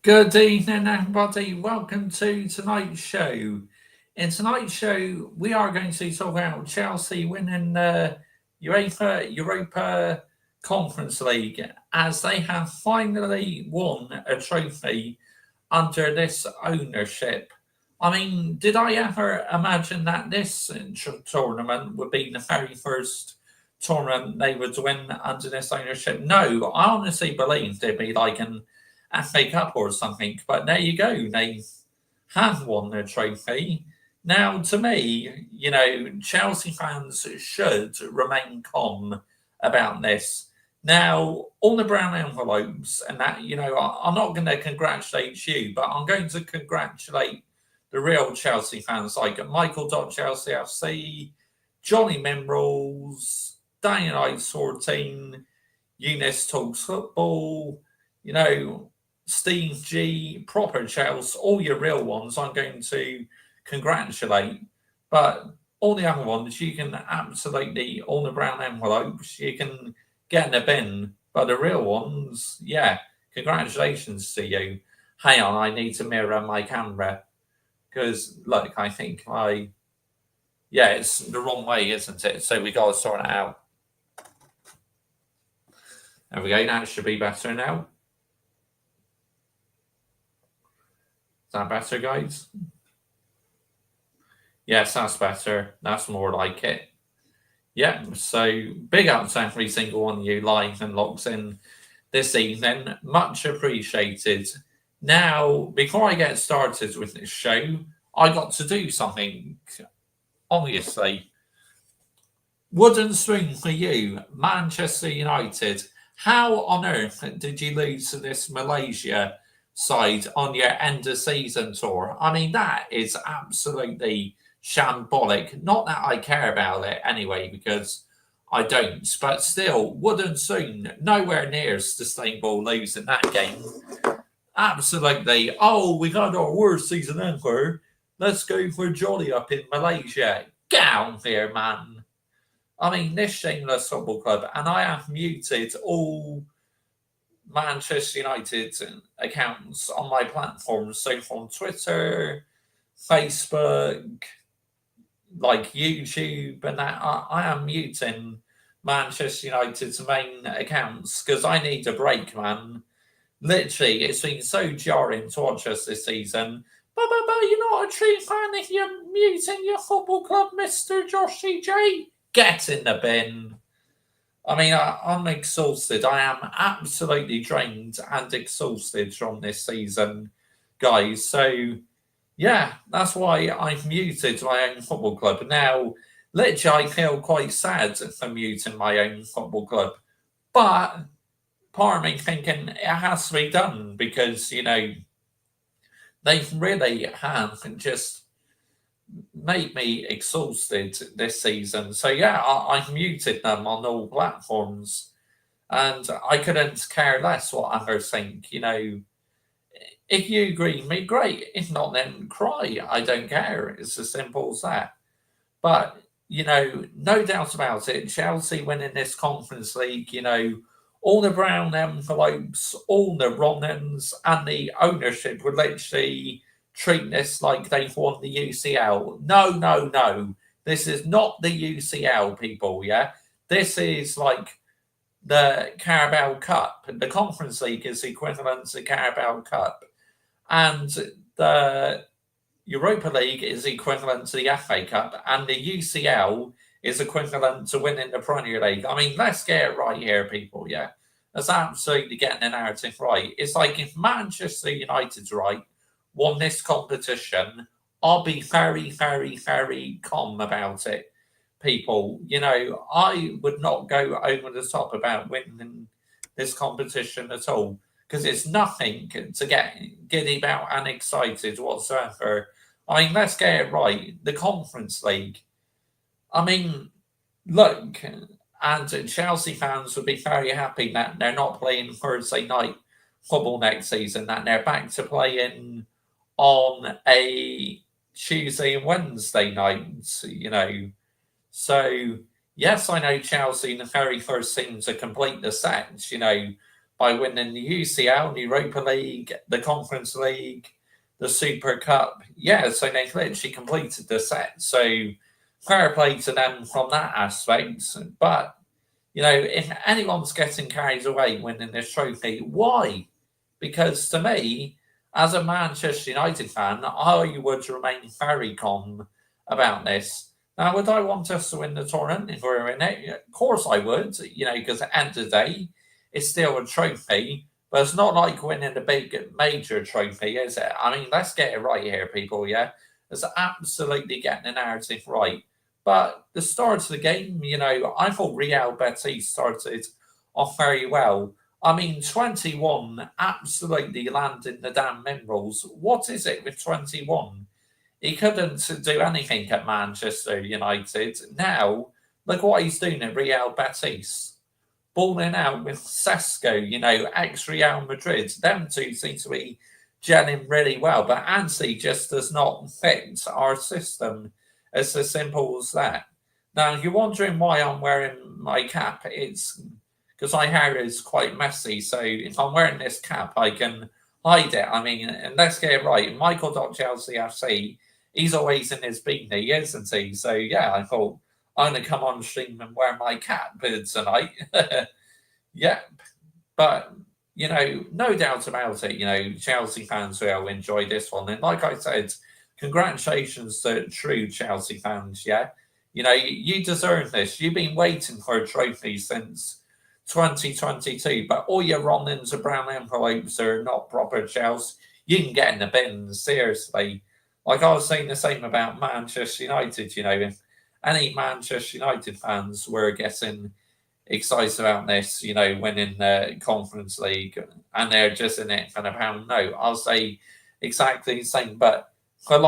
Good evening, everybody. Welcome to tonight's show. In tonight's show, we are going to talk about Chelsea winning the Europa Conference League as they have finally won a trophy under this ownership. I mean, did I ever imagine that this tournament would be the very first tournament they would win under this ownership? No, I honestly believed it'd be like an FA Cup or something. But there you go. They have won the trophy. Now, to me, Chelsea fans should remain calm about this. Now, all the brown envelopes and that, I'm not going to congratulate you, but I'm going to congratulate the real Chelsea fans like Michael Chelsea FC, Johnny Memrose, Daniel Ice 14, Eunice Talks Football, Steve G, proper Chelsea, all your real ones I'm going to congratulate. But all the other ones, you can absolutely, all the brown envelopes, you can get in the bin. But the real ones, yeah, congratulations to you. Hang on, I need to mirror my camera. Because, look, I think it's the wrong way, isn't it? So we got to sort it out. There we go, that should be better now. Is that better, guys? Yes, that's better. That's more like it. Yeah, so big up to every single one of you live and logs in this evening. Much appreciated. Now, before I get started with this show, I got to do something, obviously. Wooden spoon for you, Manchester United. How on earth did you lose to this Malaysia side on your end of season tour? I mean, that is absolutely shambolic. Not that I care about it anyway, because I don't, but still, wooden spoon, nowhere near sustainable losing that game. Absolutely. Oh, we got our worst season ever. Let's go for jolly up in Malaysia. Get out here, man. I mean, this shameless football club, and I have muted all Manchester United accounts on my platforms, so from Twitter, Facebook, like YouTube, and that I am muting Manchester United's main accounts because I need a break, man. Literally, it's been so jarring to watch us this season. But you're not a true fan if you're muting your football club, Mr. Joshy J. Get in the bin. I mean, I'm exhausted. I am absolutely drained and exhausted from this season, guys. So, yeah, that's why I've muted my own football club. Now, literally, I feel quite sad for muting my own football club. But part of me thinking it has to be done because, they really have just made me exhausted this season. So yeah, I've muted them on all platforms, and I couldn't care less what others think. If you agree with me, great. If not, then cry. I don't care. It's as simple as that. But no doubt about it. Chelsea winning this Conference League. All the brown envelopes, all the Ronans, and the ownership would literally treat this like they've won the UCL. No. This is not the UCL, people, yeah? This is like the Carabao Cup. The Conference League is equivalent to Carabao Cup. And the Europa League is equivalent to the FA Cup. And the UCL is equivalent to winning the Premier League. I mean, let's get it right here, people, yeah? That's absolutely getting the narrative right. It's like if Manchester United's right, won this competition, I'll be very, very, very calm about it, people. I would not go over the top about winning this competition at all because it's nothing to get giddy about and excited whatsoever. I mean, let's get it right. The Conference League. I mean, look, and Chelsea fans would be very happy that they're not playing Thursday night football next season, that they're back to playing on a Tuesday and Wednesday nights, So, yes, I know Chelsea in the very first team to complete the set, by winning the UCL, the Europa League, the Conference League, the Super Cup. Yeah, so they literally completed the set. So fair play to them from that aspect. But, if anyone's getting carried away winning this trophy, why? Because to me, as a Manchester United fan, I would remain very calm about this. Now, would I want us to win the tournament if we're in it? Of course I would, because at the end of the day, it's still a trophy, but it's not like winning a big major trophy, is it? I mean, let's get it right here, people, yeah? It's absolutely getting the narrative right. But the start of the game, I thought Real Betis started off very well. I mean, 21 absolutely landing the damn minerals. What is it with 21? He couldn't do anything at Manchester United. Now, look what he's doing at Real Betis. Balling out with Sesko, ex-Real Madrid. Them two seem to be gelling really well, but Ansi just does not fit our system. It's as simple as that. Now, you're wondering why I'm wearing my cap. It's because my hair is quite messy, so if I'm wearing this cap, I can hide it. I mean, and let's get it right. Michael.ChelseaFC, he's always in his beanie, isn't he? So, yeah, I thought I'm going to come on stream and wear my cap tonight. Yep. But, no doubt about it, Chelsea fans will enjoy this one. And like I said, congratulations to true Chelsea fans, yeah? You deserve this. You've been waiting for a trophy since 2022, but all your Ronins and brown envelopes are not proper Chelsea. You can get in the bin, seriously. Like I was saying the same about Manchester United, if any Manchester United fans were getting excited about this, winning the Conference League, and they're just in it for the pound note, I'll say exactly the same. But for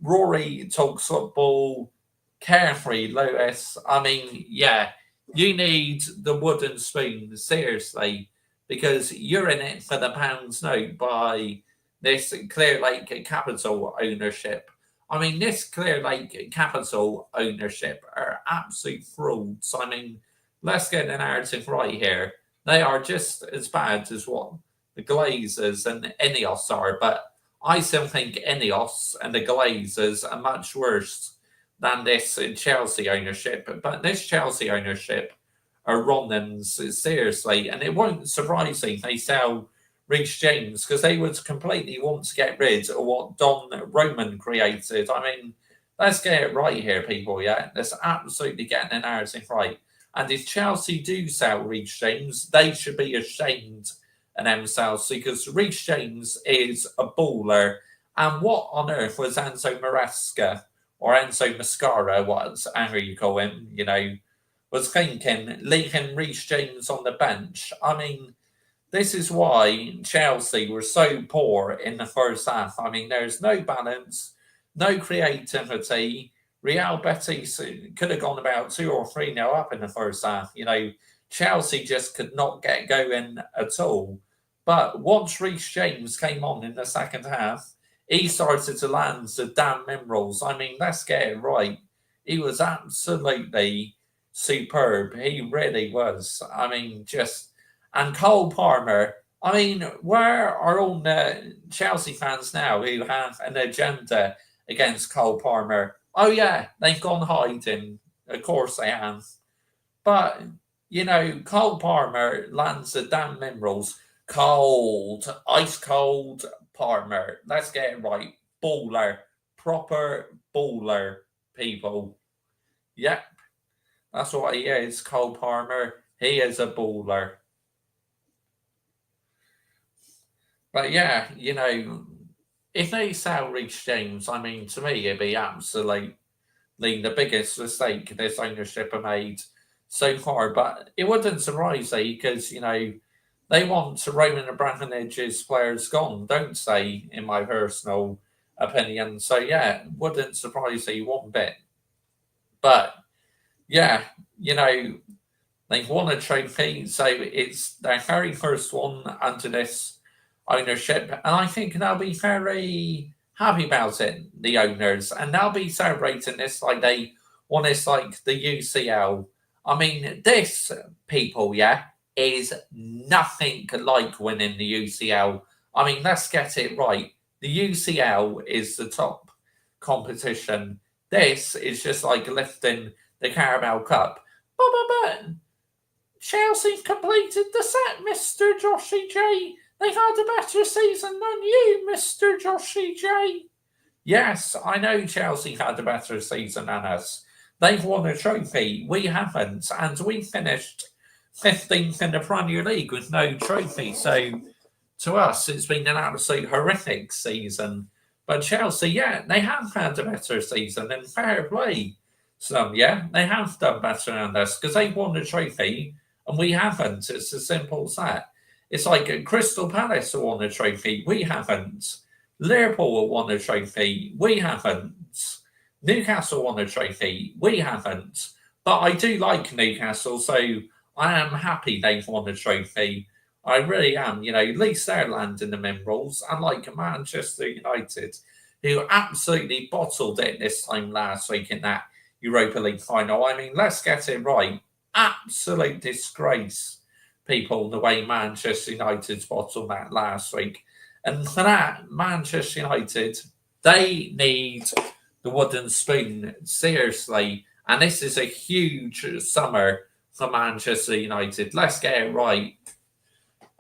Rory talks football, carefree, Lewis, I mean, yeah, you need the wooden spoon, seriously, because you're in it for the pound's note by this Clear Lake Capital ownership. I mean, this Clear Lake Capital ownership are absolute frauds. I mean, let's get the narrative right here. They are just as bad as what the Glazers and Ineos are, but I still think Ineos and the Glazers are much worse than this Chelsea ownership. But this Chelsea ownership are Ronans, seriously, and it won't surprise me if they sell Reece James, because they would completely want to get rid of what Don Roman created. I mean, let's get it right here, people, yeah? Let's absolutely get the narrative right. And if Chelsea do sell Reece James, they should be ashamed of themselves, because Reece James is a baller. And what on earth was Enzo Maresca, or Enzo Mascara, whatever you call him, was thinking, leaving Reece James on the bench? I mean, this is why Chelsea were so poor in the first half. I mean, there's no balance, no creativity. Real Betis could have gone about 2 or 3-0 up in the first half. Chelsea just could not get going at all. But once Reece James came on in the second half, he started to land the damn minerals. I mean, let's get it right. He was absolutely superb. He really was. I mean, and Cole Palmer, I mean, where are all the Chelsea fans now who have an agenda against Cole Palmer? Oh, yeah, they've gone hiding. Of course they have. But, Cole Palmer lands the damn minerals. Cold, ice cold Palmer. Let's get it right. Baller. Proper baller, people. Yep. That's what he is, Cole Palmer. He is a baller. But yeah, if they sell Reece James, I mean, to me, it'd be absolutely the biggest mistake this ownership have made so far. But it wouldn't surprise me because, they want Roman Abramovich's players gone, don't they, in my personal opinion. So, yeah, wouldn't surprise me one bit. But, yeah, they've won a trophy, so it's their very first one under this ownership, and I think they'll be very happy about it, the owners, and they'll be celebrating this like they won this like the UCL. I mean, this, people, yeah, is nothing like winning the UCL. I mean, let's get it right. The UCL is the top competition. This is just like lifting the Carabao Cup. But Chelsea completed the set, Mr. Joshy J. They've had a better season than you, Mr. Joshy J. Yes, I know Chelsea had a better season than us. They've won a trophy. We haven't. And we finished 15th in the Premier League with no trophy. So to us, it's been an absolute horrific season. But Chelsea, yeah, they have had a better season. And fair play to them, yeah. They have done better than us because they've won a trophy and we haven't. It's as simple as that. It's like Crystal Palace have won a trophy. We haven't. Liverpool have won a trophy. We haven't. Newcastle won a trophy. We haven't. But I do like Newcastle, so I am happy they've won a trophy. I really am. You know, at least they're landing the minerals. Unlike Manchester United, who absolutely bottled it this time last week in that Europa League final. I mean, let's get it right. Absolute disgrace, people, the way Manchester United's bottled that last week. And for that, Manchester United, they need the wooden spoon, seriously. And this is a huge summer for Manchester United. Let's get it right.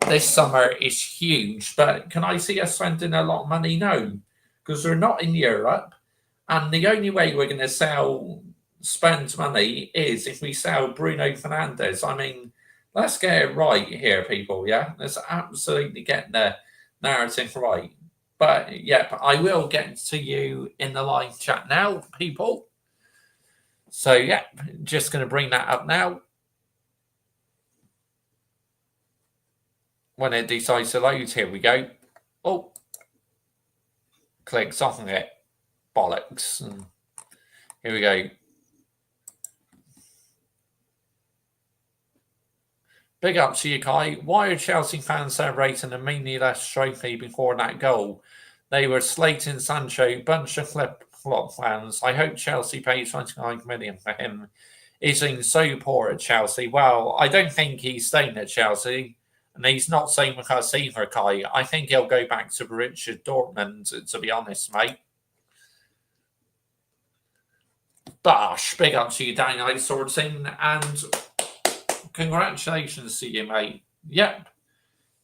This summer is huge. But can I see us spending a lot of money? No, because we're not in Europe. And the only way we're going to spend money is if we sell Bruno Fernandes. I mean, let's get it right here, people, yeah? Let's absolutely get the narrative right. But, yep, I will get to you in the live chat now, people. So, yeah, just going to bring that up now. When it decides to load, here we go. Oh, clicks on it. Bollocks. Here we go. Big up to you, Kai. Why are Chelsea fans celebrating a meaningless trophy before that goal? They were slating Sancho, bunch of flip-flop fans. I hope Chelsea pays 29 million for him. He's been so poor at Chelsea. Well, I don't think he's staying at Chelsea, and he's not staying with us either, Kai. I think he'll go back to Borussia Dortmund, to be honest, mate. Bosh, big up to you, Daniel Sorting, and congratulations to you, mate. Yep,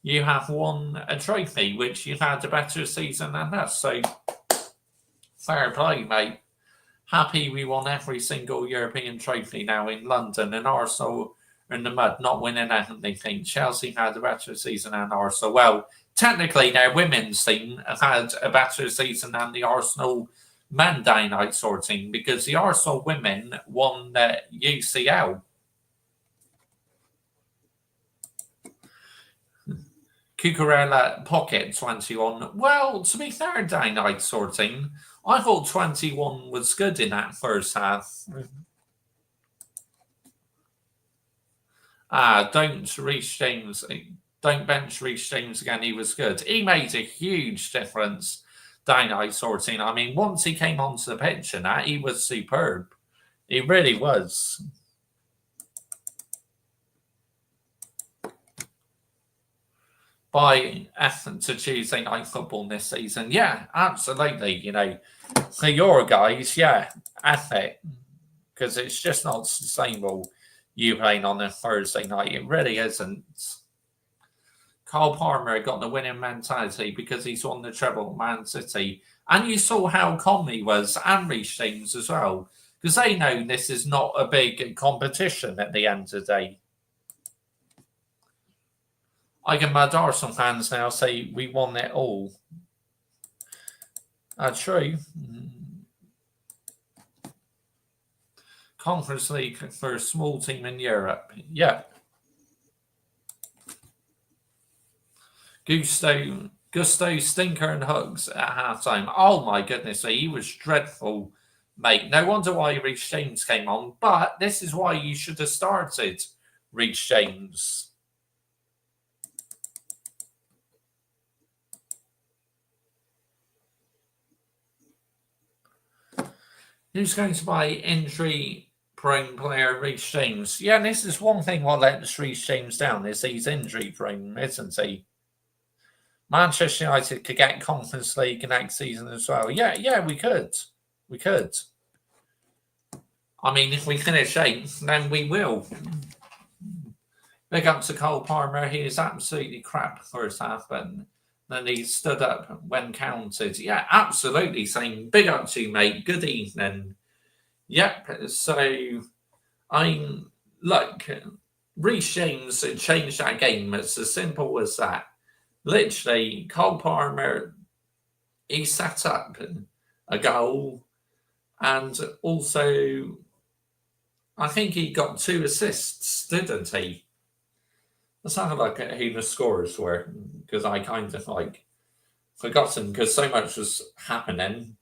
you have won a trophy, which you've had a better season than us. So, fair play, mate. Happy we won every single European trophy now in London, and Arsenal are in the mud, not winning anything. Chelsea had a better season than Arsenal. Well, technically, their women's team have had a better season than the Arsenal Monday night sorting because the Arsenal women won the UCL. Cucurella Pocket 21. Well, to be fair, day night sorting, I thought 21 was good in that first half. Don't bench Reece James again. He was good. He made a huge difference. Day night sorting. I mean, once he came onto the pitch and that, he was superb. He really was. By to Tuesday night football this season. Yeah, absolutely. You know, for your guys, yeah, it. Because it's just not sustainable you playing on a Thursday night. It really isn't. Cole Palmer got the winning mentality because he's won the treble at Man City. And you saw how calm he was, and Reece James as well. Because they know this is not a big competition at the end of the day. I can mad Arsenal fans now say we won it all. True. Conference League for a small team in Europe. Yeah. Gusto, stinker and hugs at halftime. Oh my goodness, he was dreadful, mate. No wonder why Reece James came on, but this is why you should have started Reece James. Who's going to buy injury prone player, Reece James. Yeah, and this is one thing what lets Reece James down is he's injury prone, isn't he? Manchester United could get Conference League next season as well. Yeah, we could. We could. I mean, if we finish 8th, then we will. Big up to Cole Palmer. He is absolutely crap first half, but then he stood up when counted. Yeah, absolutely. Saying big up to you, mate. Good evening. Yep. So, I mean, look, Reece James changed that game. It's as simple as that. Literally, Cole Palmer, he set up a goal, and also, I think he got 2 assists, didn't he? Let's have a look at who the scorers were, because I kind of forgotten because so much was happening.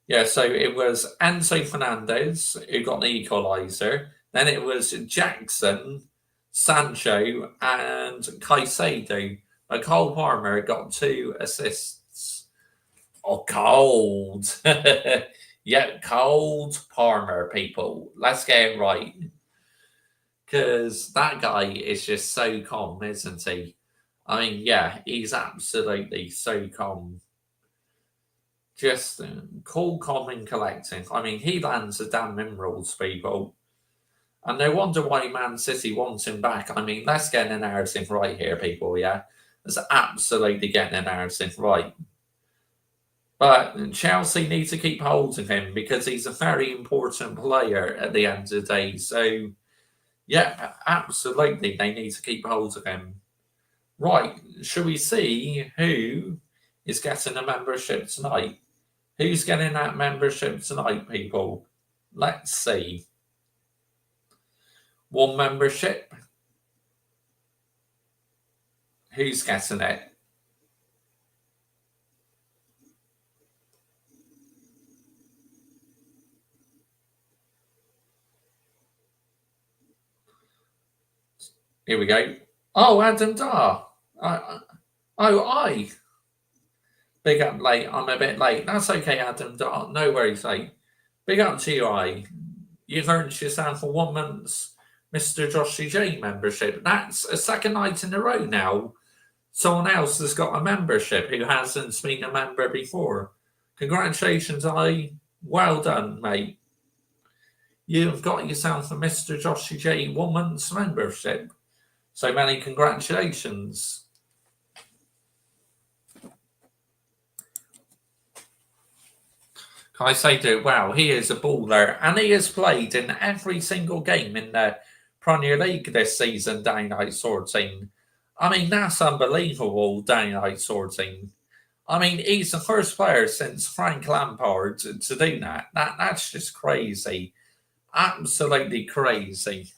Yeah, so it was Enzo Fernandez who got the equaliser. Then it was Jackson, Sancho, and Caicedo. But Cole Palmer got 2 assists. Oh, cold. Yeah, cold Palmer, people. Let's get it right. Because that guy is just so calm, isn't he? I mean, yeah, he's absolutely so calm. Just cool, calm, and collecting. I mean, he lands the damn emeralds, people. And no wonder why Man City wants him back. I mean, let's get the narrative right here, people, yeah? Let's absolutely get the narrative right. But Chelsea need to keep hold of him because he's a very important player at the end of the day. So, yeah, absolutely, they need to keep hold of him. Right, shall we see who is getting a membership tonight? Who's getting that membership tonight, people? Let's see. 1 membership. Who's getting it? Here we go. Oh, Adam Dar. I. Big up late. I'm a bit late. That's okay, Adam Dar. No worries, late. Big up to you, I. You've earned yourself a 1 month's Mr. Joshy J membership. That's a 2nd night in a row now. Someone else has got a membership who hasn't been a member before. Congratulations, I. Well done, mate. You've got yourself a Mr. Joshy J 1 month's membership. So many congratulations. Can I say to wow, he is a baller, and he has played in every single game in the Premier League this season, Daylight Sorting. I mean, that's unbelievable, Daylight Sorting. I mean, he's the first player since Frank Lampard to do that. That's just crazy. Absolutely crazy.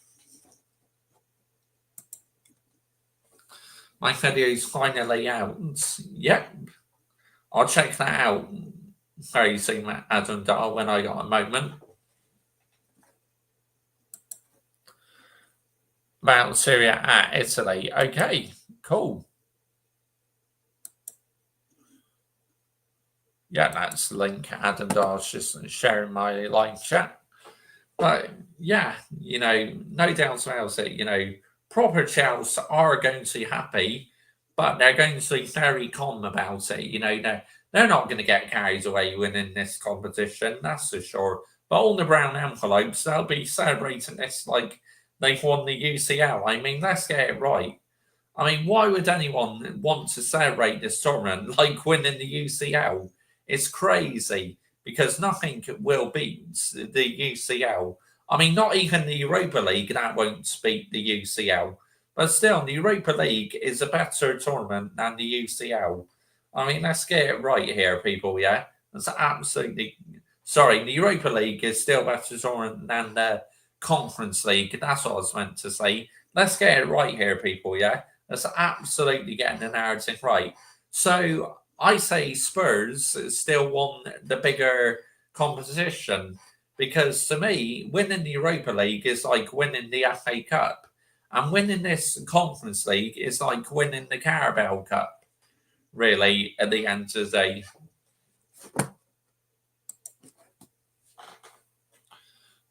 My video's finally out. Yep. I'll check that out very soon, Adam Dahl, when I got a moment. About Syria at Italy. Okay, cool. Yeah, that's the link. Adam Dahl's just sharing my live chat. But yeah, no doubt about it, proper Chelsea are going to be happy, but they're going to be very calm about it. They're not going to get carried away winning this competition, that's for sure. But all the brown envelopes, they'll be celebrating this like they've won the UCL. I mean, let's get it right. I mean, why would anyone want to celebrate this tournament like winning the UCL? It's crazy because nothing will beat the UCL. I mean, not even the Europa League, that won't beat the UCL. But still, the Europa League is a better tournament than the UCL. I mean, let's get it right here, people, yeah? That's absolutely... Sorry, the Europa League is still a better tournament than the Conference League. That's what I was meant to say. Let's get it right here, people, yeah? Let's absolutely get the narrative right. So, I say Spurs still won the bigger competition because to me, winning the Europa League is like winning the FA Cup, and winning this Conference League is like winning the Carabao Cup, really, at the end of the day.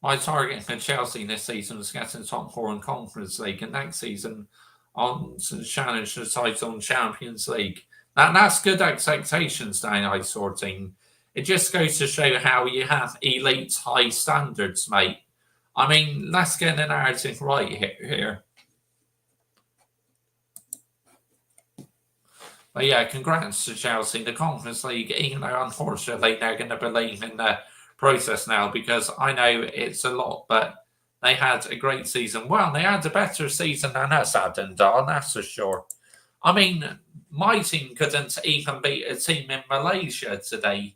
My target for Chelsea this season is getting top four in Conference League, and next season on to challenge the title in Champions League. That's good expectations, down ice sorting. It just goes to show how you have elite high standards, mate. I mean, let's get the narrative right here. But yeah, congrats to Chelsea. The Conference League, even though unfortunately they're going to believe in the process now, because I know it's a lot, but they had a great season. Well, they had a better season than us, Adam Don, that's for sure. I mean, my team couldn't even beat a team in Malaysia today.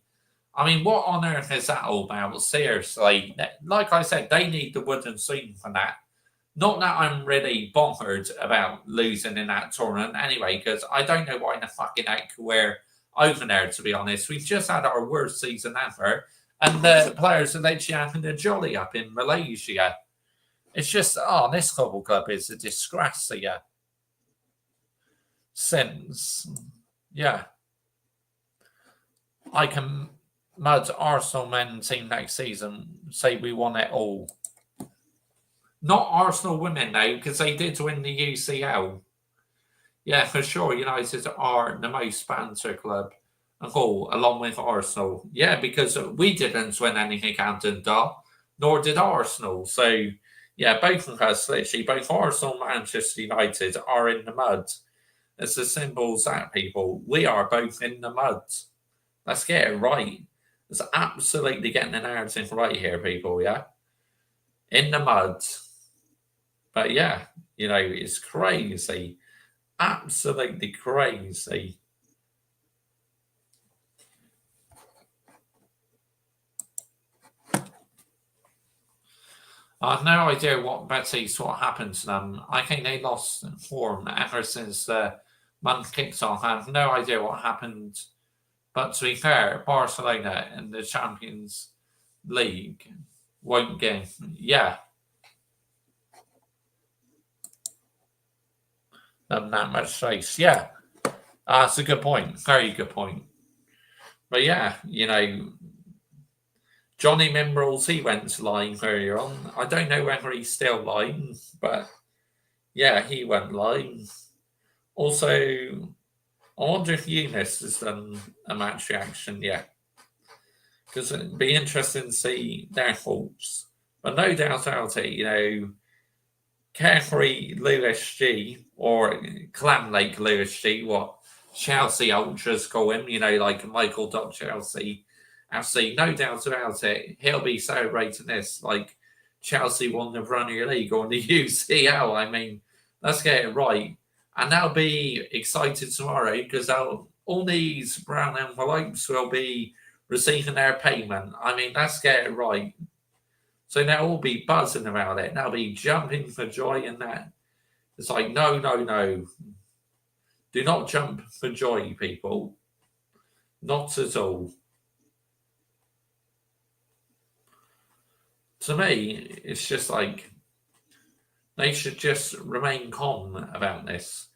I mean, what on earth is that all about? Seriously. Like I said, they need the wooden spoon for that. Not that I'm really bothered about losing in that tournament anyway, because I don't know why the fucking heck we're over there, to be honest. We've just had our worst season ever, and the players are literally having a jolly up in Malaysia. It's just, this football club is a disgrace here. Since, yeah. I can mud Arsenal men team next season, say we won it all. Not Arsenal women now, because they did win the UCL. Yeah, for sure. United are the most banter club along with Arsenal. Yeah, because we didn't win anything Camden Dar, nor did Arsenal. So, yeah, both of us, literally, both Arsenal and Manchester United are in the mud. It's as simple as that, people. We are both in the mud. Let's get it right. It's absolutely getting the narrative right here, people, yeah? In the mud. But yeah, it's crazy. Absolutely crazy. I have no idea what happened to them. I think they lost form ever since the month kicked off. I have no idea what happened. But to be fair, Barcelona in the Champions League won't give. Yeah. Them that much space. Yeah. That's a good point. Very good point. But yeah, Johnny Mimbrels, he went live earlier on. I don't know whether he's still live, but yeah, he went live. Also, I wonder if Eunice has done a match reaction yet. Because it'd be interesting to see their thoughts. But no doubt about it, Carefree Lewis G, or Clam Lake Lewis G, what Chelsea ultras call him, like Michael Chelsea. Absolutely, no doubt about it. He'll be celebrating this like Chelsea won the Premier League or the UCL. I mean, let's get it right. And they'll be excited tomorrow because all these brown envelopes will be receiving their payment. I mean, let's get it right. So they'll all be buzzing about it. They'll be jumping for joy in that. It's like, no, no, no. Do not jump for joy, people. Not at all. To me, it's just like they should just remain calm about this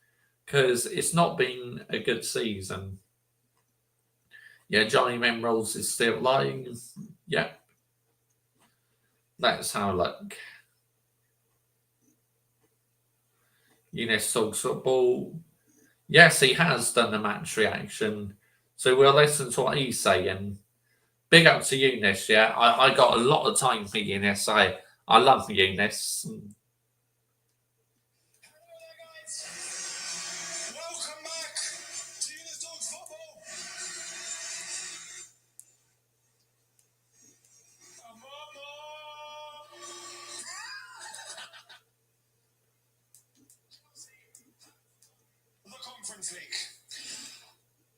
because it's not been a good season. Yeah, Johnny Memrose is still live. Yeah. Let's have a look. Eunice talks football. Yes, he has done the match reaction. So we'll listen to what he's saying. Big up to Eunice, yeah. I got a lot of time for Eunice. I love Eunice. Welcome back to Eunice Talks Football. The Conference League.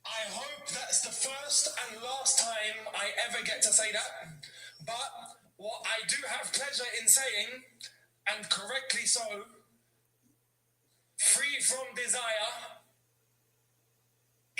I hope that's the first and last time I ever get to say that. But what I do have pleasure in saying, and correctly so, free from desire,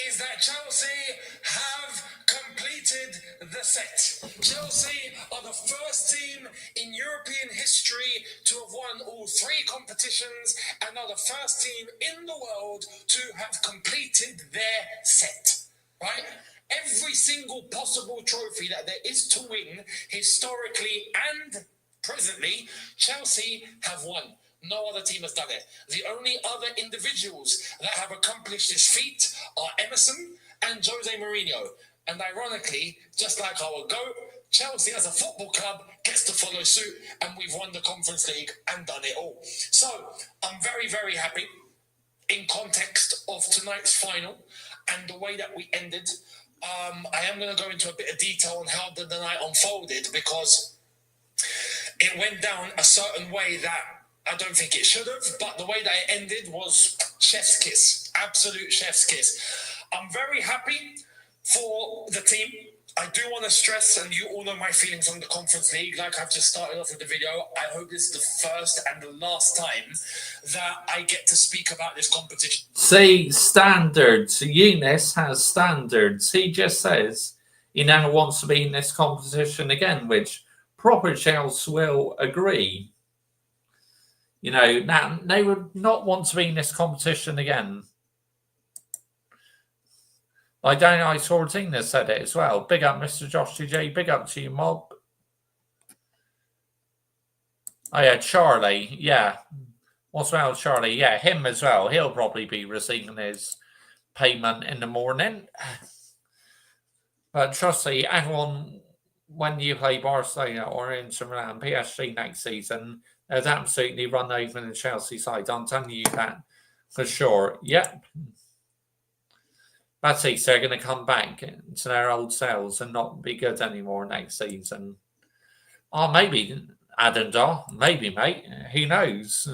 is that Chelsea have completed the set. Chelsea are the first team in European history to have won all three competitions and are the first team in the world to have completed their set. Right? Every single possible trophy that there is to win historically and Presently, Chelsea have won. No other team has done it. The only other individuals that have accomplished this feat are Emerson and Jose Mourinho. And ironically, just like our GOAT, Chelsea as a football club gets to follow suit, and we've won the Conference League and done it all. So I'm very, very happy in context of tonight's final and the way that we ended. I am going to go into a bit of detail on how the night unfolded, because it went down a certain way that I don't think it should have, but the way that it ended was chef's kiss, absolute chef's kiss. I'm very happy for the team. I do want to stress, and you all know my feelings on the Conference League, like I've just started off with the video. I hope this is the first and the last time that I get to speak about this competition. See, standards. Eunice has standards. He just says he now wants to be in this competition again, which proper Chelsea will agree. You know, now they would not want to be in this competition again. Like Daniel Sortina said it as well. Big up, Mr. Josh TJ. Big up to you, Mob. Oh, yeah, Charlie. Yeah. What's well, Charlie? Yeah, him as well. He'll probably be receiving his payment in the morning. But trust me, everyone, when you play Barcelona or Inter Milan, PSG next season, there's absolutely run over the Chelsea side. I'm telling you that for sure. Yep. Batiste, they're going to come back to their old selves and not be good anymore next season. Oh, maybe, Adam Dahl. Maybe, mate. Who knows?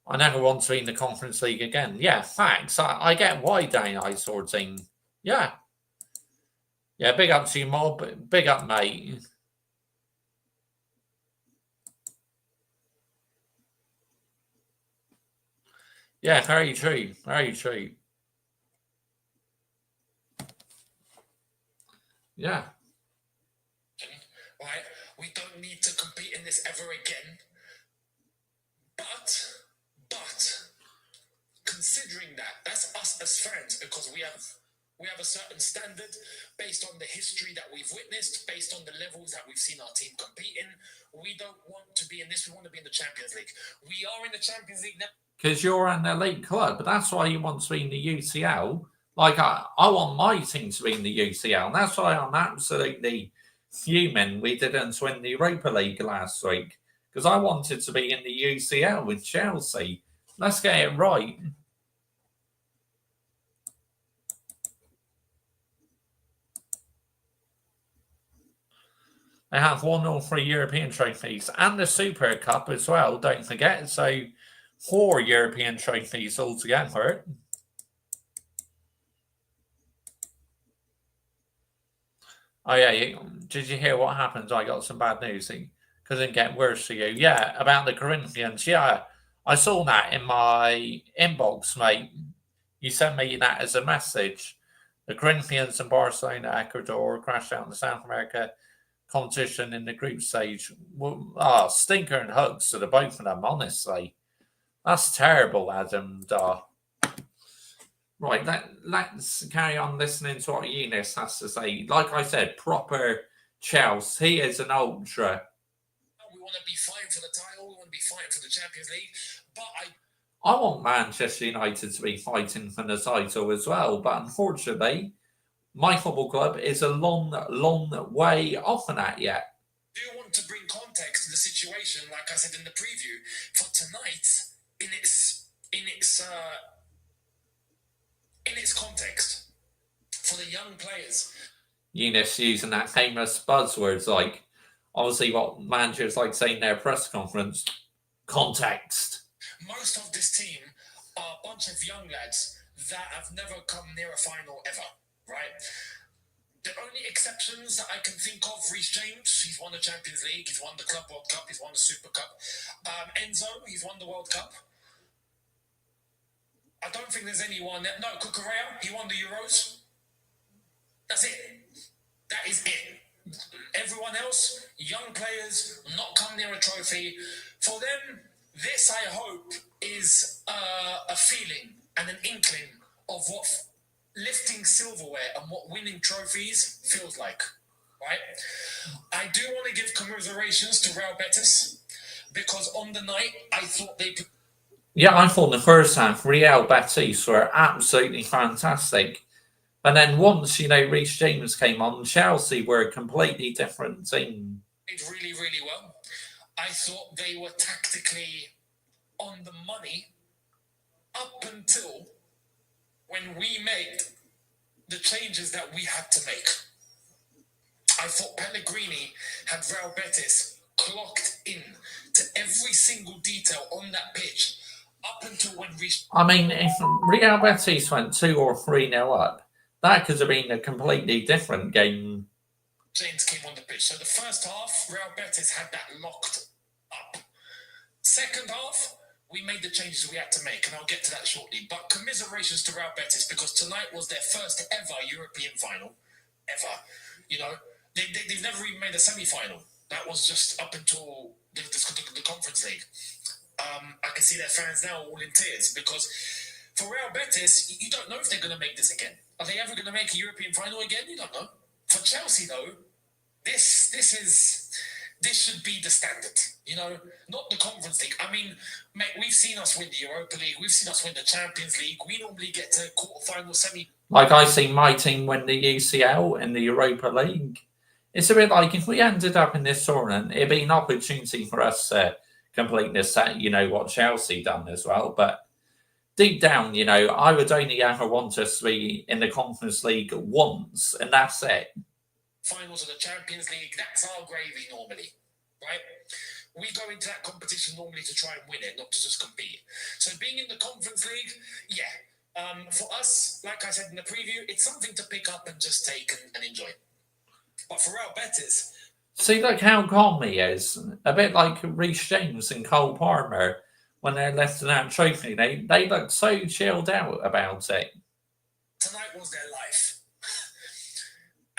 I never want to be in the Conference League again. Yeah, facts. I get why Dane sorting. Yeah. Yeah, big up to you, Mob. Big up, mate. Yeah, very true. Very true. Yeah. Right? We don't need to compete in this ever again. But considering that's us as fans, because we have a certain standard based on the history that we've witnessed, based on the levels that we've seen our team compete in. We don't want to be in this. We want to be in the Champions League. We are in the Champions League now. Because you're an elite club, but that's why you want to be in the UCL. Like, I want my team to be in the UCL, and that's why I'm absolutely fuming we didn't win the Europa League last week, because I wanted to be in the UCL with Chelsea. Let's get it right. They have won all 3 European trophies and the Super Cup as well, don't forget. So 4 European trophies altogether. Oh, yeah. Did you hear what happened? I got some bad news. It couldn't get worse for you. Yeah, about the Corinthians. Yeah, I saw that in my inbox, mate. You sent me that as a message. The Corinthians and Barcelona, Ecuador crashed out in the South America competition in the group stage. Stinker and hugs to the both of them, honestly. That's terrible, Adam. Right, let's carry on listening to what Eunice has to say. Like I said, proper Chelsea. He is an ultra. We want to be fighting for the title. We want to be fighting for the Champions League. But I want Manchester United to be fighting for the title as well. But unfortunately, my football club is a long, long way off of that yet. Do you want to bring context to the situation, like I said in the preview, for tonight in its context for the young players? Eunice using that famous buzzwords like obviously what managers like saying in their press conference. Context. Most of this team are a bunch of young lads that have never come near a final ever, right? The only exceptions that I can think of, Reece James, he's won the Champions League, he's won the Club World Cup, he's won the Super Cup. Enzo, he's won the World Cup. I don't think there's anyone... No, Cucurella, he won the Euros. That's it. That is it. Everyone else, young players, not come near a trophy. For them, this, I hope, is a feeling and an inkling of what lifting silverware and what winning trophies feels like. right? I do want to give commiserations to Real Betis because on the night I thought they. Yeah, I thought the first half, Real Betis were absolutely fantastic. And then once, Reece James came on, Chelsea were a completely different team. Played really, really well. I thought they were tactically on the money up until when we made the changes that we had to make. I thought Pellegrini had Real Betis clocked in to every single detail on that pitch up until when Reece. I mean, if Real Betis went 2 or 3-0 up, that could have been a completely different game. James came on the pitch. So the first half, Real Betis had that locked up. Second half, we made the changes we had to make, and I'll get to that shortly. But commiserations to Real Betis because tonight was their first ever European final. Ever. They've never even made a semi-final. That was just up until the Conference League. I can see their fans now all in tears because for Real Betis, you don't know if they're going to make this again. Are they ever going to make a European final again? You don't know. For Chelsea, though, this should be the standard, not the Conference League. I mean, mate, we've seen us win the Europa League, we've seen us win the Champions League. We normally get to quarterfinal, semi. Like I see my team win the UCL and the Europa League. It's a bit like if we ended up in this tournament, it'd be an opportunity for us to complete this set, what Chelsea done as well. But deep down, I would only ever want us to be in the Conference League once, and that's it. Finals of the Champions League, that's our gravy normally, right? We go into that competition normally to try and win it, not to just compete. So being in the Conference League, yeah. For us, like I said in the preview, it's something to pick up and just take and enjoy. But for Real Betis... See, look how calm he is. A bit like Reece James and Cole Palmer when they're lifting that trophy. They look so chilled out about it. Tonight was their life.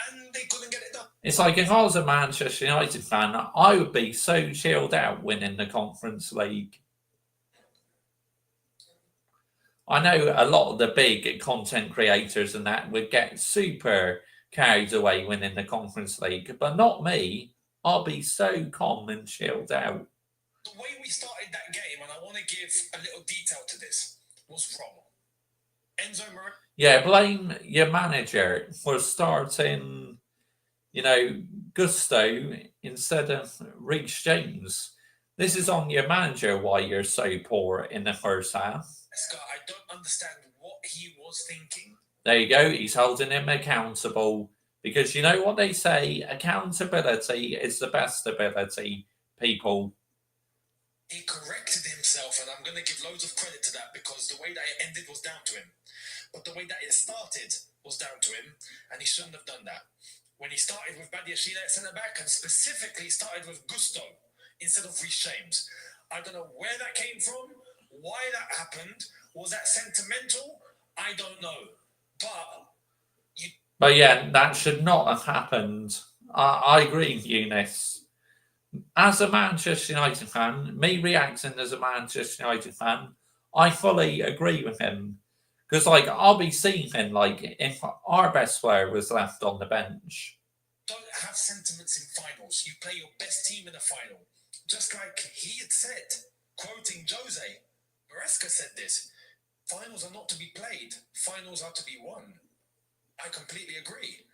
And they couldn't get it done. It's like if I was a Manchester United fan, I would be so chilled out winning the Conference League. I know a lot of the big content creators and that would get super carried away winning the Conference League, but not me. I'll be so calm and chilled out. The way we started that game, and I want to give a little detail to this, was wrong. Enzo Maresca. Yeah, blame your manager for starting, Gusto instead of Reece James. This is on your manager why you're so poor in the first half. I don't understand what he was thinking. There you go. He's holding him accountable because you know what they say, accountability is the best ability, people. He corrected himself, and I'm going to give loads of credit to that because the way that it ended was down to him. But the way that it started was down to him, and he shouldn't have done that. When he started with Badiashile at centre-back, and specifically started with Gusto instead of Reece James. I don't know where that came from, why that happened. Was that sentimental? I don't know. But yeah, that should not have happened. I agree with Eunice. As a Manchester United fan, me reacting as a Manchester United fan, I fully agree with him. Because, I'll be seeing him, if our best player was left on the bench. Don't have sentiments in finals. You play your best team in a final. Just like he had said, quoting Jose, Maresca said this, finals are not to be played. Finals are to be won. I completely agree.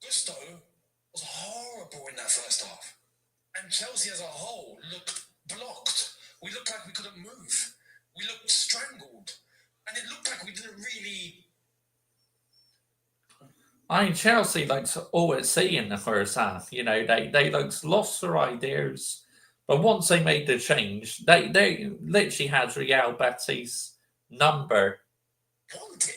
Gusto was horrible in that first half. And Chelsea as a whole looked blocked. We looked like we couldn't move. We looked strangled. And it looked like we didn't really... Chelsea looks all at sea in the first half. They looked lost their ideas. But once they made the change, they literally had Real Betis' number. Wanted.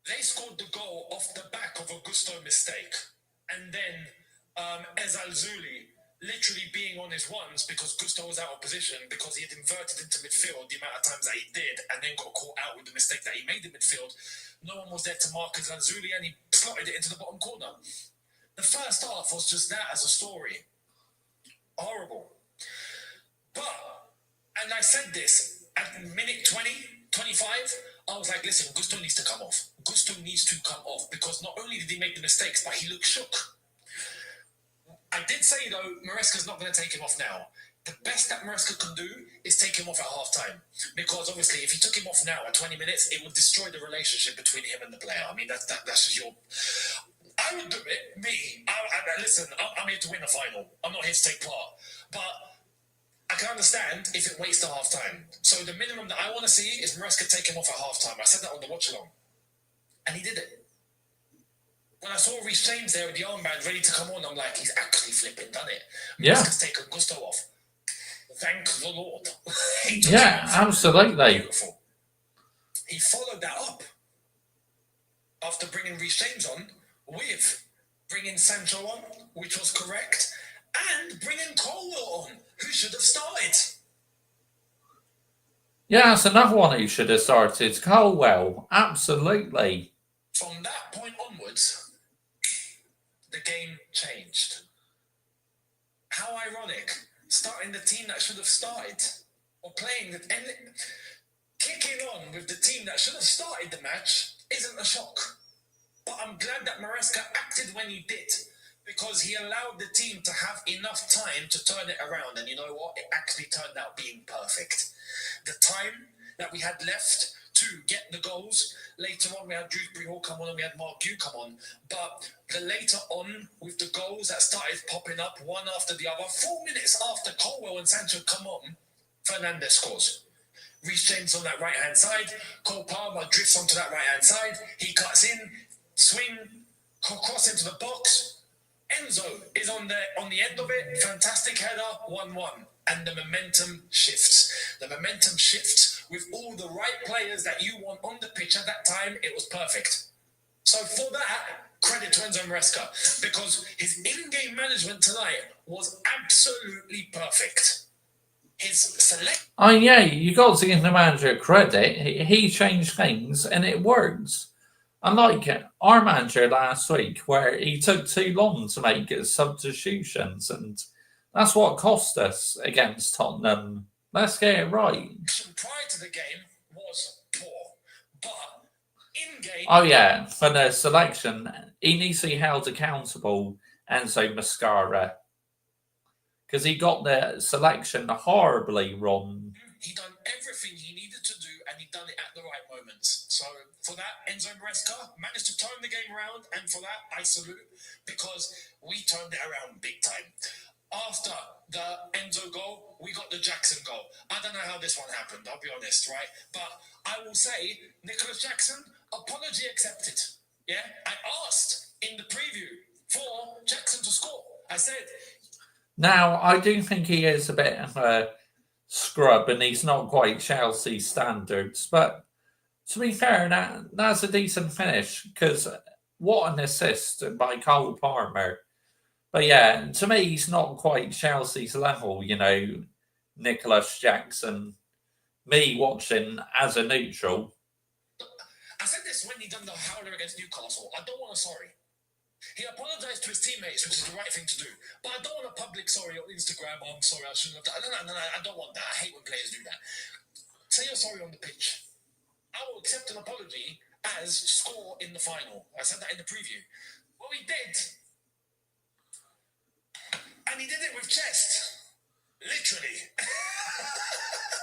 They scored the goal off the back of a Gusto mistake. And then Ezal Zuli literally being on his ones because Gusto was out of position because he had inverted into midfield the amount of times that he did and then got caught out with the mistake that he made in midfield. No one was there to mark Ezal Zuli and he slotted it into the bottom corner. The first half was just that as a story. Horrible. But, and I said this, at minute 20, 25, I was like, listen, Gusto needs to come off. Gusto needs to come off because not only did he make the mistakes, but he looked shook. I did say, though, Maresca's not going to take him off now. The best that Maresca can do is take him off at half-time. Because, obviously, if he took him off now at 20 minutes, it would destroy the relationship between him and the player. I mean, that's just your... I would do it. Me. Listen, I'm here to win the final. I'm not here to take part. But I can understand if it waits till half-time. So the minimum that I want to see is Maresca take him off at half-time. I said that on the watch-along. And he did it. When I saw Reece James there with the armband ready to come on, I'm like, he's actually flipping done it. Maresca's taken Gusto off. Thank the Lord. Yeah, absolutely. Beautiful. He followed that up after bringing Reece James on with bringing Sancho on, which was correct, and bringing Colwell on, who should have started. Yeah, that's another one who should have started. Colwell, absolutely. From that point onwards, the game changed. How ironic. Starting the team that should have started, or kicking on with the team that should have started the match isn't a shock. But I'm glad that Maresca acted when he did, because he allowed the team to have enough time to turn it around. And you know what? It actually turned out being perfect. The time that we had left to get the goals, later on we had Dewsbury Hall come on and we had Mark Yu come on. But the later on, with the goals that started popping up one after the other, 4 minutes after Colwell and Sancho come on, Fernandes scores. Reece James on that right-hand side, Cole Palmer drifts onto that right-hand side, he cuts in, swing, cross into the box. Enzo is on the end of it, fantastic header, 1-1. And the momentum shifts. The momentum shifts with all the right players that you want on the pitch at that time. It was perfect. So for that, credit to Enzo Maresca, because his in-game management tonight was absolutely perfect. His select... Oh, yeah, you got to give the manager credit. He changed things, and it works. Unlike our manager last week, where he took too long to make his substitutions, and that's what cost us against Tottenham. Let's get it right. Prior to the game was poor, but in-game... Oh, yeah, for the selection, he needs to be held accountable, Enzo Mascara, because he got the selection horribly wrong. He done everything he needed to do, and he done it at the right moments. So for that, Enzo Maresca managed to turn the game around, and for that, I salute, because we turned it around big time. After the Enzo goal, we got the Jackson goal. I don't know how this one happened, I'll be honest, right? But I will say, Nicholas Jackson, apology accepted. Yeah? I asked in the preview for Jackson to score. I said... Now, I do think he is a bit of a scrub, and he's not quite Chelsea standards, but to be fair, that's a decent finish, because what an assist by Cole Palmer. But yeah, to me, he's not quite Chelsea's level, Nicholas Jackson. Me watching as a neutral. I said this when he done the howler against Newcastle. I don't want a sorry. He apologised to his teammates, which is the right thing to do. But I don't want a public sorry on Instagram. I'm sorry, I shouldn't have done. No, I don't want that. I hate when players do that. Say you're sorry on the pitch. I will accept an apology as score in the final. I said that in the preview. Well, he did. And he did it with chest. Literally.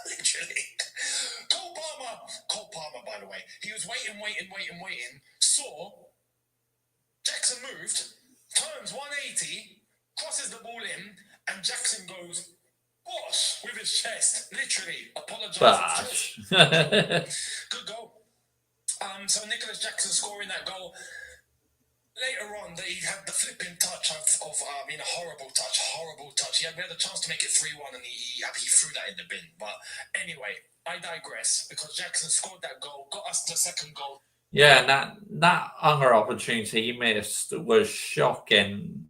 Literally. Cole Palmer, by the way, he was waiting. Saw Jackson moved, turns 180, crosses the ball in, and Jackson goes, bosh, with his chest. Literally. Apologised. Good goal. So Nicholas Jackson scoring that goal. Later on, he had the flipping touch of a horrible touch. He had a chance to make it 3-1, and he threw that in the bin. But anyway, I digress, because Jackson scored that goal, got us the second goal. Yeah, that other opportunity he missed was shocking.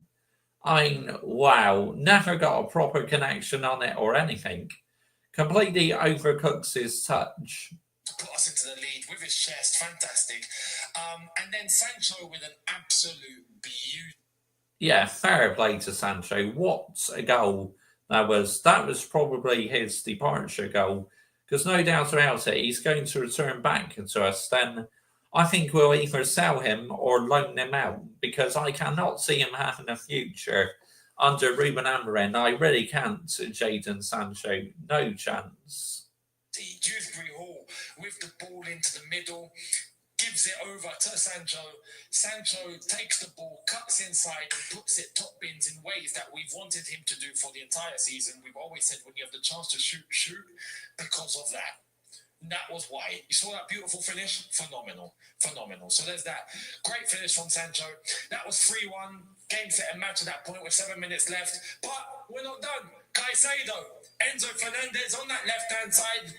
I mean, wow, never got a proper connection on it or anything. Completely overcooks his touch. To put us into the lead with his chest, fantastic. And then Sancho with an absolute beauty. Yeah, fair play to Sancho. What a goal that was. That was probably his departure goal. because no doubt about it, he's going to return back to us, then I think we'll either sell him or loan him out, because I cannot see him having a future under Ruben Amorim. I really can't, Jadon Sancho. No chance. Dewsbury Hall with the ball into the middle, gives it over to Sancho. Sancho takes the ball, cuts inside, and puts it top bins in ways that we've wanted him to do for the entire season. We've always said when you have the chance to shoot, because of that. That was why. You saw that beautiful finish? Phenomenal. So there's that. Great finish from Sancho. That was 3-1. Game, set, and match at that point with 7 minutes left. But we're not done. Caicedo. Enzo Fernandez on that left-hand side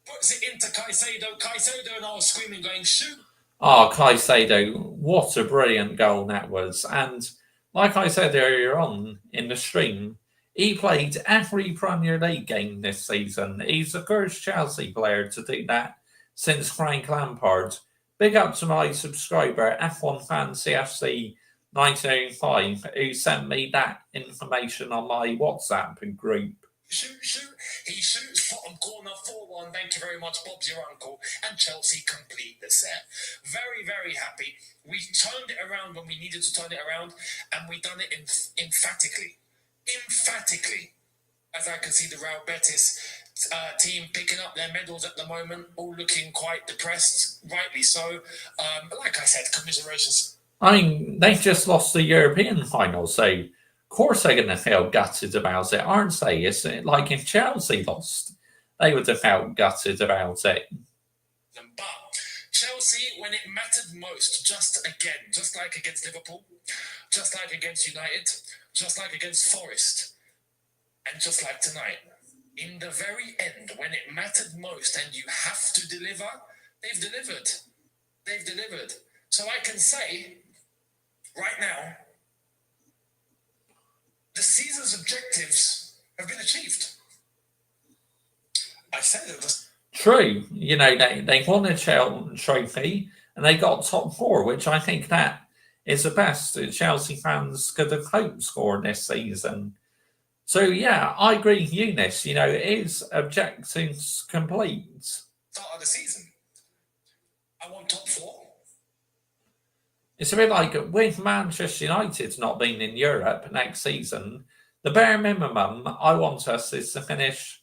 puts it into Caicedo. Caicedo and I was screaming, going, shoot. Oh, Caicedo, what a brilliant goal that was. And like I said earlier on in the stream, he played every Premier League game this season. He's the first Chelsea player to do that since Frank Lampard. Big up to my subscriber, F1 Fan CFC 1905, who sent me that information on my WhatsApp group. Shoot. He shoots bottom corner 4-1. Thank you very much, Bob's your uncle. And Chelsea complete the set. Very, very happy. We turned it around when we needed to turn it around, and we done it emphatically. As I can see the Real Betis team picking up their medals at the moment, all looking quite depressed, rightly so. Like I said, commiserations. I mean, they've just lost the European final, so of course they're going to feel gutted about it, aren't they? It's like if Chelsea lost, they would have felt gutted about it. But Chelsea, when it mattered most, just like against Liverpool, just like against United, just like against Forest, and just like tonight, in the very end, when it mattered most and you have to deliver, they've delivered. So I can say, right now, the season's objectives have been achieved. I said it. True. You know, they won the trophy and they got top four, which I think that is the best Chelsea fans could have hoped for this season. So, yeah, I agree with you, Nis. You know, it is objectives complete. Start of the season, I want top four. It's a bit like with Manchester United not being in Europe next season, the bare minimum I want us is to finish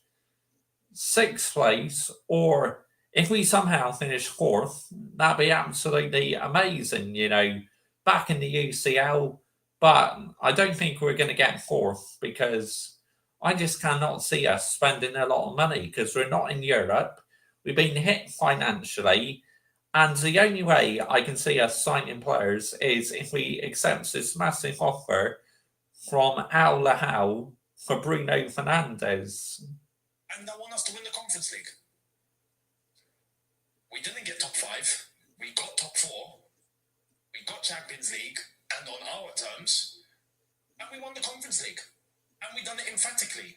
6th place, or if we somehow finish 4th, that'd be absolutely amazing, you know, back in the UCL. But I don't think we're going to get 4th, because I just cannot see us spending a lot of money, because we're not in Europe. We've been hit financially. And the only way I can see us signing players is if we accept this massive offer from Al Lahal for Bruno Fernandes. And I want us to win the Conference League. We didn't get top 5. We got top 4. We got Champions League, and on our terms. And we won the Conference League. And we done it emphatically.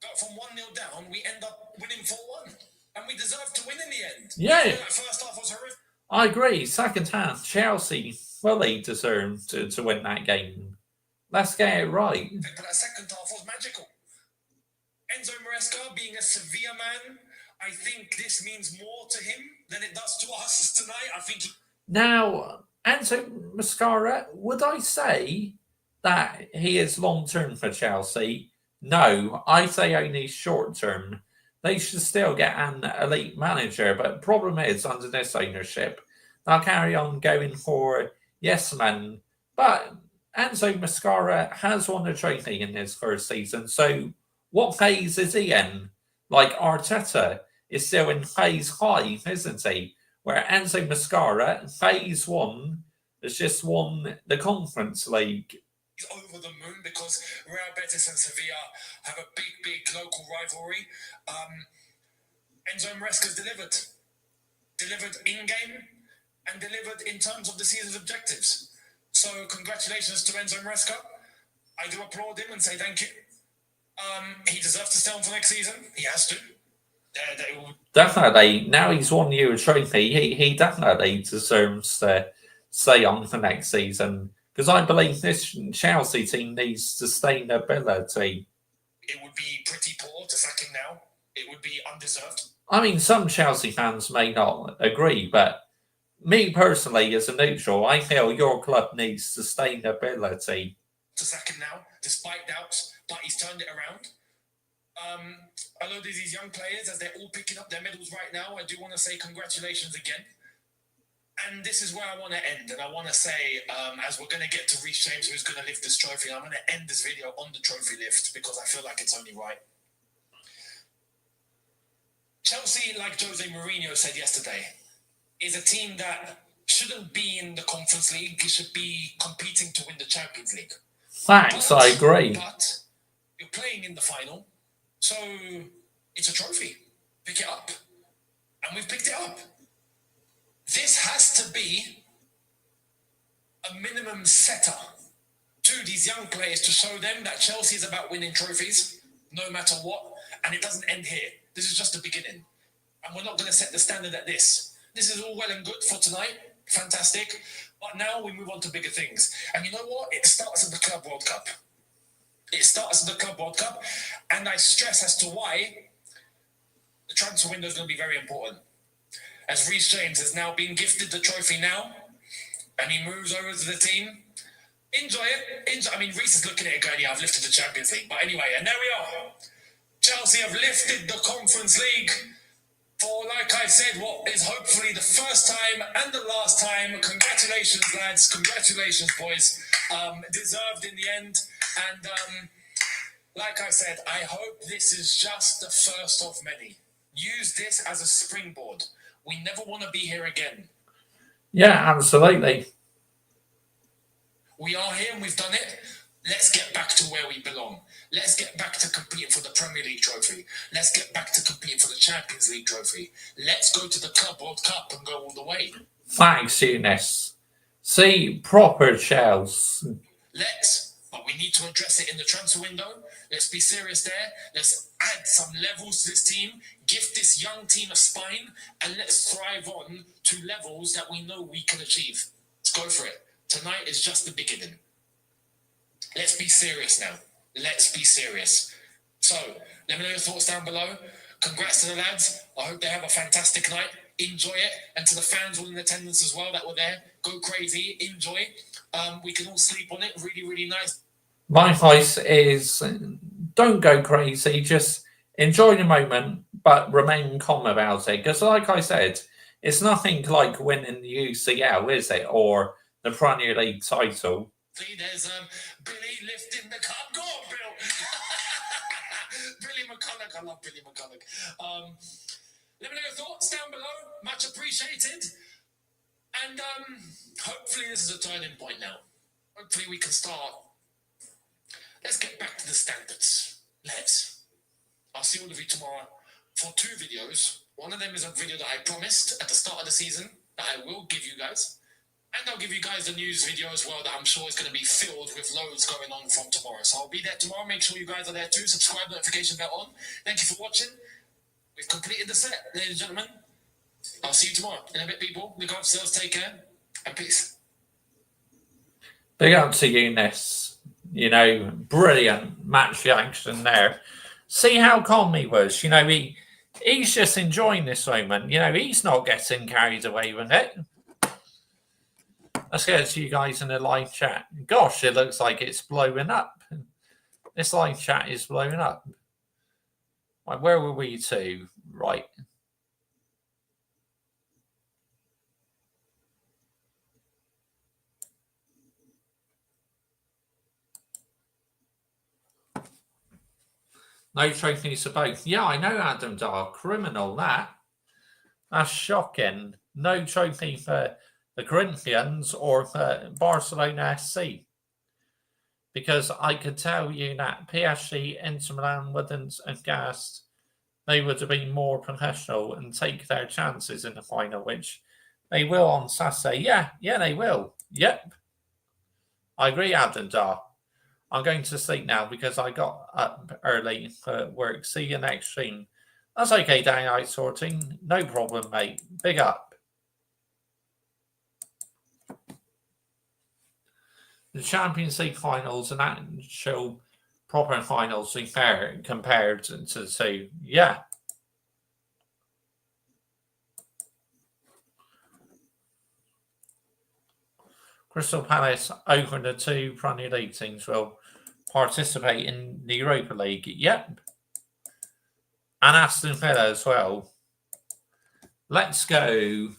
Got from 1-0 down, we end up winning 4-1. And we deserved to win in the end. Yeah. That first half was horrific. I agree. Second half, Chelsea fully deserved to win that game. Let's get it right. But that second half was magical. Enzo Maresca being a Sevilla man, I think this means more to him than it does to us tonight. I think. Now, Enzo Mascara, would I say that he is long-term for Chelsea? No, I say only short-term. They should still get an elite manager, but the problem is, under this ownership, they'll carry on going for yes men. But Enzo Mascara has won a trophy in his first season, so what phase is he in? Like Arteta is still in phase 5, isn't he? Where Enzo Mascara, phase 1, has just won the Conference League. He's over the moon because Real Betis and Sevilla have a big local rivalry. Enzo Maresca's delivered in-game and delivered in terms of the season's objectives. So congratulations to Enzo Maresca. I do applaud him and say thank you. He deserves to stay on for next season. He has to. Definitely. Now he's won you a trophy, he definitely deserves to stay on for next season. Because I believe this Chelsea team needs sustainability. It would be pretty poor to sack him now. It would be undeserved. I mean, some Chelsea fans may not agree, but me personally, as a neutral, I feel your club needs sustainability. To sack him now, despite doubts, but he's turned it around. I know there's these young players, as they're all picking up their medals right now. I do want to say congratulations again. And this is where I want to end. And I want to say, as we're going to get to Reece James, who's going to lift this trophy, I'm going to end this video on the trophy lift because I feel like it's only right. Chelsea, like Jose Mourinho said yesterday, is a team that shouldn't be in the Conference League. It should be competing to win the Champions League. Thanks, I agree. But you're playing in the final, so it's a trophy. Pick it up. And we've picked it up. This has to be a minimum setter to these young players to show them that Chelsea is about winning trophies, no matter what. And it doesn't end here. This is just the beginning. And we're not going to set the standard at this. This is all well and good for tonight. Fantastic. But now we move on to bigger things. And you know what? It starts at the Club World Cup. It starts at the Club World Cup. And I stress as to why the transfer window is going to be very important. As Reece James has now been gifted the trophy now, and he moves over to the team. Enjoy it. I mean, Reece is looking at it going, yeah, I've lifted the Champions League. But anyway, and there we are. Chelsea have lifted the Conference League for, like I said, what is hopefully the first time and the last time. Congratulations, lads. Congratulations, boys. Deserved in the end. And like I said, I hope this is just the first of many. Use this as a springboard. We never want to be here again. Yeah, absolutely. We are here and we've done it. Let's get back to where we belong. Let's get back to competing for the Premier League trophy. Let's get back to competing for the Champions League trophy. Let's go to the Club World Cup and go all the way. Thanks, Eunice. See, proper Chelsea. Let's, but we need to address it in the transfer window. Let's be serious there. Let's add some levels to this team. Give this young team a spine. And let's thrive on to levels that we know we can achieve. Let's go for it. Tonight is just the beginning. Let's be serious now. Let's be serious. So, let me know your thoughts down below. Congrats to the lads. I hope they have a fantastic night. Enjoy it. And to the fans all in attendance as well that were there, go crazy. Enjoy. We can all sleep on it. Really, really nice. My advice is don't go crazy. Just enjoy the moment, but remain calm about it. Because like I said, it's nothing like winning the UCL, is it? Or the Premier League title. See, there's Billy lifting the cup. Go on, Bill. Billy McCulloch. I love Billy McCulloch. Let me know your thoughts down below. Much appreciated. And hopefully this is a turning point now. Hopefully we can start. Let's get back to the standards. Let's. I'll see all of you tomorrow for 2 videos. One of them is a video that I promised at the start of the season that I will give you guys. And I'll give you guys the news video as well that I'm sure is going to be filled with loads going on from tomorrow. So I'll be there tomorrow. Make sure you guys are there too. Subscribe, notification bell on. Thank you for watching. We've completed the set, ladies and gentlemen. I'll see you tomorrow. In a bit, people. Look after yourselves. Take care. And peace. Big up to Eunice. You know, brilliant match action there. See how calm he was. You know, he's just enjoying this moment. You know, he's not getting carried away with it. Let's get to you guys in the live chat. Gosh, it looks like it's blowing up. This live chat is blowing up. Right, where were we to? Right. No trophies for both. Yeah, I know, Adam Dar. Criminal, that. That's shocking. No trophy for the Corinthians or for Barcelona SC. Because I could tell you that PSG, Inter Milan wouldn't have gassed. They would have been more professional and take their chances in the final, which they will on Saturday. Yeah, they will. Yep. I agree, Adam Dar. I'm going to sleep now because I got up early for work. See you next stream. That's okay, Danny Night Sorting. No problem, mate. Big up. The Champions League finals and actual proper finals, to be fair, compared to the two. Yeah. Crystal Palace over the 2 Premier League teams will participate in the Europa League. Yep. And Aston Villa as well. Let's go.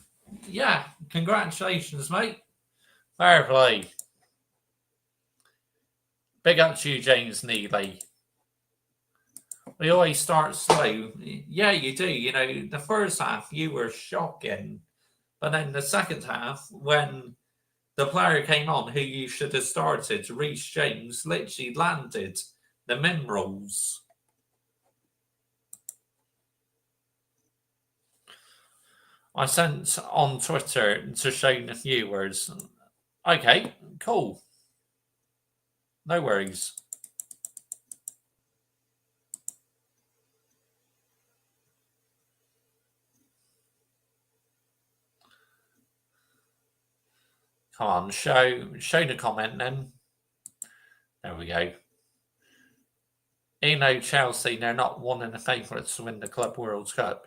Yeah, congratulations, mate. Fair play. Big up to you, James Neely. We always start slow. Yeah, you do. You know, the first half, you were shocking. But then the second half, when the player came on who you should have started, Reece James, literally landed the minerals. I sent on Twitter to show the viewers. Okay, cool. No worries. Come on, show the comment then. There we go. You know, Chelsea, they're not one of the favourites to win the Club World Cup.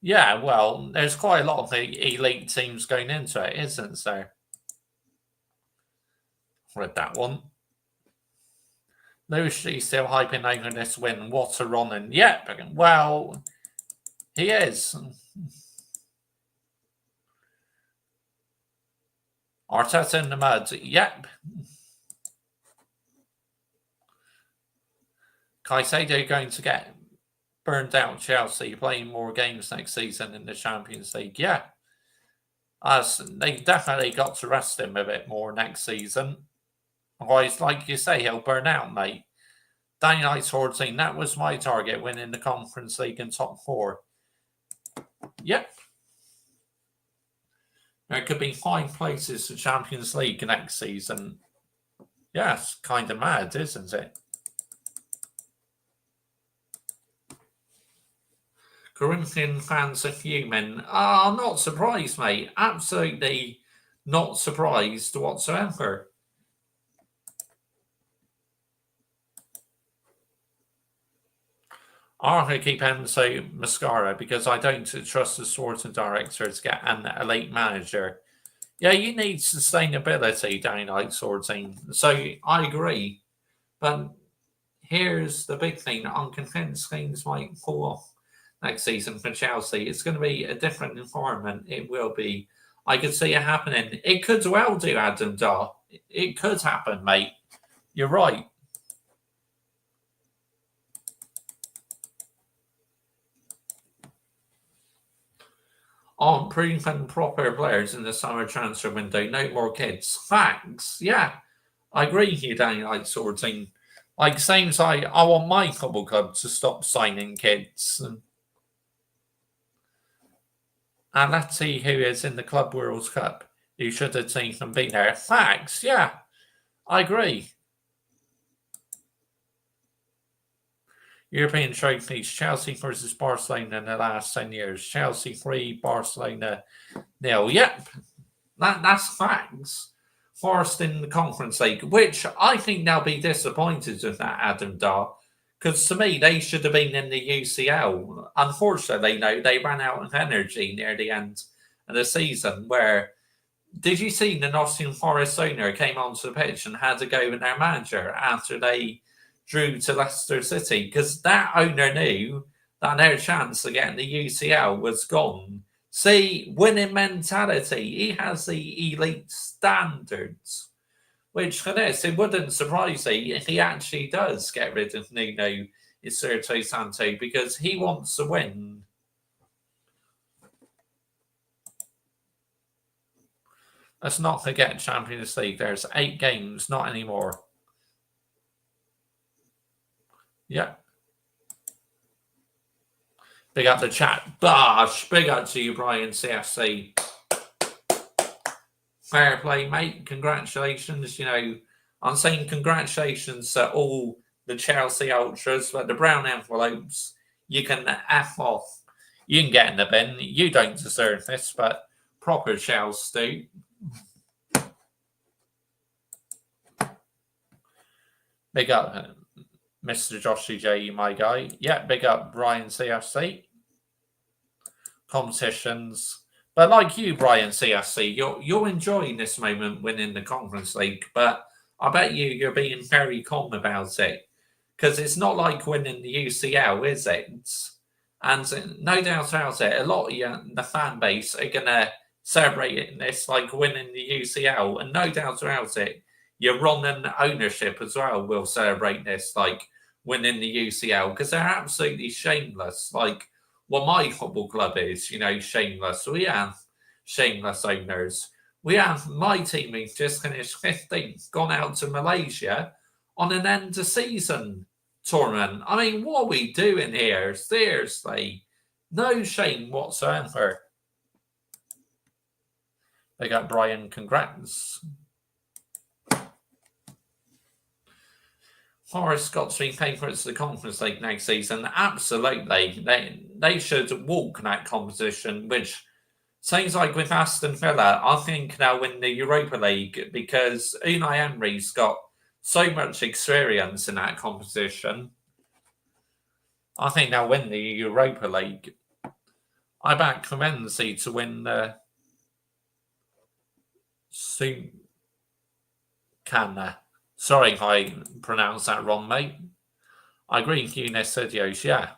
Yeah, well, there's quite a lot of the elite teams going into it, isn't there? Read that one. Lucy still hyping over this win. What a run. And yep, well, he is. Arteta in the mud. Yep. Caicedo going to get burned out Chelsea, playing more games next season in the Champions League. Yeah. They definitely got to rest him a bit more next season. Otherwise, like you say, he'll burn out, mate. Dynamite Sword team, that was my target, winning the Conference League in top 4. Yep. There could be 5 places for Champions League next season. Yeah, it's kind of mad, isn't it? Corinthian fans are fuming. Not surprised, mate. Absolutely not surprised whatsoever. I'm going to keep Enzo Mascara because I don't trust the sporting director to get an elite manager. Yeah, you need sustainability down like sorting. So I agree. But here's the big thing. I'm convinced things might fall off next season for Chelsea. It's going to be a different environment. It will be. I could see it happening. It could well do, Adam Dar. It could happen, mate. You're right. On proven proper players in the summer transfer window. No more kids. Facts. Yeah. I agree with you, Danny, like sorting. Like, same side, I want my football club to stop signing kids. And let's see who is in the Club World Cup. You should have seen them be there. Facts, yeah. I agree. European trophies, Chelsea versus Barcelona in the last 10 years. Chelsea 3, Barcelona 0. Yep, that's facts. Forest in the Conference League, which I think they'll be disappointed with that, Adam Dar. Because to me, they should have been in the UCL. Unfortunately, no, they ran out of energy near the end of the season. Where did you see the Nottingham Forest owner came onto the pitch and had to go with their manager after they drew to Leicester City? Because that owner knew that their chance of getting the UCL was gone. See, winning mentality. He has the elite standards. Which for this, it wouldn't surprise me if he actually does get rid of Nuno Espirito Santo because he wants to win. Let's not forget Champions League. There's 8 games, not anymore. Yeah. Big up the chat. Bosh. Big up to you, Brian CFC. Fair play, mate. Congratulations. You know, I'm saying congratulations to all the Chelsea ultras, but the brown envelopes, you can F off. You can get in the bin. You don't deserve this, but proper Chelsea do. Big up Mr. Joshy J, my guy. Yeah, big up Brian CFC. Competitions. But like you, Brian CSC, you're enjoying this moment winning the Conference League. But I bet you're being very calm about it because it's not like winning the UCL, is it? And no doubt about it, a lot of the fan base are gonna celebrate this like winning the UCL, and no doubt about it, your run and ownership as well will celebrate this like winning the UCL because they're absolutely shameless. Like what my football club is, shameless. We have shameless owners. We have my team who's just finished 15th, gone out to Malaysia on an end of season tournament. I mean, what are we doing here? Seriously, no shame whatsoever. They got Brian, congrats. Forest got to be favourites of the Conference League next season. Absolutely. They should walk that competition, which seems like with Aston Villa, I think they'll win the Europa League because Unai Emery's got so much experience in that competition. I think they'll win the Europa League. I back Wednesday to win the Sunkana. Sorry if I pronounced that wrong, mate. I agree with you, Studios, yeah.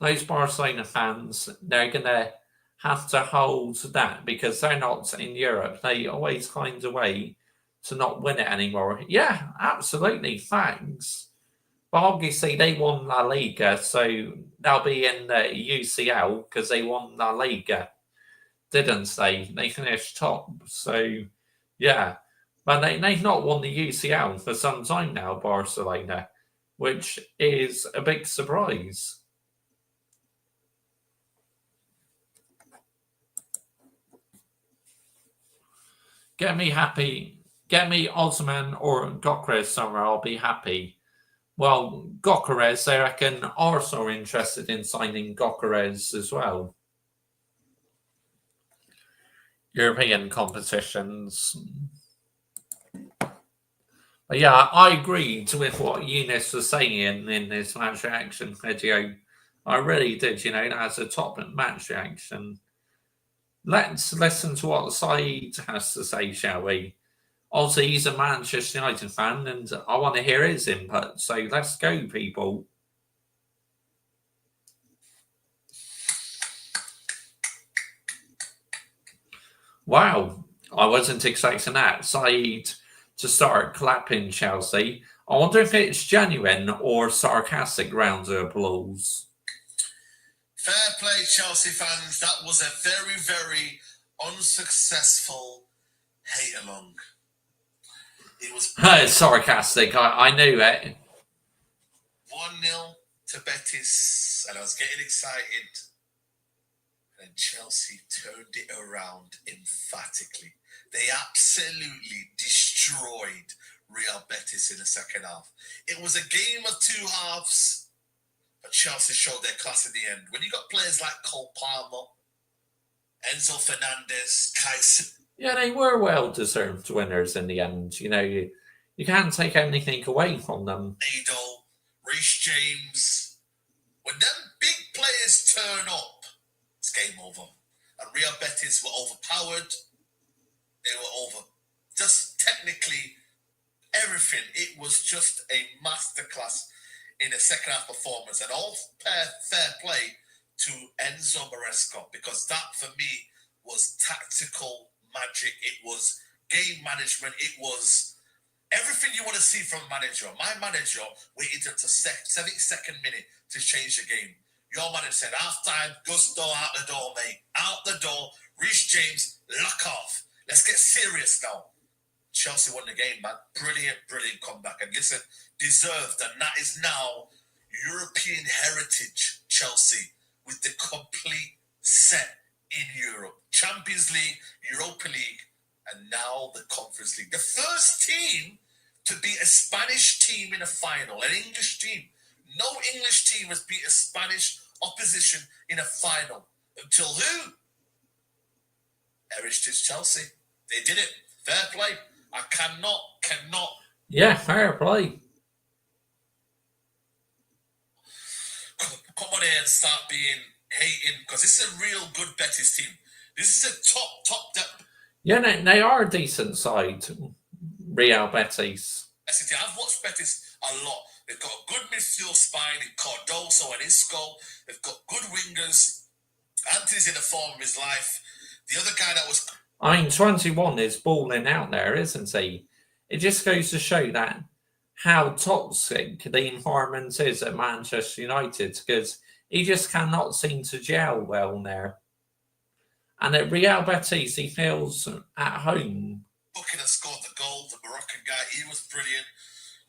Those Barcelona fans, they're going to have to hold that because they're not in Europe. They always find a way to not win it anymore. Yeah, absolutely. Thanks. But obviously, they won La Liga, so they'll be in the UCL because they won La Liga, didn't they? They finished top. So, yeah. But they've not won the UCL for some time now, Barcelona, which is a big surprise. Get me happy. Get me Osman or Gokres somewhere. I'll be happy. Well, Gokres, I reckon Arsenal are interested in signing Gokres as well. European competitions. But yeah, I agreed with what Eunice was saying in this match reaction video. I really did, that's a top match reaction. Let's listen to what Saeed has to say, shall we? Also, he's a Manchester United fan, and I want to hear his input. So let's go, people. Wow, I wasn't expecting that. Saeed to start clapping Chelsea. I wonder if it's genuine or sarcastic rounds of applause. Fair play, Chelsea fans. That was a very, very unsuccessful hate-along. It was sarcastic. I knew it. 1-0 to Betis, and I was getting excited. And Chelsea turned it around emphatically. They absolutely destroyed Real Betis in the second half. It was a game of two halves, but Chelsea showed their class in the end. When you got players like Cole Palmer, Enzo Fernandez, Kais. Yeah, they were well-deserved winners in the end. You can't take anything away from them. Ado, Reece James. When them big players turn up, it's game over. And Real Betis were overpowered. They were over. Just technically, everything. It was just a masterclass in a second half performance. And all fair play to Enzo Maresca, because that for me was tactical magic. It was game management. It was everything you want to see from a manager. My manager waited until 72nd minute to change the game. Your manager said, half-time, Gusto out the door, mate. Out the door. Reece James, lock off. Let's get serious now. Chelsea won the game, man. Brilliant, brilliant comeback. And listen, deserved. And that is now European heritage Chelsea with the complete set in Europe. Champions League, Europa League, and now the Conference League. The first team to beat a Spanish team in a final, an English team. No English team has beat a Spanish opposition in a final. Until who? Heritage Chelsea. They did it. Fair play. I cannot. Yeah, fair play. Come on here and start being hating because this is a real good Betis team. This is a top depth. Yeah, they are a decent side, Real Betis. I've watched Betis a lot. They've got a good midfield spine in Cardoso and Isco. They've got good wingers. Anthony's in the form of his life. The other guy that was... I mean, 21 is balling out there, isn't he? It just goes to show that how toxic the environment is at Manchester United, because he just cannot seem to gel well there. And at Real Betis, he feels at home. Booking has scored the goal, the Moroccan guy, he was brilliant.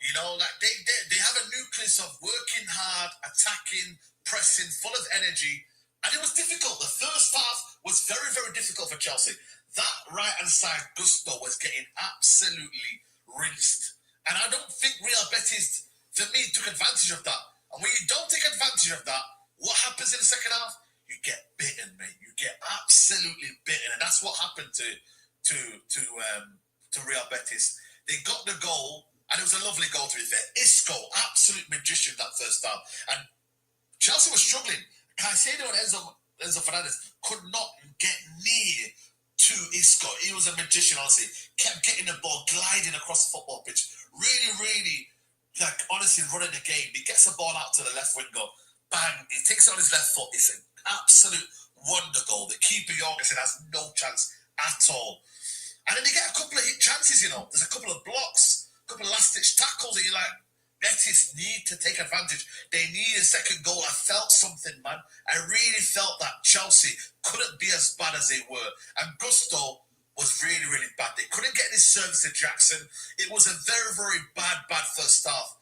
You know, like they have a nucleus of working hard, attacking, pressing, full of energy. And it was difficult. The first half was very, very difficult for Chelsea. That right-hand side, Gusto, was getting absolutely rinsed. And I don't think Real Betis, for me, took advantage of that. And when you don't take advantage of that, what happens in the second half? You get bitten, mate. You get absolutely bitten. And that's what happened to Real Betis. They got the goal, and it was a lovely goal, to be fair. Isco, absolute magician that first half. And Chelsea was struggling. Caicedo and Enzo Fernandez could not get near to Isco. He was a magician, honestly. Kept getting the ball, gliding across the football pitch. Really, really, like, honestly, running the game. He gets the ball out to the left winger. Bang. He takes it on his left foot. It's an absolute wonder goal. The keeper, Jorgensen, has no chance at all. And then they get a couple of hit chances, you know. There's a couple of blocks, a couple of last-ditch tackles, and you're like, Betis need to take advantage. They need a second goal. I felt something, man. I really felt that Chelsea couldn't be as bad as they were. And Gusto was really, really bad. They couldn't get any service to Jackson. It was a very, very bad first half.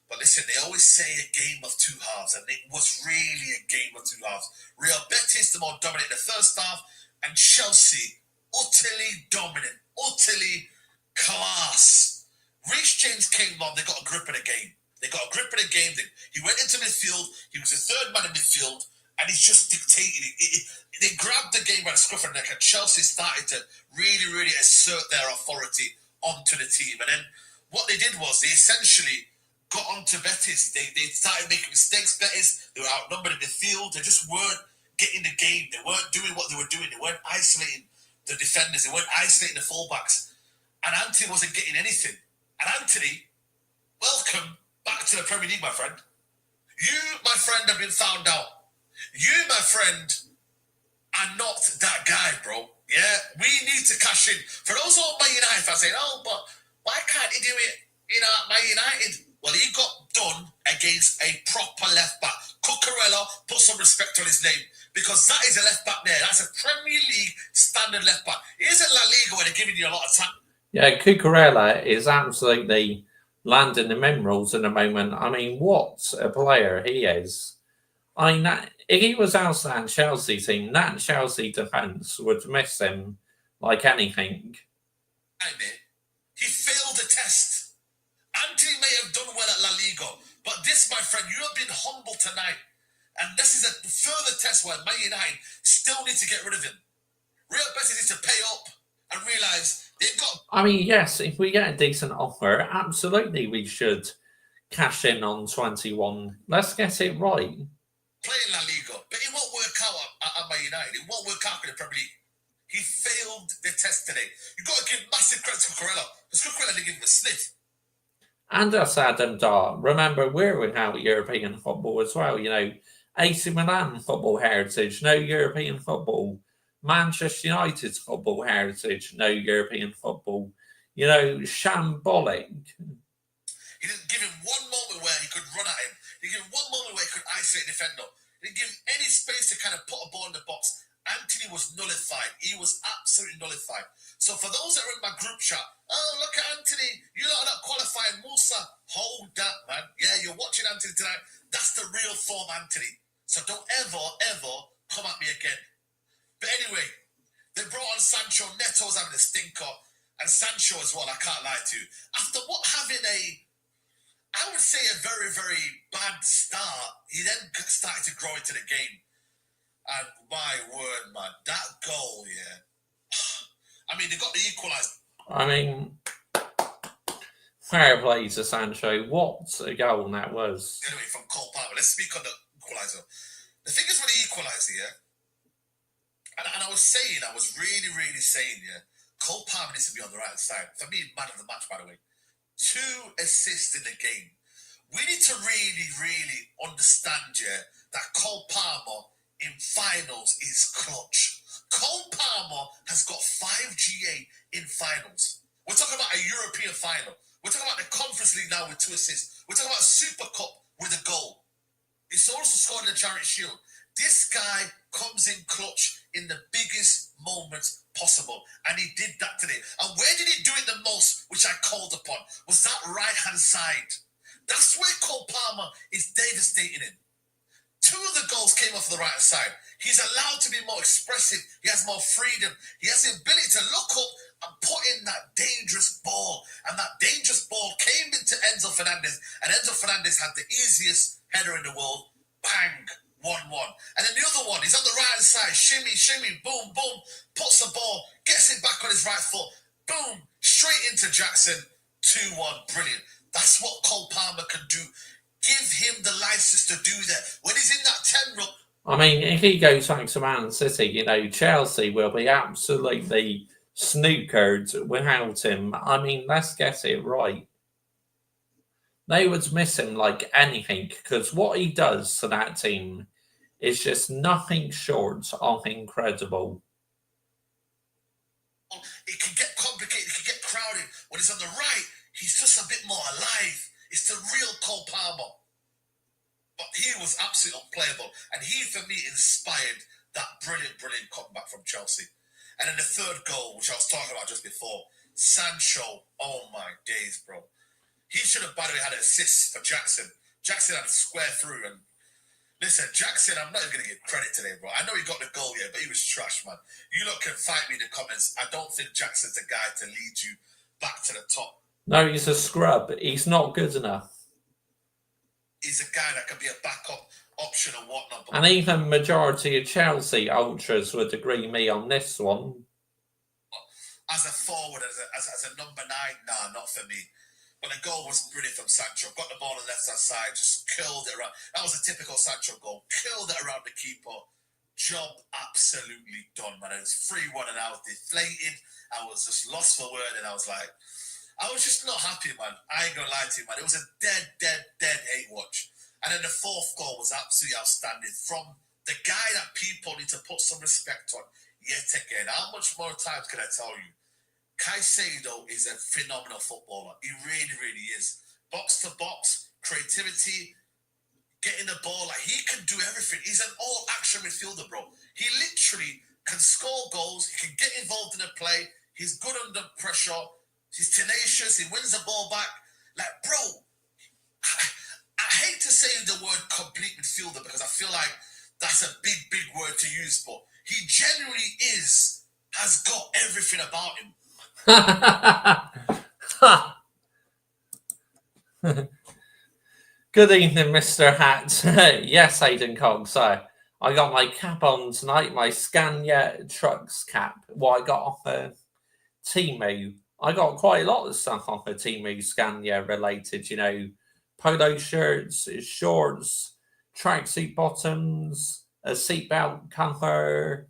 But listen, they always say a game of two halves, and it was really a game of two halves. Real Betis, the more dominant in the first half, and Chelsea, utterly dominant, utterly class. Reece James came on, they got a grip of the game. He went into midfield, he was the third man in midfield, and he just dictated it. They grabbed the game by the scruff of the neck, and Chelsea started to really, really assert their authority onto the team. And then what they did was they essentially got onto Betis. They started making mistakes. Betis, they were outnumbered in the field. They just weren't getting the game. They weren't doing what they were doing. They weren't isolating the defenders. They weren't isolating the fullbacks. And Anthony wasn't getting anything. And Anthony, welcome back to the Premier League, my friend. You, my friend, have been found out. You, my friend, are not that guy, bro. Yeah, we need to cash in. For those old Man United fans saying, oh, but why can't he do it, at Man United? Well, he got done against a proper left back. Cucurella, put some respect on his name, because that is a left back there. That's a Premier League standard left back. It isn't La Liga where they're giving you a lot of time. Yeah, Cucurella is absolutely landing the minerals in the moment. I mean, what a player he is. I mean, if he was outside that Chelsea team, that Chelsea defence would miss him like anything. He failed the test. Anthony may have done well at La Liga, but this, my friend, you have been humble tonight. And this is a further test where Man United still need to get rid of him. Real Betis needs to pay up and realise they've got... I mean, yes, if we get a decent offer, absolutely we should cash in on 21. Let's get it right. Play in La Liga, but it won't work out at Man United. It won't work out in the Premier League. He failed the test today. You've got to give massive credit to Cucurella, because Cucurella didn't give him a sniff. And us, Adam Dart. Remember, we're without European football as well. AC Milan football heritage, no European football. Manchester United's football heritage, no European football. Shambolic. He didn't give him one moment where he could run at him. He didn't give him one moment where he could isolate the defender. He didn't give him any space to kind of put a ball in the box. Anthony was nullified. He was absolutely nullified. So for those that are in my group chat, oh, look at Anthony. You lot are not qualifying Musa. Hold that, man. Yeah, you're watching Anthony tonight. That's the real form, Anthony. So don't ever come at me again. But anyway, they brought on Sancho. Neto's having a stinker. And Sancho as well, I can't lie to you. After having I would say a very, very bad start, he then started to grow into the game. And my word, man, that goal, yeah. I mean, they got the equaliser. I mean, fair play to Sancho. What a goal that was. Anyway, from Cole Palmer, let's speak on the equaliser. The thing is when he equalised here, and I was really, really saying, yeah, Cole Palmer needs to be on the right side. For me, man of the match, by the way. 2 assists in the game. We need to really, really understand, yeah, that Cole Palmer in finals is clutch. Cole Palmer has got 5 GA in finals. We're talking about a European final. We're talking about the Conference League now with 2 assists. We're talking about Super Cup with a goal. He's also scored in the Charity Shield. This guy comes in clutch in the biggest moments possible, and he did that today. And where did he do it the most, which I called upon, was that right-hand side. That's where Cole Palmer is devastating in. 2 of the goals came off the right side. He's allowed to be more expressive. He has more freedom. He has the ability to look up and put in that dangerous ball. And that dangerous ball came into Enzo Fernandez. And Enzo Fernandez had the easiest header in the world. Bang! 1-1. And then the other one, he's on the right side. Shimmy, shimmy, boom, boom. Puts the ball, gets it back on his right foot. Boom! Straight into Jackson. 2-1. Brilliant. That's what Cole Palmer can do. Give him the license to do that. When he's in that 10 row. I mean, if he goes back to Man City, you know, Chelsea will be absolutely snookered without him. I mean, let's get it right. They would miss him like anything, because what he does to that team is just nothing short of incredible. It can get complicated, it can get crowded. When he's on the right, he's just a bit more alive. It's the real Cole Palmer. But he was absolutely unplayable. And he, for me, inspired that brilliant, brilliant comeback from Chelsea. And then the third goal, which I was talking about just before, Sancho, oh my days, bro. He should have, by the way, had an assist for Jackson. Jackson had to square through. And listen, Jackson, I'm not even going to give credit today, bro. I know he got the goal here, but he was trash, man. You lot can fight me in the comments. I don't think Jackson's the guy to lead you back to the top. No, he's a scrub. He's not good enough. He's a guy that can be a backup option or whatnot. And even majority of Chelsea ultras would agree with me on this one. As a forward, as a number 9, nah, not for me. But the goal was brilliant from Sancho. Got the ball on the left-hand side, just killed it around. That was a typical Sancho goal. Killed it around the keeper. Job absolutely done, man. It was 3-1 and I was deflated. I was just lost for word, and I was like, I was just not happy, man. I ain't gonna lie to you, man. It was a dead hate watch. And then the fourth goal was absolutely outstanding from the guy that people need to put some respect on yet again. How much more times can I tell you? Caicedo is a phenomenal footballer. He really, really is. Box to box, creativity, getting the ball. Like, he can do everything. He's an all-action midfielder, bro. He literally can score goals. He can get involved in the play. He's good under pressure. He's tenacious. He wins the ball back. Like, bro, I hate to say the word complete midfielder because I feel like that's a big, big word to use, but he genuinely has got everything about him. Good evening, Mr. Hat. Yes, Hayden Cox. I got my cap on tonight, my Scania Trucks cap. What I got off Temu. I got quite a lot of stuff off of Temu Scania related, you know, polo shirts, shorts, tracksuit bottoms, a seatbelt cover.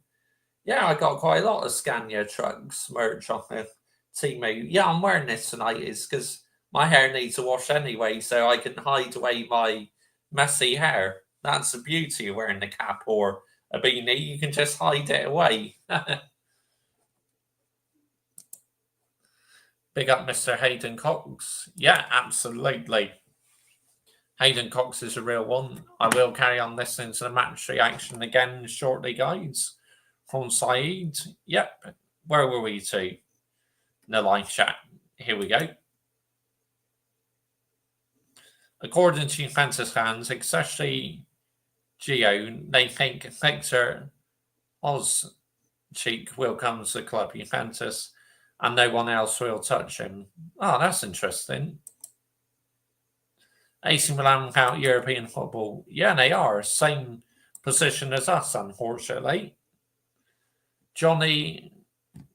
Yeah, I got quite a lot of Scania Trucks merch off of Temu. Yeah, I'm wearing this tonight is because my hair needs a wash anyway, so I can hide away my messy hair. That's the beauty of wearing a cap or a beanie. You can just hide it away. Big up Mr. Hayden Cox. Yeah, absolutely. Hayden Cox is a real one. I will carry on listening to the match reaction again shortly, guys. From Saeed. Yep. Where were we to? The live chat. Here we go. According to Juventus fans, especially Gio, they think Victor Oschik will come to the club Juventus and no one else will touch him. Oh, that's interesting. AC Milan without European football. Yeah, they are. Same position as us, unfortunately. Johnny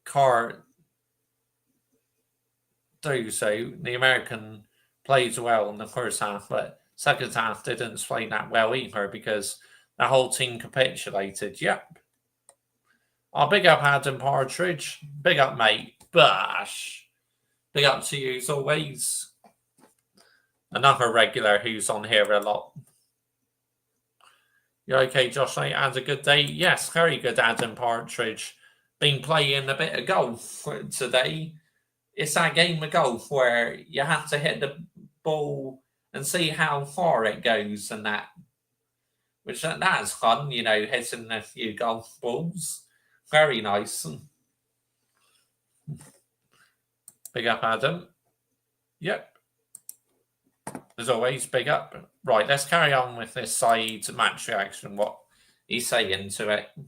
Cardoso, the American, played well in the first half, but second half didn't play that well either because The whole team capitulated. Yep. Oh, big up Adam Partridge. Big up, mate. Bash. Big up to you as always. Another regular who's on here a lot. You okay, Josh? I had a good day. Yes, very good, Adam Partridge. Been playing a bit of golf today. It's that game of golf where you have to hit the ball and see how far it goes and that. Which that's fun, hitting a few golf balls. Very nice. Big up, Adam. Yep. As always, big up. Right, let's carry on with this side match reaction, what he's saying to it. And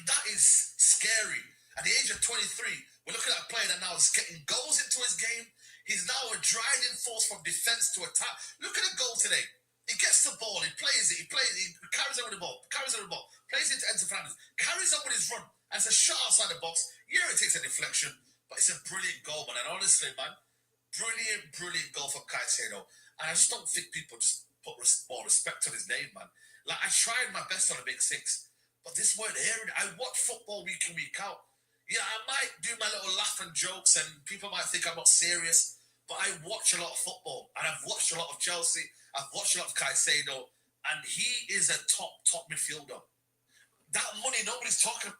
that is scary. At the age of 23, we're looking at a player that now is getting goals into his game. He's now a driving force from defense to attack. Look at the goal today. He gets the ball, he plays it, he carries on with the ball, plays it into Enzo Fernandez, carries on with his run, and it's a shot outside the box. Yeah, it takes a deflection, but it's a brilliant goal, man. And honestly, man, brilliant goal from Caicedo. And I just don't think people just put more respect on his name, man. Like, I tried my best on the Big Six, but this weren't here. I watch football week in, week out. Yeah, I might do my little laugh and jokes, and people might think I'm not serious, but I watch a lot of football, and I've watched a lot of Chelsea. I've watched a lot of Caicedo, and he is a top midfielder. That money, nobody's talking.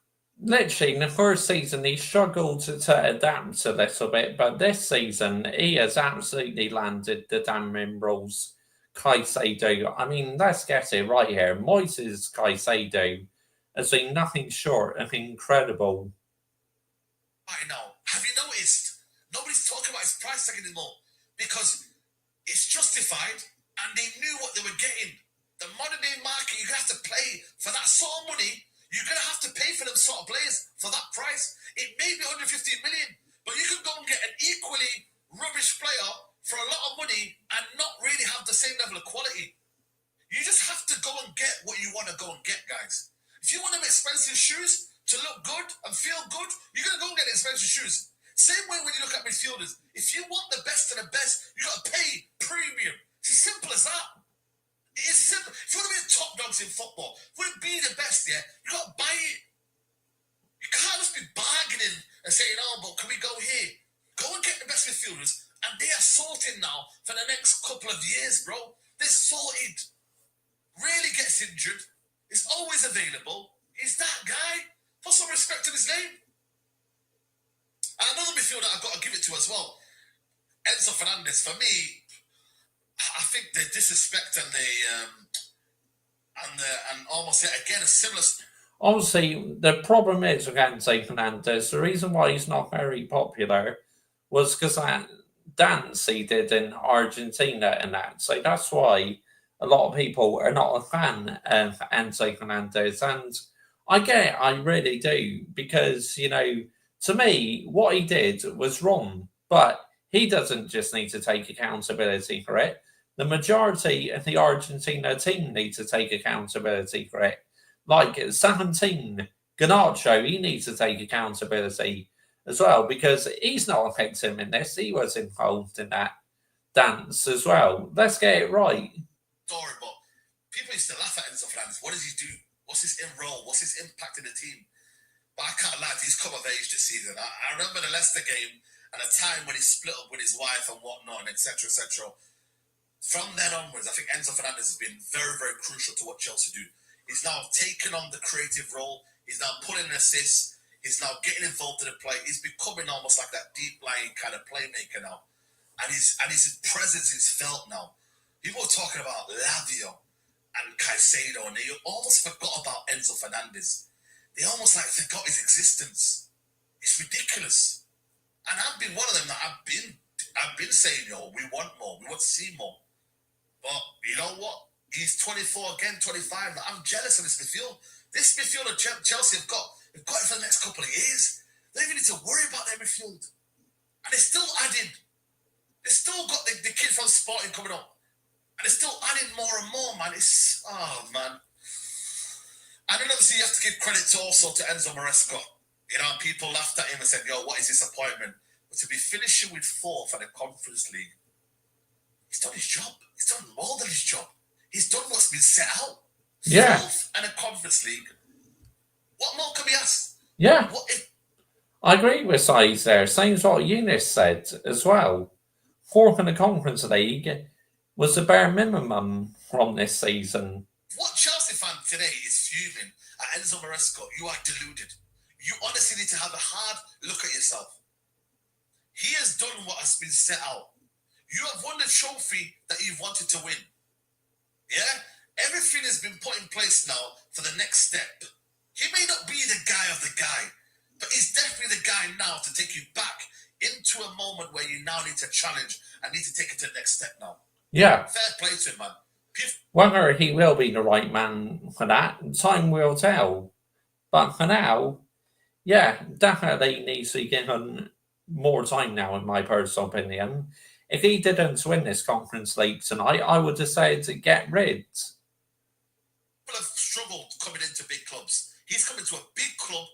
Literally, in the first season, he struggled to adapt a little bit, but this season, he has absolutely landed the damn roles. Caicedo, I mean, let's get it right here. Moises Caicedo has been nothing short of incredible. I know. Have you noticed? Nobody's talking about his price tag anymore because it's justified. And they knew what they were getting. The modern day market, you're going to have to pay for that sort of money. You're going to have to pay for them sort of players for that price. It may be 150 million, but you can go and get an equally rubbish player for a lot of money and not really have the same level of quality. You just have to go and get what you want to go and get, guys. If you want them expensive shoes to look good and feel good, you're going to go and get expensive shoes. Same way when you look at midfielders. If you want the best of the best, you got to pay premium. It's as simple as that. It is simple. If you want to be the top dogs in football, if you want to be the best, yeah, you got to buy it. You can't just be bargaining and saying, oh, but can we go here? Go and get the best midfielders, and they are sorted now for the next couple of years, bro. They're sorted. Rarely gets injured. Is always available. Is that guy? Put some respect to his name. And another midfielder I've got to give it to as well. Enzo Fernandez, for me, I think the disrespect and almost again a similar. Obviously, the problem is with Enzo Fernandez. The reason why he's not very popular was because that dance he did in Argentina and that. So that's why a lot of people are not a fan of Enzo Fernandez. And I get it, I really do, because to me, what he did was wrong, but he doesn't just need to take accountability for it. The majority of the Argentina team need to take accountability for it. Like 17, Garnacho, he needs to take accountability as well because he's not a victim in this. He was involved in that dance as well. Let's get it right. Sorry, but people used to laugh at Enzo Fernandez. What does he do? What's his role? What's his impact in the team? But I can't lie, he's come of age this season. I remember the Leicester game and a time when he split up with his wife and whatnot, etc., etc. From then onwards, I think Enzo Fernandez has been very, very crucial to what Chelsea do. He's now taken on the creative role. He's now pulling assists. He's now getting involved in the play. He's becoming almost like that deep-lying kind of playmaker now. And his presence is felt now. People were talking about Lavio and Caicedo, and they almost forgot about Enzo Fernandez. They almost forgot his existence. It's ridiculous. And I've been one of them that I've been saying, we want more. We want to see more. But you know what? He's 24 again, 25. I'm jealous of this midfield. This midfield that Chelsea have got it for the next couple of years. They don't even need to worry about their midfield. And they're still adding. They've still got the kid from Sporting coming up. And they're still adding more and more, man. Man. And then obviously you have to give credit also to Enzo Maresca. People laughed at him and said, what is disappointment? But to be finishing with 4th at the Conference League, he's done his job. He's done more than his job. He's done what's been set out. Yeah. Fourth and a Conference League. What more can we ask? Yeah. What if? I agree with Size there. Same as what Eunice said as well. Fourth in the Conference League was the bare minimum from this season. What Chelsea fan today is fuming at Enzo Maresco. You are deluded. You honestly need to have a hard look at yourself. He has done what has been set out. You have won the trophy that you've wanted to win. Yeah? Everything has been put in place now for the next step. He may not be the guy of the guy, but he's definitely the guy now to take you back into a moment where you now need to challenge and need to take it to the next step now. Yeah. Fair play to him, man. Whether he will be the right man for that, time will tell. But for now, yeah, definitely needs to be given more time now, in my personal opinion. If he didn't win this Conference League tonight, I would have said get rid. People have struggled coming into big clubs. He's come into a big club,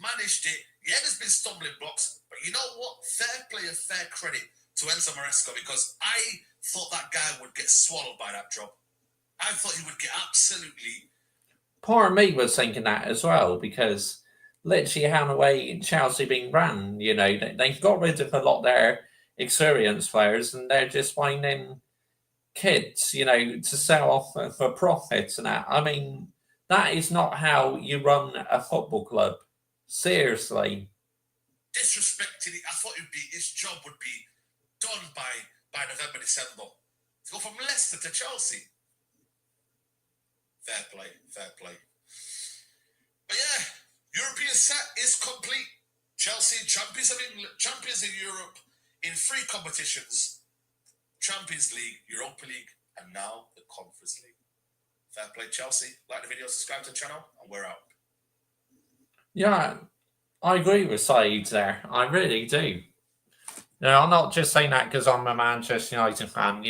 managed it. Yeah, there's been stumbling blocks, but you know what? Fair play and fair credit to Enzo Maresco, because I thought that guy would get swallowed by that job. I thought he would get absolutely. Poor me was thinking that as well, because literally how the way Chelsea being ran, they got rid of a lot of their experienced players and they're just finding kids, to sell off for profits and that. I mean, that is not how you run a football club. Seriously. Disrespecting it, I thought his job would be done by November, December. To go from Leicester to Chelsea. Fair play, fair play. But yeah, European set is complete. Chelsea, champions of England, champions in Europe in 3 competitions. Champions League, Europa League, and now the Conference League. Fair play, Chelsea. Like the video, subscribe to the channel, and we're out. Yeah, I agree with Saeed there. I really do. I'm not just saying that because I'm a Manchester United fan.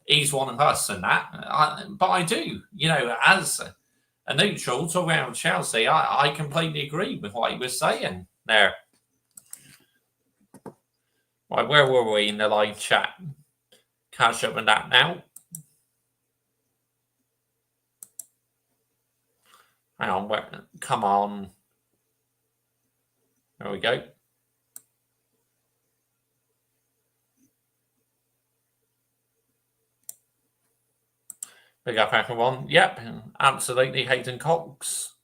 He's one of us and that. But I do. As a neutral talking about Chelsea, I completely agree with what he was saying there. Right, where were we in the live chat? Catch up with that now. Hang on, come on. There we go. Big up everyone. Yep, absolutely. Hayden Cox.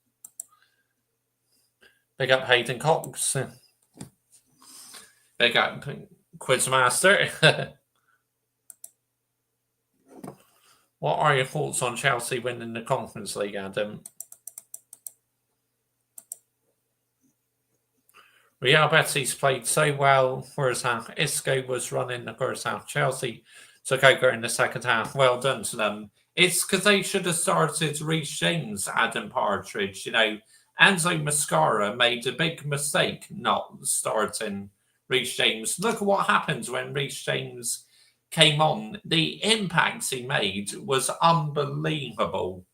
Big up Hayden Cox. Big up Quizmaster. What are your thoughts on Chelsea winning the Conference League, Adam? Real Betis played so well first half. Isco was running the first half. Chelsea took over in the second half. Well done to them. It's because they should have started Reece James, Adam Partridge. Enzo Mascara made a big mistake not starting Reece James. Look at what happened when Reece James came on. The impact he made was unbelievable.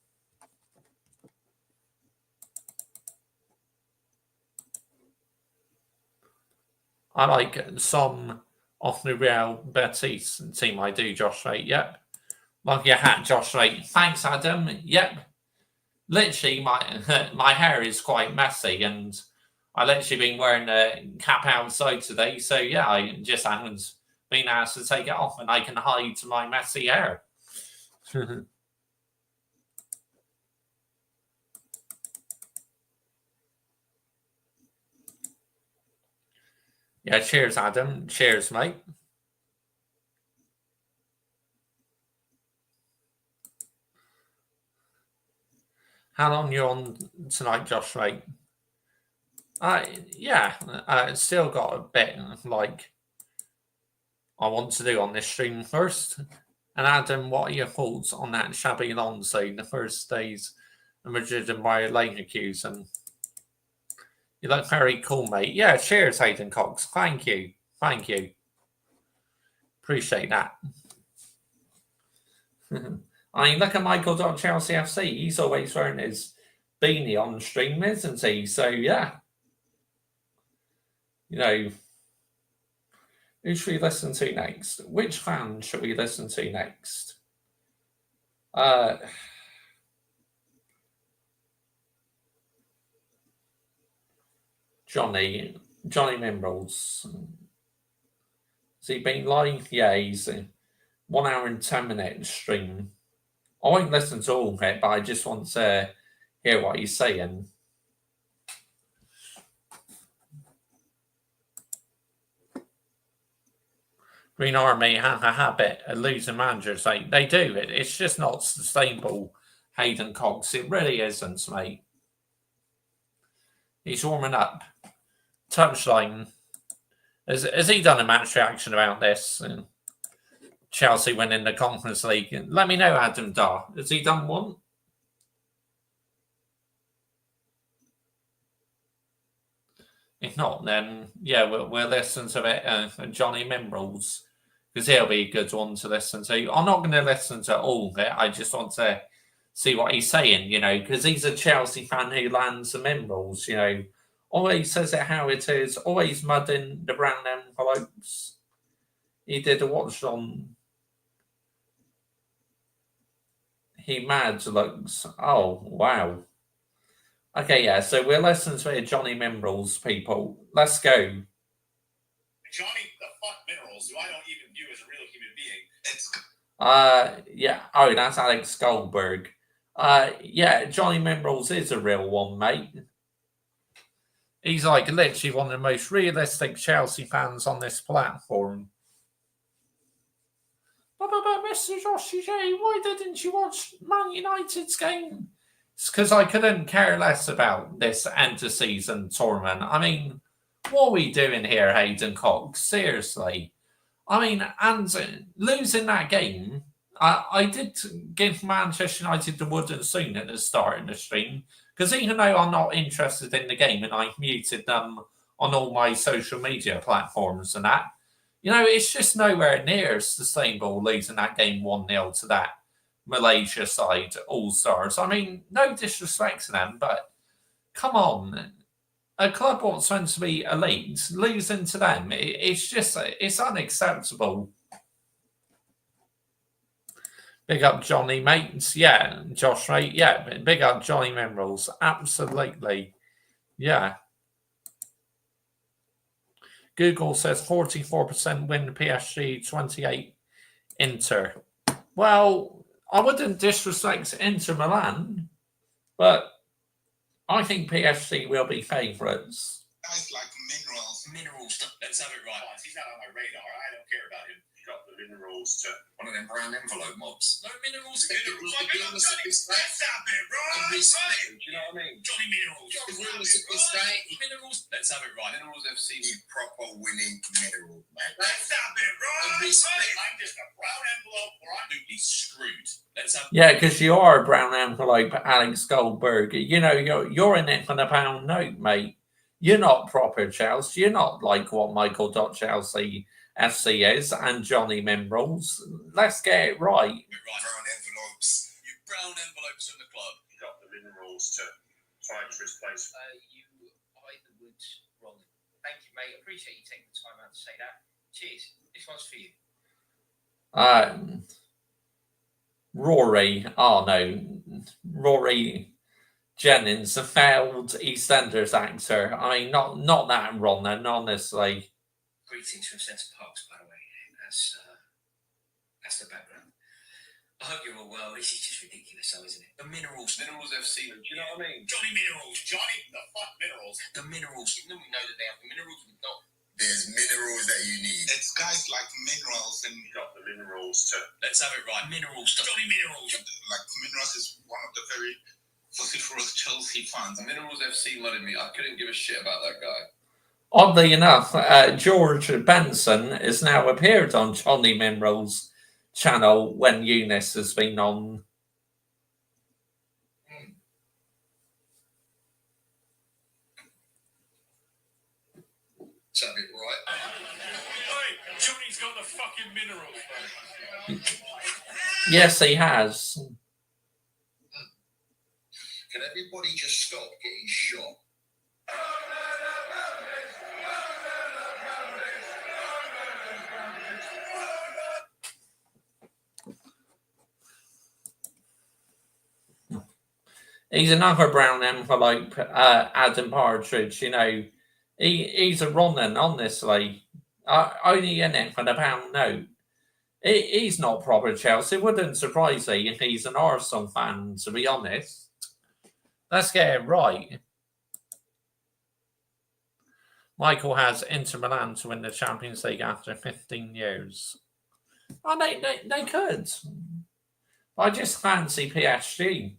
I like some of the Real Betis team. I do, Josh Ray. Yep. Like your hat, Josh Ray. Thanks, Adam. Yep. Literally, my hair is quite messy, and I literally been wearing a cap outside today. So yeah, I just haven't been asked to take it off, and I can hide my messy hair. Yeah, cheers, Adam. Cheers, mate. How long you on tonight, Josh, mate? I still got a bit I want to do on this stream first. And Adam, what are your thoughts on that Xabi Alonso, the first days of Madrid and Bayer Leverkusen? You look very cool, mate. Yeah, cheers, Hayden Cox. Thank you. Thank you. Appreciate that. I mean, look at Michael.Chelsea FC. He's always wearing his beanie on stream, isn't he? So, yeah. Who should we listen to next? Which fan should we listen to next? Uh, Johnny Mimbres. Has he been live? Yeah, he's 1 hour and 10 minutes stream. I won't listen to all of it, but I just want to hear what he's saying. Green Army have a habit of losing managers. They do. It's just not sustainable, Hayden Cox. It really isn't, mate. He's warming up. Touchline. Has he done a match reaction about this? Chelsea winning the Conference League. Let me know, Adam Dar. Has he done one? If not, then yeah, we'll listen to it. Johnny Mimbres, because he'll be a good one to listen to. I'm not going to listen to all of it. I just want to see what he's saying, because he's a Chelsea fan who lands the Mimbres, Always says it how it is. Always mudding the brown envelopes. He did a watch on. He mad looks. Oh wow. Okay, yeah. So we'll listen to Johnny Mimbres, people. Let's go. Johnny, the fuck Minerals, who I don't even view as a real human being. Yeah. Oh, that's Alex Goldberg. Yeah. Johnny Mimbres is a real one, mate. He's like literally one of the most realistic Chelsea fans on this platform. But Mr. Joshy J, why didn't you watch Man United's game? It's because I couldn't care less about this end-of-season tournament. I mean, what are we doing here, Hayden Cox? Seriously. I mean, and losing that game, I did give Manchester United the wooden spoon at the start of the stream, because even though I'm not interested in the game and I've muted them on all my social media platforms and that, it's just nowhere near sustainable losing that game 1-0 to that Malaysia side, All-Stars. I mean, no disrespect to them, but come on. A club what's meant to be elite, losing to them, it's unacceptable. Big up Johnny, mates. Yeah, Josh, mate. Yeah, big up Johnny Minerals. Absolutely. Yeah. Google says 44% win PSG, 28 Inter. Well, I wouldn't disrespect Inter Milan, but I think PSG will be favourites. Guys like Minerals. Let's have it right. He's not on my radar. I don't care about him. Got the Minerals to one of them brown envelope mobs. No Minerals. Let's have it, right? Do you know what I mean? Johnny Minerals. Minerals. Let's have it right. Minerals FC need proper winning mineral, man. Let's have it right. I'm just a brown envelope or I'm absolutely screwed. Let's have. Yeah, because you are a brown envelope, Alex Goldberg. You're in it for the pound note, mate. You're not proper Chelsea. You're not like what Michael Chelsea FC is and Johnny Minerals. Let's get it right. Brown envelopes. You brown envelopes in the club. You got the Minerals to fight for his place. You either would, Ronnie. Thank you, mate. Appreciate you taking the time out to say that. Cheers. This one's for you. Rory. Oh no, Rory Jennings, a failed EastEnders actor. I mean, not that wrong then, honestly. Greetings from Centre Parks, by the way. That's the background. I hope you're all well. This is just ridiculous, though, isn't it? The Minerals FC. Do you know what I mean? Johnny Minerals. Johnny the fuck Minerals. The Minerals. Even though we know that they have the minerals, we don't. There's minerals that you need. It's guys like Minerals and you got the Minerals to. Let's have it right. Minerals. Johnny Minerals. Like Minerals is one of the very vociferous Chelsea fans. Minerals FC mudded me. I couldn't give a shit about that guy. Oddly enough, George Benson has now appeared on Johnny Minerals' channel when Eunice has been on. Let's have it right. Hey, Johnny's got the fucking minerals. Yes, he has. Can everybody just stop getting shot? He's another brown envelope, Adam Partridge. He's a running, honestly. Only in it for the pound note. He's not proper Chelsea. It wouldn't surprise me if he's an Arsenal fan, to be honest. Let's get it right. Michael has Inter Milan to win the Champions League after 15 years. Oh, they could. I just fancy PSG.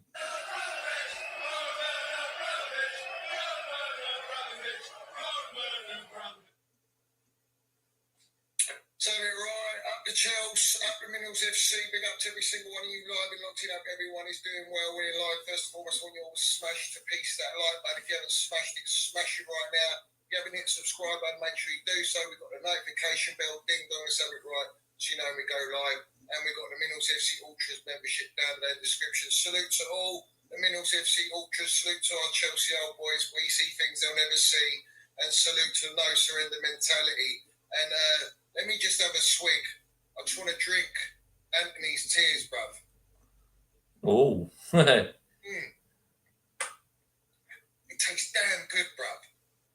So right, up to Chelsea, up to Minerals FC, big up to every single one of you live and locked in up. Everyone is doing well. We're live. First and foremost, want you all to smash to piece that like button. If you haven't smashed it, smash it right now. If you haven't hit subscribe button, make sure you do so. We've got the notification bell, ding dong, let's have it right. So you know we go live. And we've got the Minerals FC Ultras membership down there in the description. Salute to all the Minerals FC Ultras. Salute to our Chelsea old boys. We see things they'll never see. And salute to no surrender mentality. And let me just have a swig. I just want to drink Anthony's tears, bruv. Oh. It tastes damn good, bruv.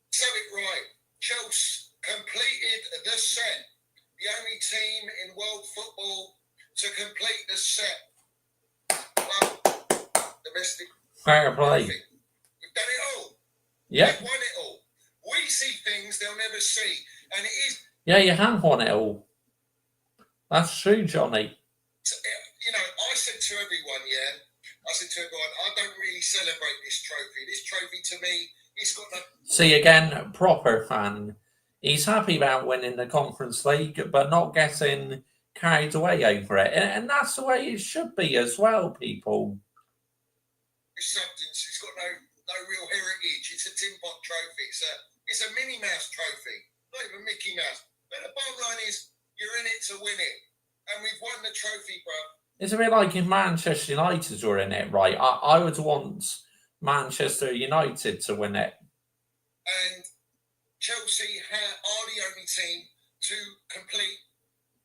So it right. Chelsea completed the set. The only team in world football to complete the set. Domestic. Fair play. We've done it all. Yeah. We've won it all. We see things they'll never see. And it is. Yeah, you have won it all. That's true, Johnny. I said to everyone, I don't really celebrate this trophy. This trophy to me, it's got no. See, again, proper fan. He's happy about winning the Conference League, but not getting carried away over it. And that's the way it should be as well, people. Substance. It's got no real heritage. It's a tin pot trophy. It's a Minnie Mouse trophy, not even Mickey Mouse. But the bottom line is, you're in it to win it, and we've won the trophy, bro. It's a bit like if Manchester United were in it, right? I would want Manchester United to win it. And Chelsea are the only team to complete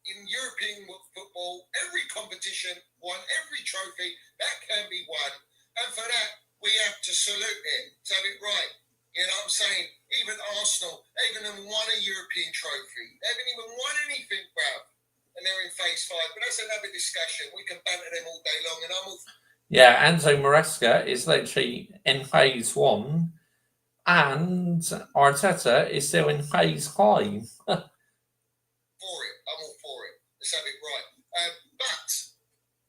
in European football every competition, won every trophy that can be won. And for that, we have to salute it. So it right. You know what I'm saying? Even Arsenal, they haven't even won a European trophy. They haven't even won anything, bruv. And they're in phase 5. But that's another discussion. We can banter them all day long. And I'm all... Yeah, Enzo Maresca is literally in phase 1. And Arteta is still in phase 5. For it. I'm all for it. Let's have it right. But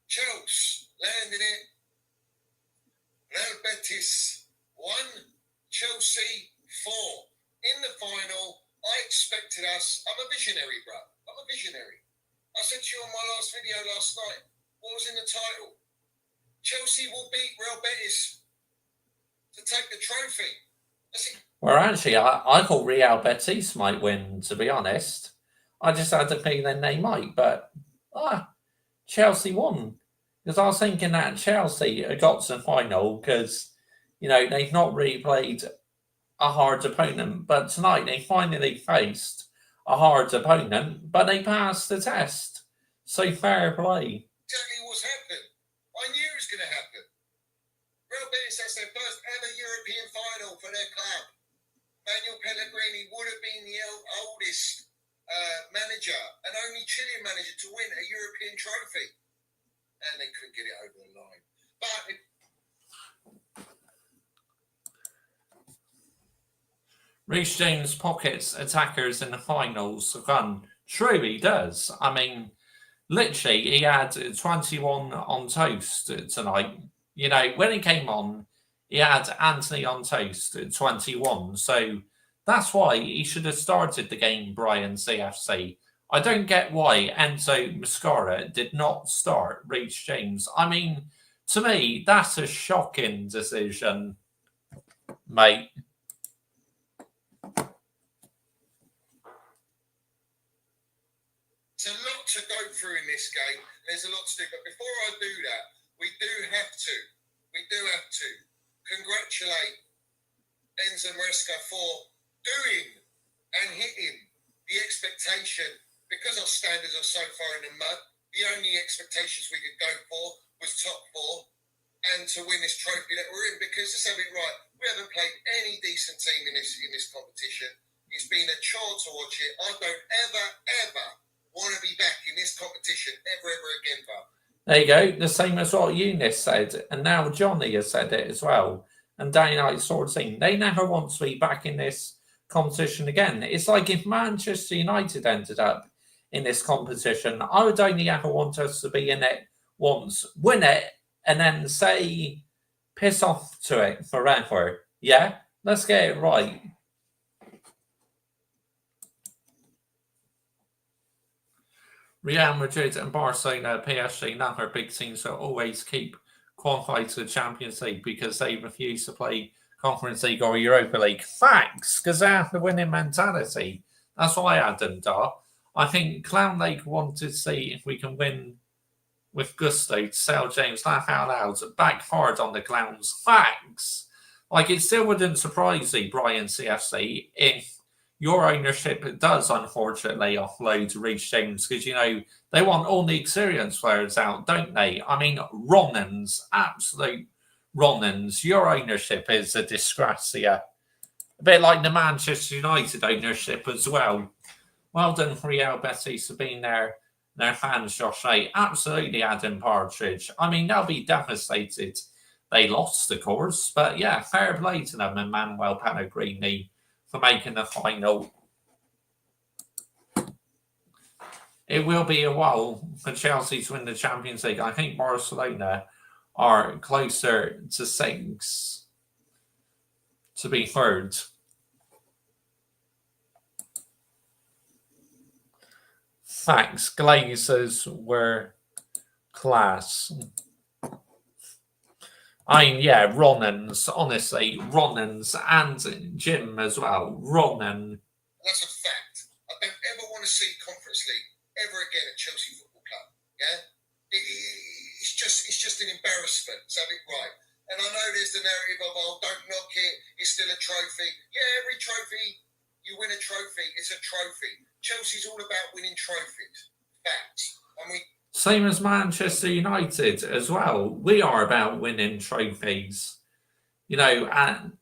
Chelsea landed it. Real Betis 1, Chelsea 4. In the final, I expected us. I'm a visionary, bro. I'm a visionary. I said to you on my last video last night, what was in the title? Chelsea will beat Real Betis to take the trophy. Well, actually, I thought Real Betis might win, to be honest. I just had a feeling they might, but Chelsea won. Because I was thinking that Chelsea got to the final because, they've not really played a hard opponent. But tonight they finally faced a hard opponent, but they passed the test. So fair play. Exactly what's happened. I knew it was going to happen. Real Betis, that's their first ever European final for their club. Manuel Pellegrini would have been the oldest manager and only Chilean manager to win a European trophy. And they couldn't get it over the line. But Reece James pockets attackers in the finals run. True, he does. I mean, literally, he had 21 on toast tonight. When he came on, he had Anthony on toast at 21. So that's why he should have started the game, Brian CFC. I don't get why Enzo Mascara did not start Reece James. I mean, to me, that's a shocking decision, mate. There's a lot to go through in this game. There's a lot to do. But before I do that, we do have to congratulate Enzo Maresca for doing and hitting the expectation. Because our standards are so far in the mud, the only expectations we could go for was top 4. and to win this trophy that we're in. Because let's have it right, we haven't played any decent team in this competition. It's been a chore to watch it. I don't ever want to be back in this competition ever again, Bob. There you go. The same as what Eunice said, and now Johnny has said it as well. And Day Night Sword Team, they never want to be back in this competition again. It's like if Manchester United ended up in this competition, I would only ever want us to be in it once, win it, and then say, piss off to it forever. Yeah? Let's get it right. Real Madrid and Barcelona, PSG, never big teams that always keep qualified to the Champions League because they refuse to play Conference League or Europa League. Facts, because they have the winning mentality. That's why I had them, I think Clown Lake wanted to see if we can win with gusto to sell James laugh out loud, back hard on the Clowns. Facts. Like, it still wouldn't surprise me, Brian CFC, if your ownership does, unfortunately, offload Reece James, because, they want all the experienced players out, don't they? I mean, Ronans, absolute Ronans. Your ownership is a disgrace here. A bit like the Manchester United ownership as well. Well done for Real Betis for being their fans, Josh A. Absolutely, Adam Partridge. I mean, they'll be devastated they lost, of course. But, yeah, fair play to them and Manuel Pellegrini for making the final. It will be a while for Chelsea to win the Champions League. I think Barcelona are closer to 6 to be third. Facts, Glazers were class. I mean, yeah, Ronans, honestly, Ronans and Jim as well. Ronan. That's a fact. I don't ever want to see Conference League ever again at Chelsea Football Club. Yeah? It's just an embarrassment. Let's have it right. And I know there's the narrative of, oh, don't knock it, it's still a trophy. Yeah, every trophy, you win a trophy, it's a trophy. Chelsea's all about winning trophies. Facts. And same as Manchester United as well. We are about winning trophies, and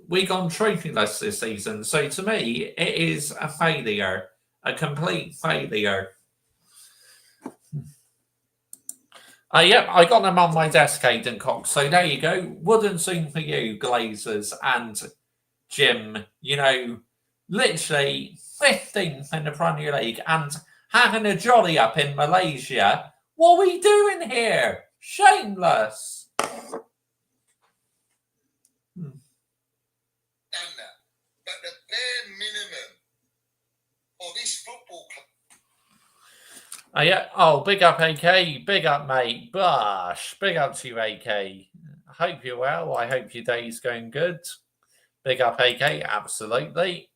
we gone trophyless this season. So to me, it is a failure, a complete failure. Yep, I got them on my desk, Aidan Cox. So there you go. Wouldn't soon for you, Glazers and Jim. Literally 15th in the Premier League and having a jolly up in Malaysia. What are we doing here? Shameless. Done that. But the bare minimum for this football club. Yeah. Oh, big up, AK. Big up, mate. Bosh. Big up to you, AK. I hope you're well. I hope your day's going good. Big up, AK. Absolutely.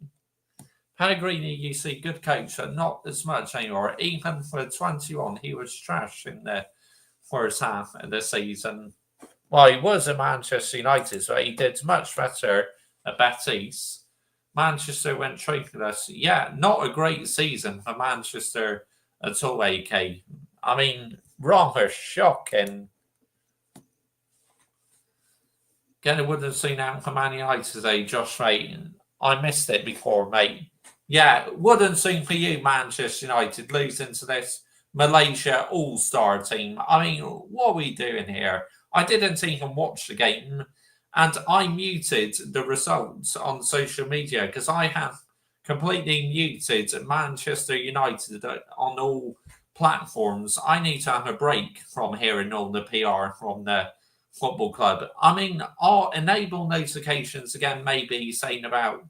Pellegrini, you see, good coach, but not as much anymore. Even for 21, he was trash in the first half of the season. Well, he was at Manchester United, so he did much better at Betis. Manchester went trophyless. Yeah, not a great season for Manchester at all, AK. I mean, rather shocking. Again, I wouldn't have seen out for Man United today, Josh, mate. I missed it before, mate. Yeah, wouldn't seem for you, Manchester United, losing to this Malaysia all-star team. I mean, what are we doing here? I didn't even watch the game, and I muted the results on social media because I have completely muted Manchester United on all platforms. I need to have a break from hearing all the PR from the football club. I mean, I'll enable notifications again, maybe saying about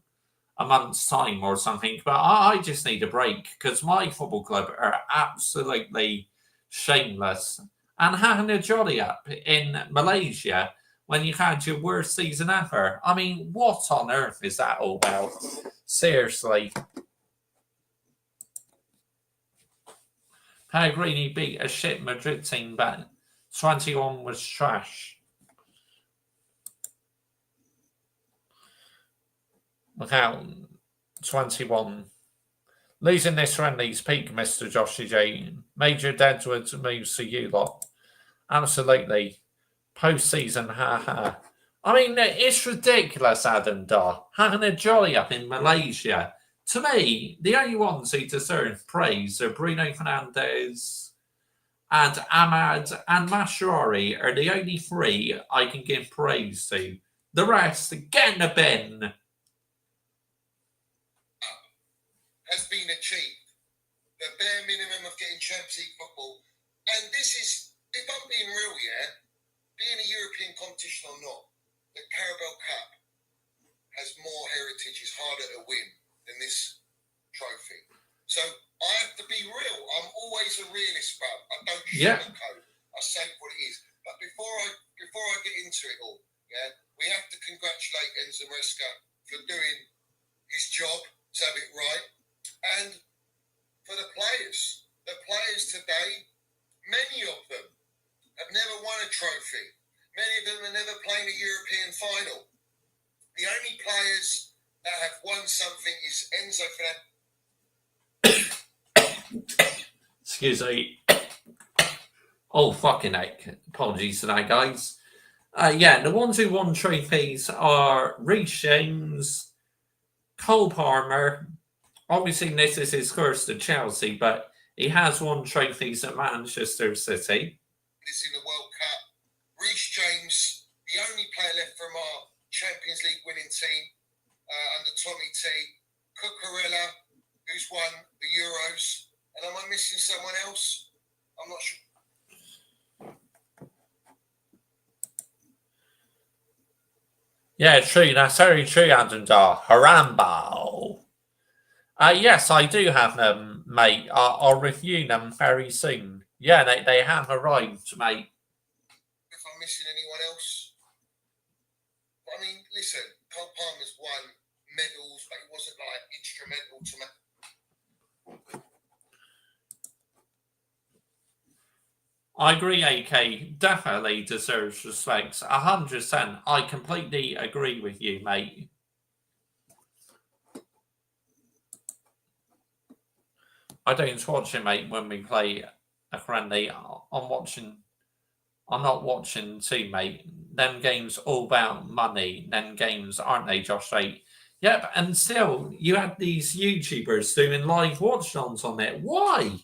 a month's time or something, but I just need a break because my football club are absolutely shameless and having a jolly up in Malaysia when you had your worst season ever. I mean, what on earth is that all about? Seriously. Pellegrini beat a shit Madrid team, but 21 was trash. Without 21. Losing this friendly's peak, Mr. Joshy J. Major Deadwood moves to you lot. Absolutely. Postseason, haha. I mean, it's ridiculous, Adam Dar, having a jolly up in Malaysia. To me, the only ones who deserve praise are Bruno Fernandes and Ahmad and Mashari are the only three I can give praise to. The rest, get in the bin. Has been achieved. The bare minimum of getting Champions League football. And this is, if I'm being real, being a European competition or not, the Carabao Cup has more heritage, is harder to win than this trophy. So I have to be real. I'm always a realist, bro. I don't sugarcoat. I say what it is. But before I get into it all, we have to congratulate Enzo Maresca for doing his job, to have it right, and for the players. The players today, many of them have never won a trophy. Many of them have never played a European final. The only players that have won something is Enzo Fernandez. Excuse me. Oh, fucking heck. Apologies for that, guys. The ones who won trophies are Reece James, Cole Palmer. Obviously, this is his first at Chelsea, but he has won trophies at Manchester City. This in the World Cup. Reece James, the only player left from our Champions League winning team under Tommy T. Cucurella, who's won the Euros. And am I missing someone else? I'm not sure. Yeah, true. That's very true, Adam Dar. Harambao. Yes, I do have them, mate. I'll review them very soon. Yeah, they have arrived, mate. If I'm missing anyone else. I mean, listen, Cole Palmer's won medals, but he wasn't like instrumental to make. I agree, AK definitely deserves respect. 100%. I completely agree with you, mate. I don't watch it, mate, when we play a friendly. I'm not watching too, mate. Them games all about money. Them games, aren't they, Josh? Right? Yep, and still, you had these YouTubers doing live watch-alongs on it. Why?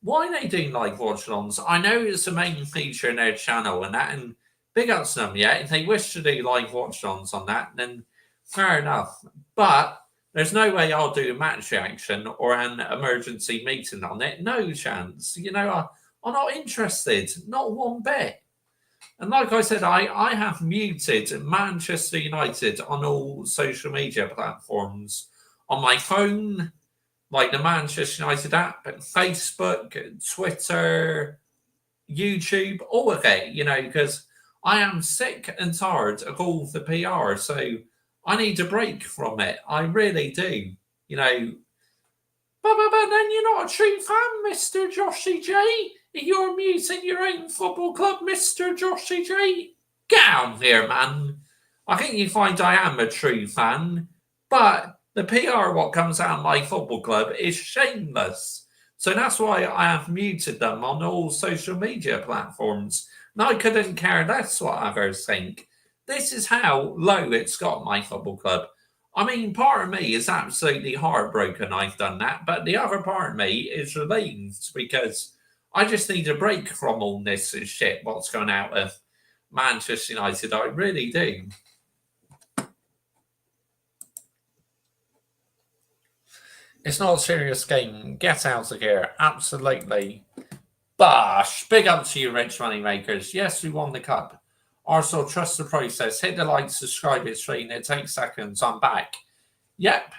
Why are they doing live watch-alongs? I know it's the main feature in their channel and that, and big ups to them, yeah. If they wish to do live watch-alongs on that, then fair enough. But there's no way I'll do a match reaction or an emergency meeting on it. No chance. You know, I'm not interested. Not one bit. And like I said, I have muted Manchester United on all social media platforms. On my phone, like the Manchester United app, Facebook, Twitter, YouTube, all of it, you know, because I am sick and tired of all the PR. So I need a break from it. I really do. You know, but then you're not a true fan, Mr. Joshy J. You're muting your own football club, Mr. Joshy J. Get out here, man. I think you find I am a true fan, but the PR what comes out of my football club is shameless. So that's why I have muted them on all social media platforms. And I couldn't care less what others think. This is how low it's got, my football club. I mean, part of me is absolutely heartbroken I've done that, but the other part of me is relieved because I just need a break from all this shit, what's going out of Manchester United. I really do. It's not a serious game. Get out of here. Absolutely. Bosh. Big up to you, rich money makers. Yes, we won the cup. Arsenal, trust the process. Hit the like, subscribe, it's free, and it takes seconds. I'm back. Yep.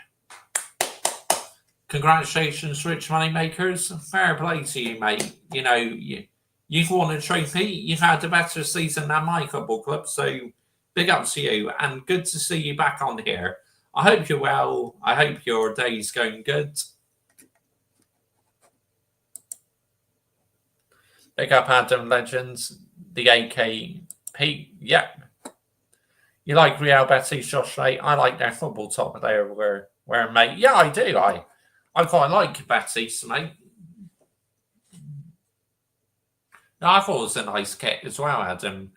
Congratulations, rich money makers. Fair play to you, mate. You know, you've won a trophy. You've had a better season than my football club, so big up to you. And good to see you back on here. I hope you're well. I hope your day's going good. Big up Adam Legends, the AKP. Yep. You like Real Betis, Josh, mate? I like their football top they're wearing, mate. Yeah, I do. I quite like Betis, mate. No, I thought it was a nice kit as well, Adam.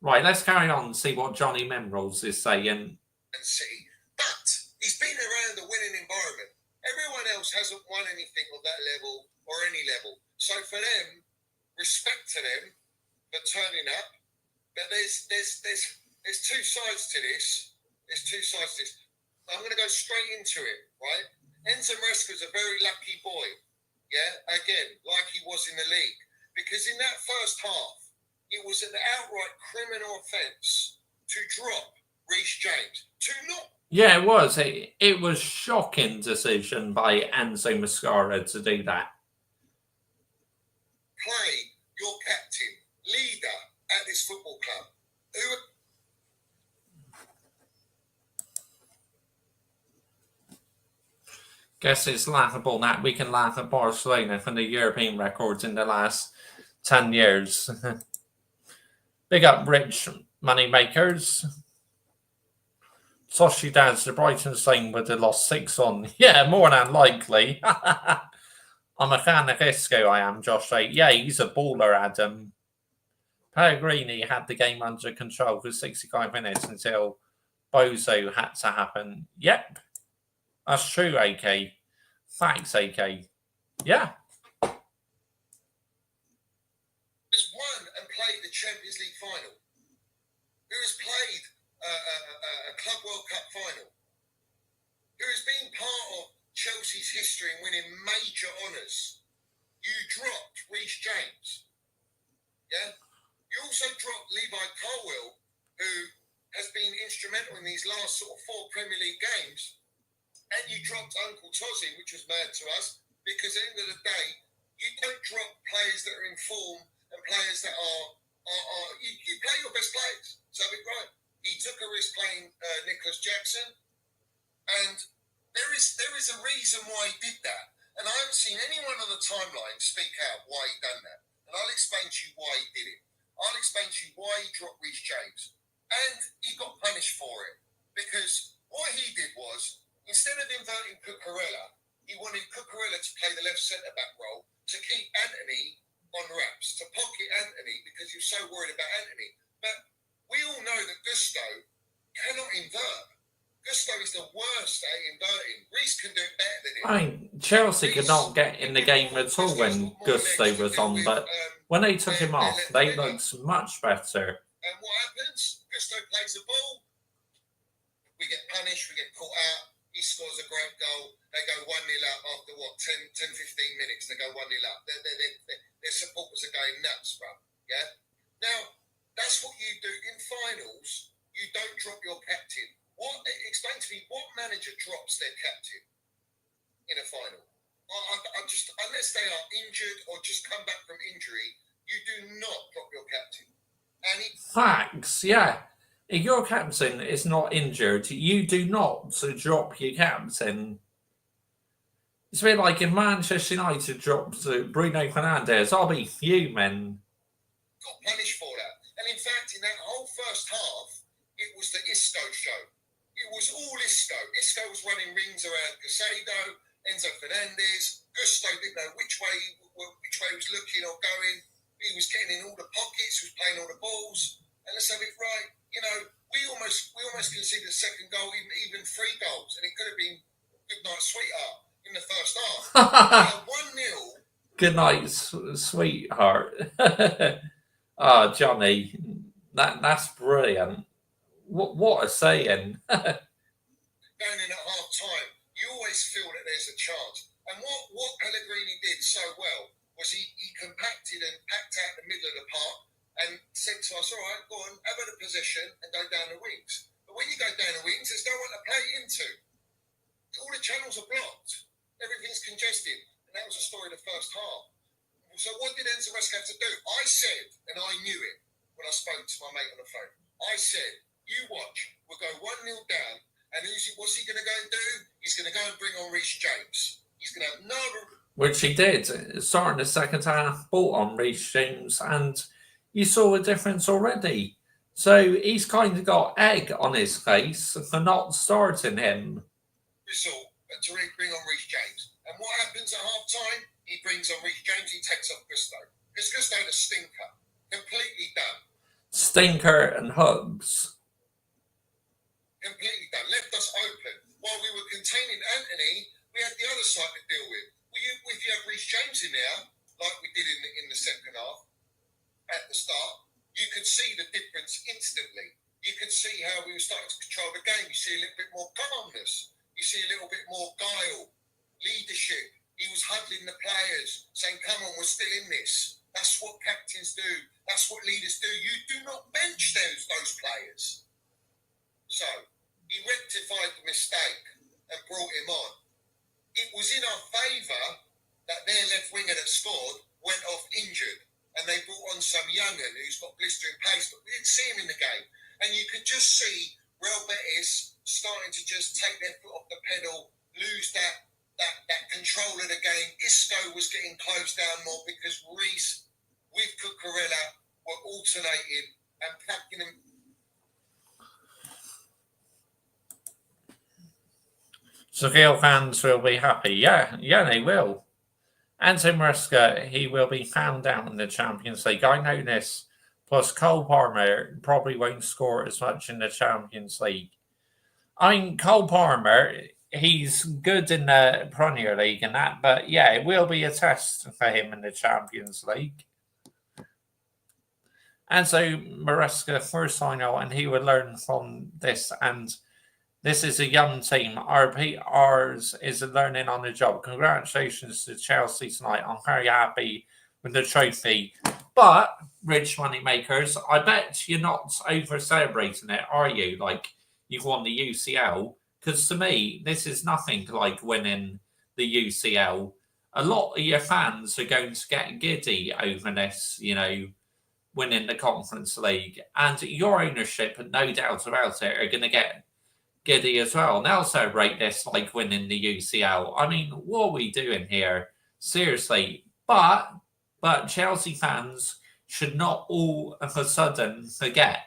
Right, let's carry on and see what Johnny Memrose is saying. And City, but he's been around the winning environment. Everyone else hasn't won anything of that level or any level. So for them, respect to them for turning up. But there's two sides to this. There's two sides to this. I'm going to go straight into it, right? Enzo Maresca's a very lucky boy. Yeah, again, like he was in the league. Because in that first half, it was an outright criminal offence to drop Reece James. To not. Yeah, it was. It was shocking decision by Enzo Mascara to do that. Play your captain, leader at this football club. Guess it's laughable that we can laugh at Barcelona from the European records in the last 10 years. Big up rich money makers. Sociedad's the Brighton same would have lost 6-1. Yeah, more than likely. I'm a fan of Isco, I am, Josh. Yeah, he's a baller, Adam. Pellegrini had the game under control for 65 minutes until Bozo had to happen. Yep. That's true, AK. Facts, AK. Yeah. Has won and played the Champions League final. Who has played a Club World Cup final. Who has been part of Chelsea's history in winning major honours. You dropped Reece James. Yeah? You also dropped Levi Colwill, who has been instrumental in these last sort of 4 Premier League games. And you dropped Uncle Tozzy, which was mad to us, because at the end of the day, you don't drop players that are in form and players that are you play your best players. So right, he took a risk playing Nicholas Jackson, and there is a reason why he did that. And I haven't seen anyone on the timeline speak out why he done that. And I'll explain to you why he did it. I'll explain to you why he dropped Reece James. And he got punished for it. Because what he did was, instead of inverting Cucurella, he wanted Cucurella to play the left centre-back role to keep Anthony on wraps, to pocket Anthony because he was so worried about Anthony. But we all know that Gusto cannot invert. Gusto is the worst at inverting. Reece can do it better than him. I mean, Chelsea could not get in the game at all when Gusto was on, but when they took him off, they looked much better. And what happens? Gusto plays the ball. We get punished, we get caught out. He scores a great goal. They go 1-0 up after, 10, 15 minutes. They go 1-0 up. Their supporters are going nuts, bro. Yeah? Now, that's what you do in finals. You don't drop your captain. Explain to me, what manager drops their captain in a final? I just, unless they are injured or just come back from injury, you do not drop your captain. Facts, yeah. If your captain is not injured, you do not drop your captain. It's a bit like if Manchester United drops Bruno Fernandes, I'll be fuming. Got punished for that. And in fact, in that whole first half, it was the Isco show. It was all Isco. Isco was running rings around Casado, Enzo Fernandez. Gusto didn't know which way he was looking or going. He was getting in all the pockets, he was playing all the balls. And let's have it right. You know, we almost conceded a second goal, even 3 goals, and it could have been good night, sweetheart, in the first half. 1-0. Good night, sweetheart. Oh, Johnny, that's brilliant. What a saying. Going in at half time, you always feel that there's a chance. And what Pellegrini did so well was he compacted and packed out the middle of the park and said to us, all right, go on, have a possession and go down the wings. But when you go down the wings, there's no one to play into. All the channels are blocked. Everything's congested. And that was the story of the first half. So what did Enzo Maresca have to do? I said, and I knew it when I spoke to my mate on the phone, I said, you watch, we'll go 1-0 down, and what's he going to go and do? He's going to go and bring on Reece James. He's going to have no... Which he did. Starting the second half, bought on Reece James, and you saw a difference already. So he's kind of got egg on his face for not starting him. Result to bring on Reece James. And what happens at half time? He brings on Reece James, he takes off Gusto. Because Gusto had a stinker. Completely done. Stinker and Hugs. Completely done. Left us open. While we were containing Anthony, we had the other side to deal with. If you have Reece James in there, like we did in the second half, at the start, you could see the difference instantly. You could see how we were starting to control the game. You see a little bit more calmness. You see a little bit more guile, leadership. He was huddling the players, saying, come on, we're still in this. That's what captains do. That's what leaders do. You do not bench those players. So, he rectified the mistake and brought him on. It was in our favour that their left winger that scored went off injured. And they brought on some young'un who's got blistering pace, but we didn't see him in the game. And you could just see Real Betis starting to just take their foot off the pedal, lose that control of the game. Isco was getting closed down more because Reece with Cucurella were alternating and packing them. So Real fans will be happy. Yeah, they will. Anthony Maresca, he will be found out in the Champions League. I know this. Plus, Cole Palmer probably won't score as much in the Champions League. I mean, Cole Palmer, he's good in the Premier League and that, but yeah, it will be a test for him in the Champions League. And so Maresca first final, and he will learn from this. And this is a young team. Ours is learning on the job. Congratulations to Chelsea tonight. I'm very happy with the trophy. But, rich money makers, I bet you're not over celebrating it, are you? Like, you've won the UCL. Because to me, this is nothing like winning the UCL. A lot of your fans are going to get giddy over this, winning the Conference League. And your ownership, no doubt about it, are going to get giddy as well. Now celebrate this like winning the UCL. I mean, what are we doing here? Seriously. But Chelsea fans should not all of a sudden forget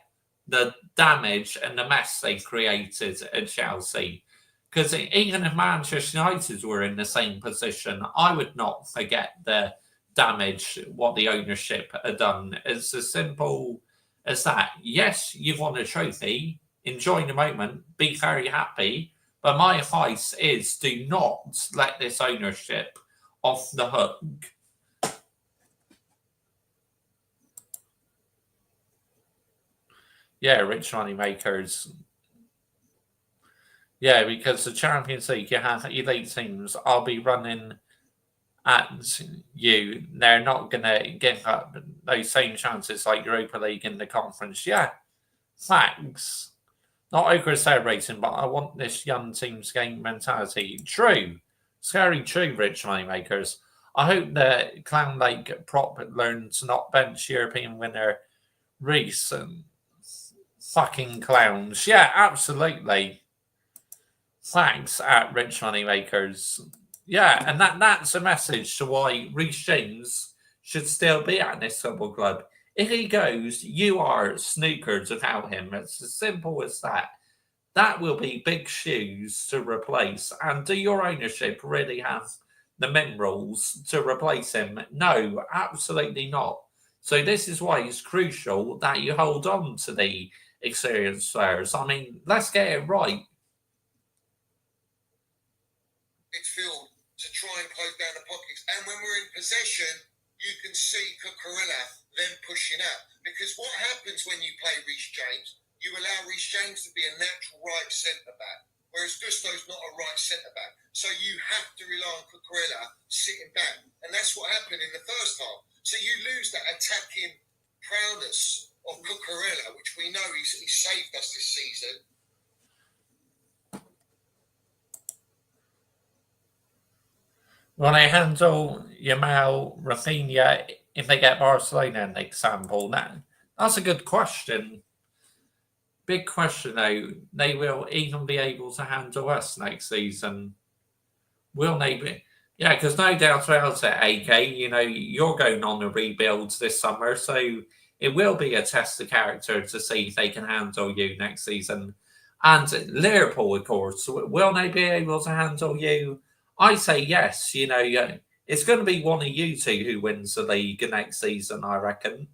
the damage and the mess they created at Chelsea. Because even if Manchester United were in the same position, I would not forget the damage what the ownership had done. It's as simple as that. Yes, you've won a trophy. Enjoy the moment, be very happy. But my advice is do not let this ownership off the hook. Yeah, rich money makers. Yeah, because the Champions League, you have elite teams. I'll be running at you. They're not going to give up those same chances like Europa League in the conference. Yeah, facts. Not over celebrating, but I want this young team's game mentality. True. Scary true, rich money makers. I hope the Clown Lake prop learns to not bench European winner Reece and fucking clowns. Yeah, absolutely. Thanks at Rich Money Makers. Yeah, and that's a message to why Reece James should still be at this football club. If he goes, you are snookered without him. It's as simple as that. That will be big shoes to replace. And do your ownership really have the minerals to replace him? No, absolutely not. So this is why it's crucial that you hold on to the experienced players. I mean, let's get it right. Midfield to try and close down the pockets. And when we're in possession, you can see Cucurella then pushing out. Because what happens when you play Reece James, you allow Reece James to be a natural right centre-back, whereas Gusto's not a right centre-back. So you have to rely on Cucurella sitting back. And that's what happened in the first half. So you lose that attacking prowess of Cucurella, which we know he saved us this season. When I handle Yamal, Rafinha, if they get Barcelona, an example, that's a good question. Big question, though. They will even be able to handle us next season. Will they be? Yeah, because no doubt about it, AK, you're going on a rebuild this summer, so it will be a test of character to see if they can handle you next season. And Liverpool, of course, will they be able to handle you? I say yes. It's going to be one of you two who wins the league next season, I reckon.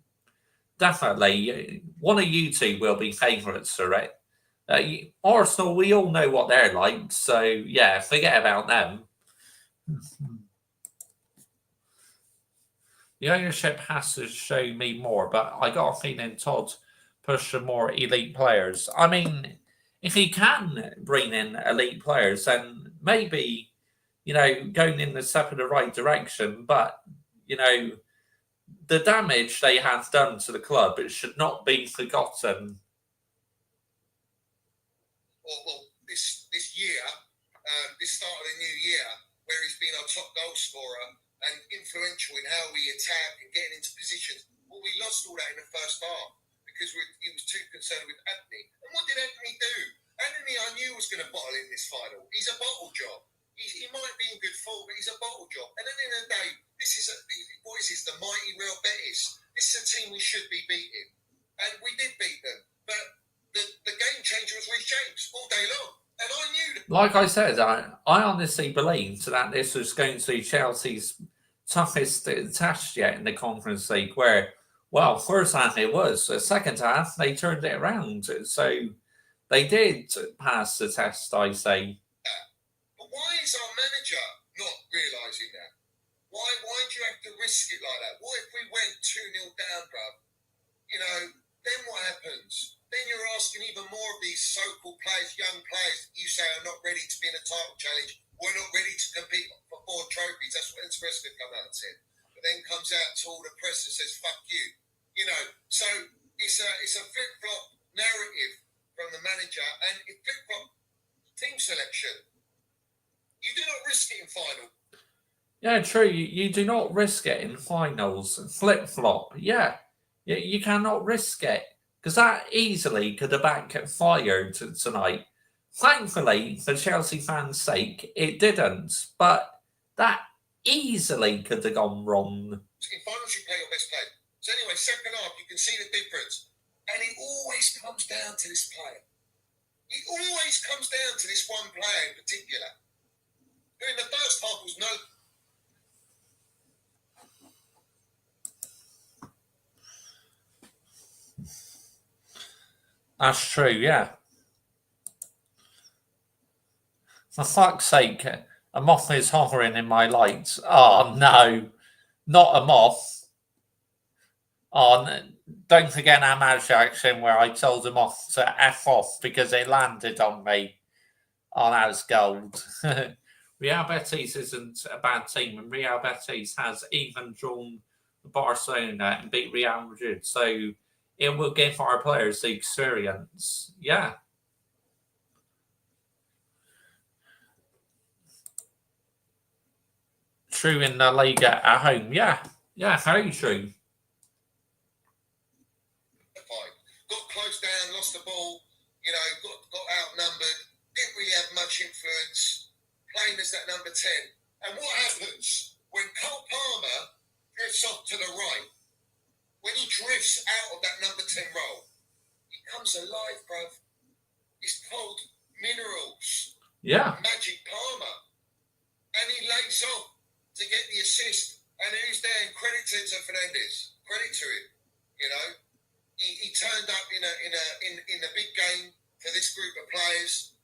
definitely. One of you two will be favourites for it. Arsenal, we all know what they're like, so yeah, forget about them. The ownership has to show me more, but I got a feeling Todd push for more elite players. I mean, if he can bring in elite players, then maybe, going in the step in the right direction. But, the damage they have done to the club, it should not be forgotten. Well, this year, this start of the new year, where he's been our top goal scorer and influential in how we attack and getting into positions. Well, we lost all that in the first half because he was too concerned with Anthony. And what did Anthony do? Anthony, I knew was going to bottle in this final. He's a bottle job. He might be in good form, but he's a bottle job. And at the end of the day, what is this? The mighty Real Betis. This is a team we should be beating. And we did beat them. But the game changer was Reece James all day long. And I knew that. Like I said, I honestly believed that this was going to be Chelsea's toughest test yet in the Conference League, where, well, first half it was. The second half, they turned it around. So they did pass the test, I say. But why is our manager not realising that? Why do you have to risk it like that? What if we went 2-0 down, bruv? Then what happens? Then you're asking even more of these so-called players, young players, you say are not ready to be in a title challenge. We're not ready to compete for 4 trophies. That's what Espresso come out and said. But then comes out to all the press and says, fuck you. So it's a flip-flop narrative from the manager and it flip-flop team selection. You do not risk it in final. Yeah, true. You do not risk it in finals. Flip-flop. Yeah. You cannot risk it. Because that easily could have backfired tonight. Thankfully, for Chelsea fans' sake, it didn't. But that easily could have gone wrong. In finals, you play your best player. So anyway, second half, you can see the difference. And it always comes down to this player. It always comes down to this one player in particular. Who in the first half was no... That's true, yeah. For fuck's sake, a moth is hovering in my lights. Oh, no. Not a moth. Oh, don't forget our match action where I told the moth to F off because it landed on me. Oh, that was gold. Real Betis isn't a bad team, and Real Betis has even drawn Barcelona and beat Real Madrid. So it will give our players the experience. Yeah. True in the Liga at home. Yeah. Yeah, very true. Got close down, lost the ball, got outnumbered, didn't really have much influence, playing as that number 10. And what happens when Cole Palmer drifts off to the right? When he drifts out of that number 10 role, he comes alive, bruv. It's called minerals. Yeah. Magic Palmer. And he lays off to get the assist. And who's there? And credit to Fernandes. Credit to him. He turned up in a big game for this group of players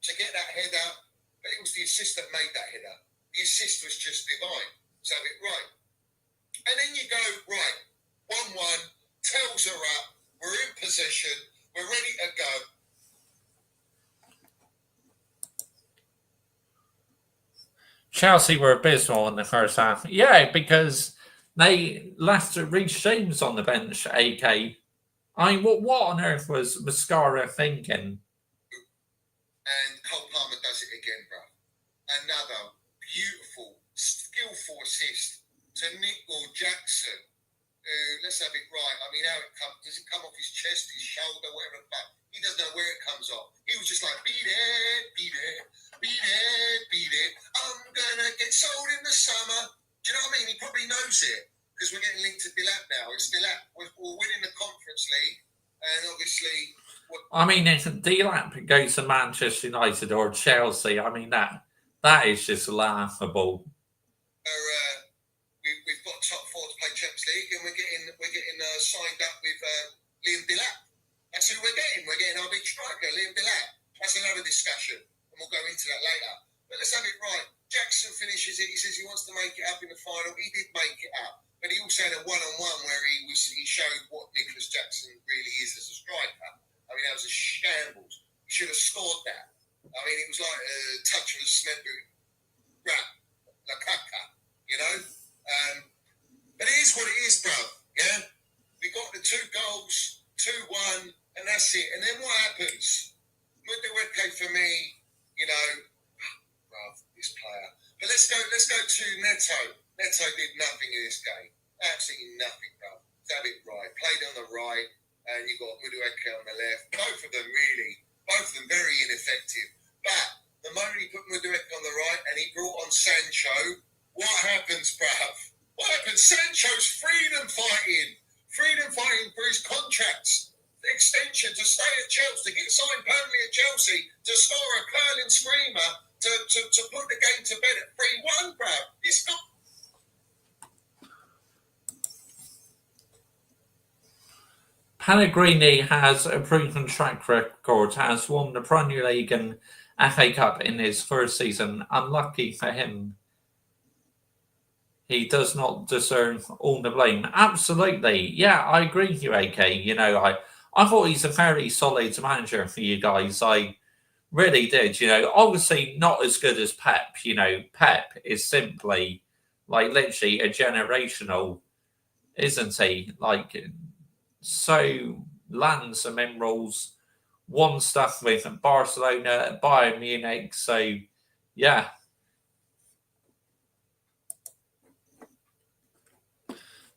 to get that header. But it was the assist that made that header. The assist was just divine. So right. And then you go, right. 1-1, tells are up, we're in possession, we're ready to go. Chelsea were abysmal in the first half. Yeah, because they left Reece James on the bench, AK. I mean, what on earth was Mascara thinking? And Cole Palmer does it again, bro. Another beautiful, skillful assist to Nick or Jackson. Let's have it right. I mean, how it comes? Does it come off his chest, his shoulder, whatever the fuck? He doesn't know where it comes off. He was just like, beat it, beat it, beat it, beat it. I'm gonna get sold in the summer. Do you know what I mean? He probably knows it because we're getting linked to Bilal now. It's Bilal. We're winning the Conference League, and obviously. I mean, if Delap goes to Manchester United or Chelsea, I mean that is just laughable. We we've got top four to play Champions League, and we're getting signed up with Liam Delap. That's who we're getting. We're getting our big striker, Liam Delap. That's another discussion, and we'll go into that later. But let's have it right. Jackson finishes it. He says he wants to make it up in the final. He did make it up, but he also had a one-on-one where he showed what Nicholas Jackson really is as a striker. I mean, that was a shambles. He should have scored that. I mean, it was like a touch of a cement boot. Rap, la caca, you know. But it is what it is, bro. Yeah, we got the 2 goals, 2-1, and that's it. And then what happens? Mudueke for me, you know, this player. But let's go to Neto. Neto did nothing in this game. Absolutely nothing, bro. Let's have it right. Played on the right, and you got Mudueke on the left. Both of them very ineffective. But the moment he put Mudueke on the right and he brought on Sancho, what happens, bruv? What happens? Sancho's freedom fighting for his contracts. The extension to stay at Chelsea, to get signed permanently at Chelsea, to score a curling screamer, to put the game to bed at 3-1, bruv. It's not. Pellegrini has a proven track record, has won the Premier League and FA Cup in his first season. Unlucky for him. He does not deserve all the blame. Absolutely. Yeah, I agree with you, AK. You know, I thought he's a very solid manager for you guys. I really did. You know, obviously not as good as Pep. You know, Pep is simply, like, literally a generational, isn't he? Like, so lands and minerals, won stuff with Barcelona, Bayern Munich. So, yeah.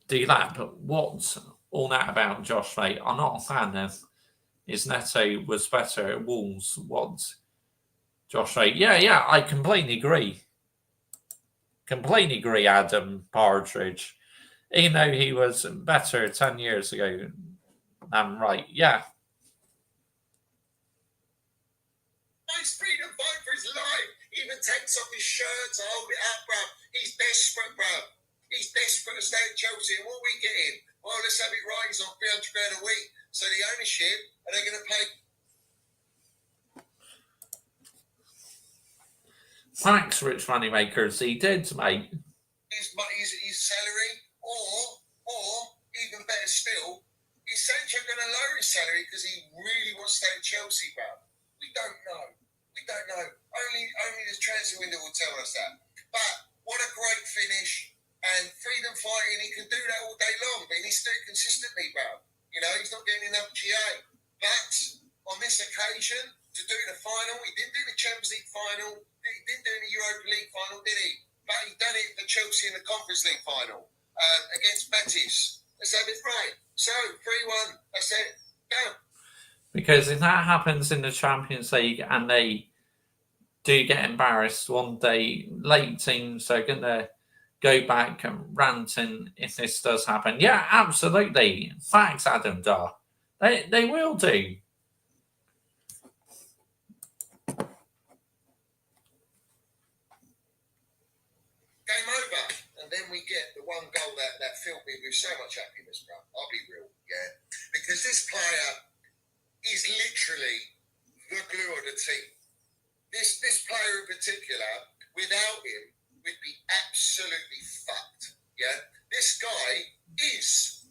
Delap, what's all that about, Josh, mate? I'm not a fan of his Neto was better at Wolves. What, Josh, mate? Yeah, I completely agree. Adam Partridge. Even though he was better 10 years ago. I'm right, yeah. Nice freedom fight for his life. He even takes off his shirt to hold it up, bruv. He's desperate, bruv. He's desperate to stay at Chelsea. And what are we getting? Well, let's have it right. He's on £300 a week. So the ownership, are they going to pay? Thanks, Rich Moneymakers. He did, mate. His salary, or even better still, is Sancho going to lower his salary because he really wants to stay at Chelsea, bruv? We don't know. Only the transfer window will tell us that. But what a great finish. And freedom fighting, he can do that all day long, but he needs to do it consistently, bro. You know, he's not getting enough GA. But on this occasion, to do the final, he didn't do the Champions League final, he didn't do the Europa League final, did he? But he done it for Chelsea in the Conference League final against Betis. Let's have it right. So, 3-1, that's it. Go. Because if that happens in the Champions League and they do get embarrassed one day, late teams are going to go back and ranting if this does happen. Yeah, absolutely. Thanks, Adam Dar. They will do. Game over. And then we get the one goal that filled me with so much happiness, bro. I'll be real, yeah. Because this player is literally the glue of the team. This player in particular, without him, would be absolutely fucked. Yeah, this guy is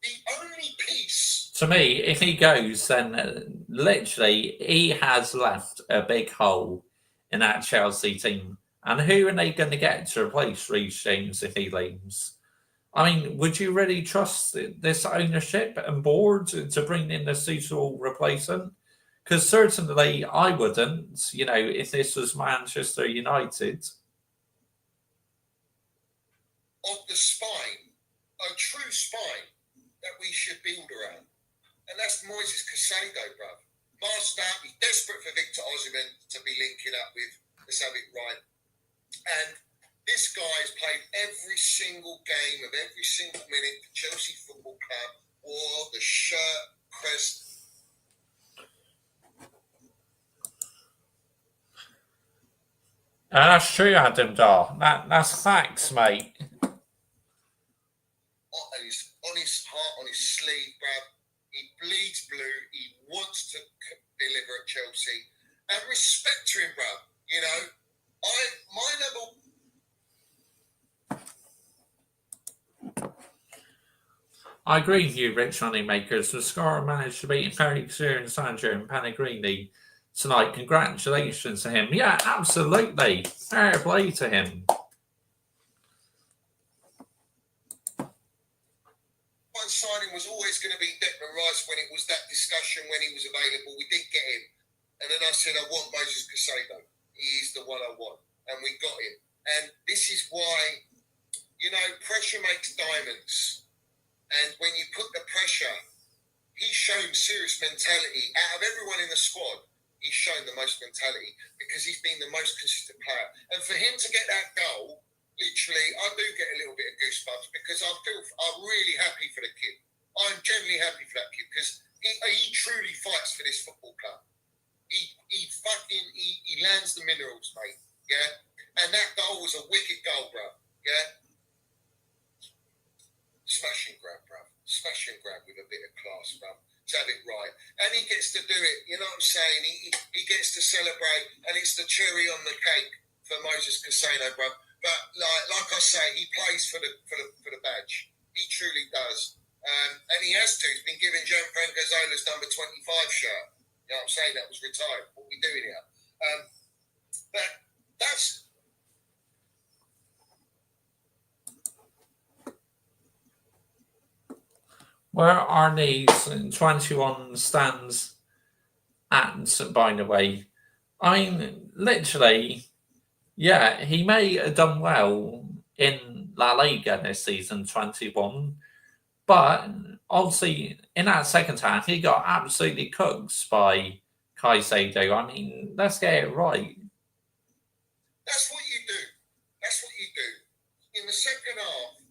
the only piece. To me, if he goes, then literally he has left a big hole in that Chelsea team. And who are they going to get to replace Reece James if he leaves? I mean, would you really trust this ownership and board to bring in a suitable replacement? Because certainly I wouldn't, you know, if this was Manchester United. Of the spine, a true spine that we should build around. And that's Moises Caicedo, bruv. Master, he's desperate for Victor Osimhen to be linking up with, let's have it right. And this guy's played every single game of every single minute for Chelsea Football Club, wore the shirt, crest. That's true, Adam Dar. That's facts, mate. deliver at Chelsea. And respect to him, bruv. You know, my number. I agree with you, Rich Honeymakers. The scorer managed to beat very experienced Sancho and Pellegrini tonight. Congratulations to him. Yeah, absolutely. Fair play to him. One signing was always going to be Declan Rice when it was that discussion when he was available. We didn't get him. And then I said, I want Moses Caicedo. He's the one I want. And we got him. And this is why, you know, pressure makes diamonds. And when you put the pressure, he's shown serious mentality. Out of everyone in the squad, he's shown the most mentality because he's been the most consistent player. And for him to get that goal, literally, I do get a little bit of goosebumps because I'm really happy for the kid. I'm genuinely happy for that kid because he truly fights for this football club. He lands the minerals, mate. Yeah, and that goal was a wicked goal, bro. Yeah. Smash and grab, bruv. Smash and grab with a bit of class, bruv. To have it right. And he gets to do it, you know what I'm saying? He gets to celebrate, and it's the cherry on the cake for Moses Caicedo, bruv. But like I say, he plays for the badge. He truly does. And he has to. He's been given Gianfranco Zola's number 25 shirt. You know what I'm saying? That was retired. What are we doing here? But that's... Where are these 21 stands at, by the way? I mean, literally, yeah, he may have done well in La Liga this season, 21, but obviously in that second half, he got absolutely cooked by Caicedo. I mean, let's get it right. That's what you do. That's what you do. In the second half,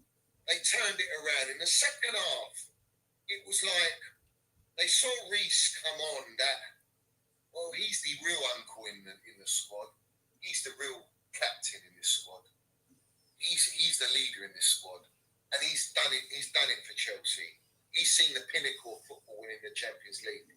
they turned it around. In the second half, it was like they saw Reece come on that, well, he's the real uncle in the squad. He's the real captain in this squad. He's the leader in this squad. And he's done it for Chelsea. He's seen the pinnacle of football winning the Champions League.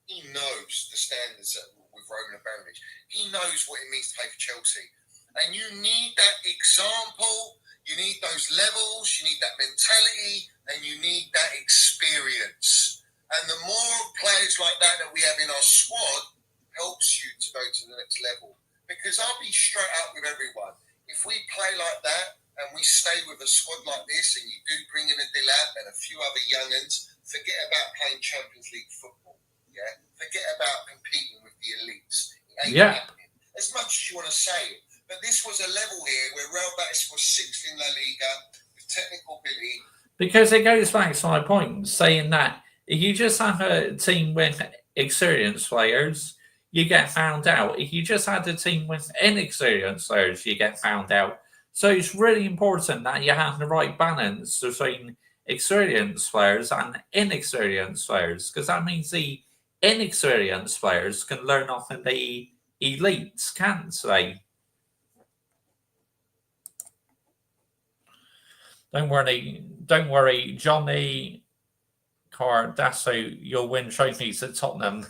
He knows the standards with Roman Abramovich. He knows what it means to play for Chelsea. And you need that example. You need those levels, you need that mentality, and you need that experience. And the more players like that we have in our squad helps you to go to the next level. Because I'll be straight up with everyone. If we play like that and we stay with a squad like this and you do bring in a Dilap and a few other young'uns, forget about playing Champions League football. Yeah? Forget about competing with the elites. It ain't happening. As much as you want to say it. But this was a level here where Real Betis was sixth in La Liga with technical ability. Because it goes back to my point, saying that if you just have a team with experienced players, you get found out. If you just had a team with inexperienced players, you get found out. So it's really important that you have the right balance between experienced players and inexperienced players, because that means the inexperienced players can learn off of the elites, can't they? Don't worry, Johnny Cardasso, you'll win trophies at Tottenham.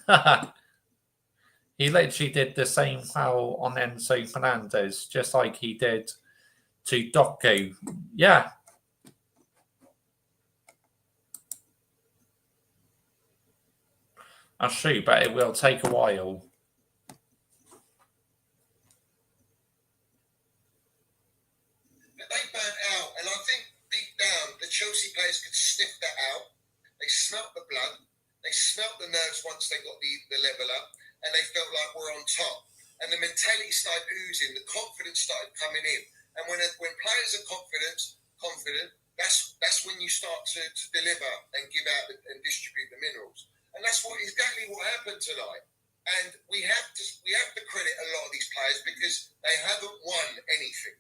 He literally did the same foul on Enzo Fernandez, just like he did to Doku. Yeah. That's true, but it will take a while. They burnt out, and I think deep down the Chelsea players could sniff that out. They smelt the blood, they smelt the nerves once they got the level up, and they felt like we're on top. And the mentality started oozing, the confidence started coming in. And when players are confident, that's when you start to deliver and give out and distribute the minerals. And that's exactly what happened tonight. And we have to credit a lot of these players because they haven't won anything.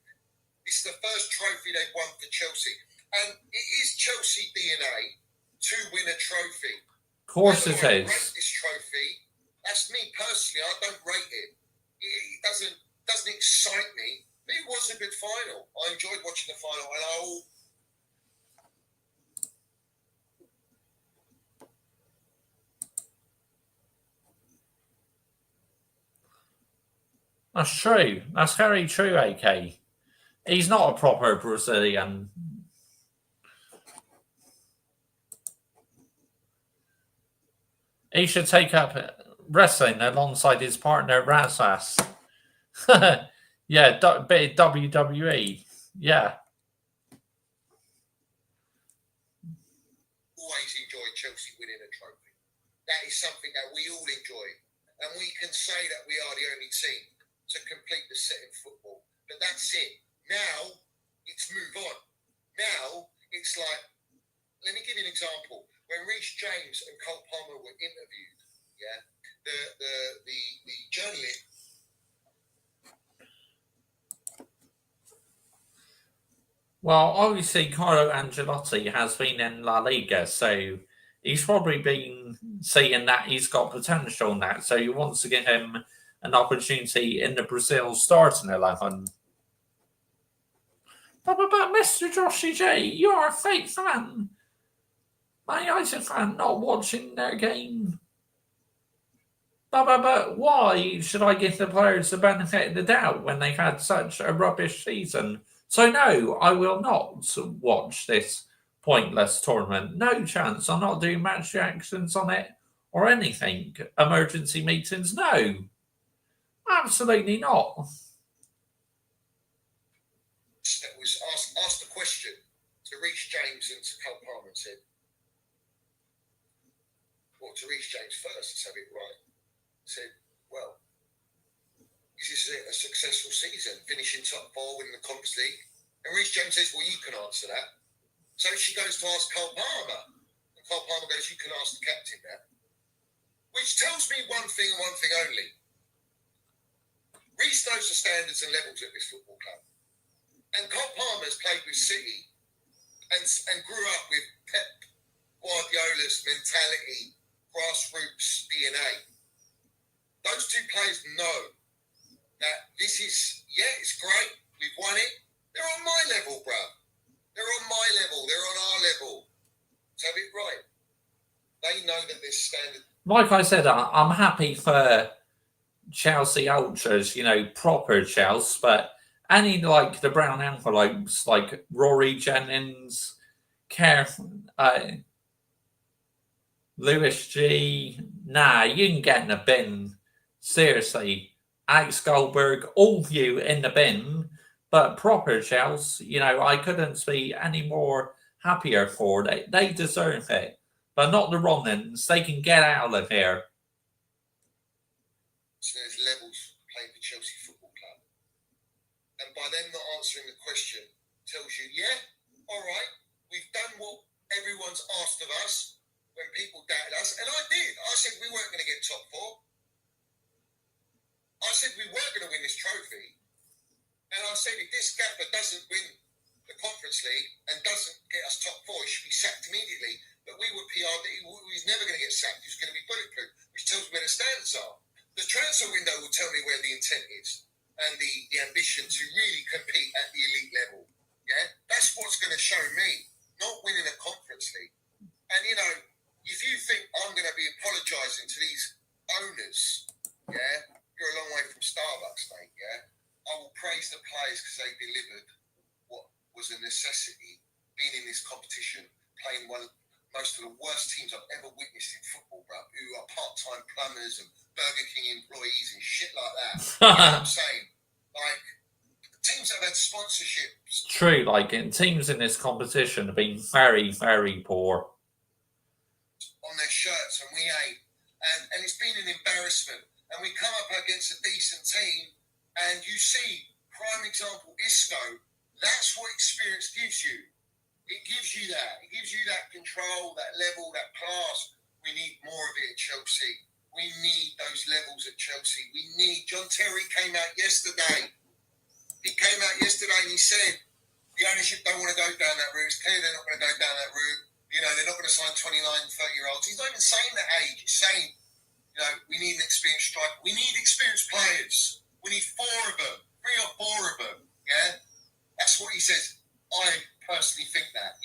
It's the first trophy they've won for Chelsea. And it is Chelsea DNA to win a trophy. Of course it I is. rate this trophy. That's me personally. I don't rate it. It doesn't excite me. But it was a good final. I enjoyed watching the final. And That's true. That's very true, AK. He's not a proper Brazilian. He should take up wrestling alongside his partner Razas. Yeah, WWE. Yeah. Always enjoy Chelsea winning a trophy. That is something that we all enjoy. And we can say that we are the only team to complete the set in football. But that's it. Now, it's move on. Now, it's like, let me give you an example. When Reece James and Cole Palmer were interviewed, yeah, the journalist. Well, obviously, Carlo Ancelotti has been in La Liga, so he's probably been seeing that he's got potential in that, so he wants to give him an opportunity in the Brazil starting 11. But Mr. Joshy J, you're a fake fan. My United fan not watching their game. But why should I give the players the benefit of the doubt when they had such a rubbish season? So no, I will not watch this pointless tournament. No chance. I'm not doing match reactions on it or anything. Emergency meetings, no. Absolutely not. That was asked the question to Reece James and to Cole Palmer and said, well, to Reece James first, let's have it right. Said, well, is this a successful season, finishing top 4 in the Conference League? And Reece James says, well, you can answer that. So she goes to ask Cole Palmer. And Cole Palmer goes, you can ask the captain that. Which tells me one thing and one thing only. Reece knows the standards and levels at this football club. And Cole Palmer's played with City and grew up with Pep Guardiola's mentality, grassroots DNA. Those two players know that this is, it's great, we've won it. They're on my level, bruv. They're on my level, they're on our level. So have it right. They know that this standard. Like I said, I'm happy for Chelsea ultras, proper Chelsea, but any like the brown envelopes, like Rory Jennings, Lewis G, nah, you can get in the bin. Seriously, Alex Goldberg, all of you in the bin, but proper Chelsea, I couldn't be any more happier for it. They deserve it, but not the Ronans. They can get out of here. So there's levels playing for Chelsea Football Club. And by them not answering the question tells you, all right, we've done what everyone's asked of us when people doubted us. And I did. I said we weren't going to get top 4. I said we weren't going to win this trophy. And I said if this gaffer doesn't win the Conference League and doesn't get us top 4, he should be sacked immediately. But we were PR'd that he was never going to get sacked. He was going to be bulletproof, which tells me where the standards are. The transfer window will tell me where the intent is and the ambition to really compete at the elite level. Yeah, that's what's going to show me, not winning a Conference League. And if you think I'm going to be apologising to these owners, you're a long way from Starbucks, mate. I will praise the players because they delivered what was a necessity. Being in this competition, playing most of the worst teams I've ever witnessed in football, bro, who are part-time plumbers and Burger King employees and shit like that. You know what I'm saying? Like, teams that have had sponsorships. True, teams in this competition have been very, very poor. On their shirts, and we ain't. And it's been an embarrassment. And we come up against a decent team, and you see, prime example, Isco, that's what experience gives you. It gives you that. It gives you that control, that level, that class. We need more of it at Chelsea. We need those levels at Chelsea. We need... John Terry came out yesterday. He came out yesterday and he said, the ownership don't want to go down that route. It's clear they're not going to go down that route. They're not going to sign 29, 30-year-olds. He's not even saying that age. He's saying, we need an experienced striker. We need experienced players. We need 4 of them, 3 or 4 of them, That's what he says. I personally think that,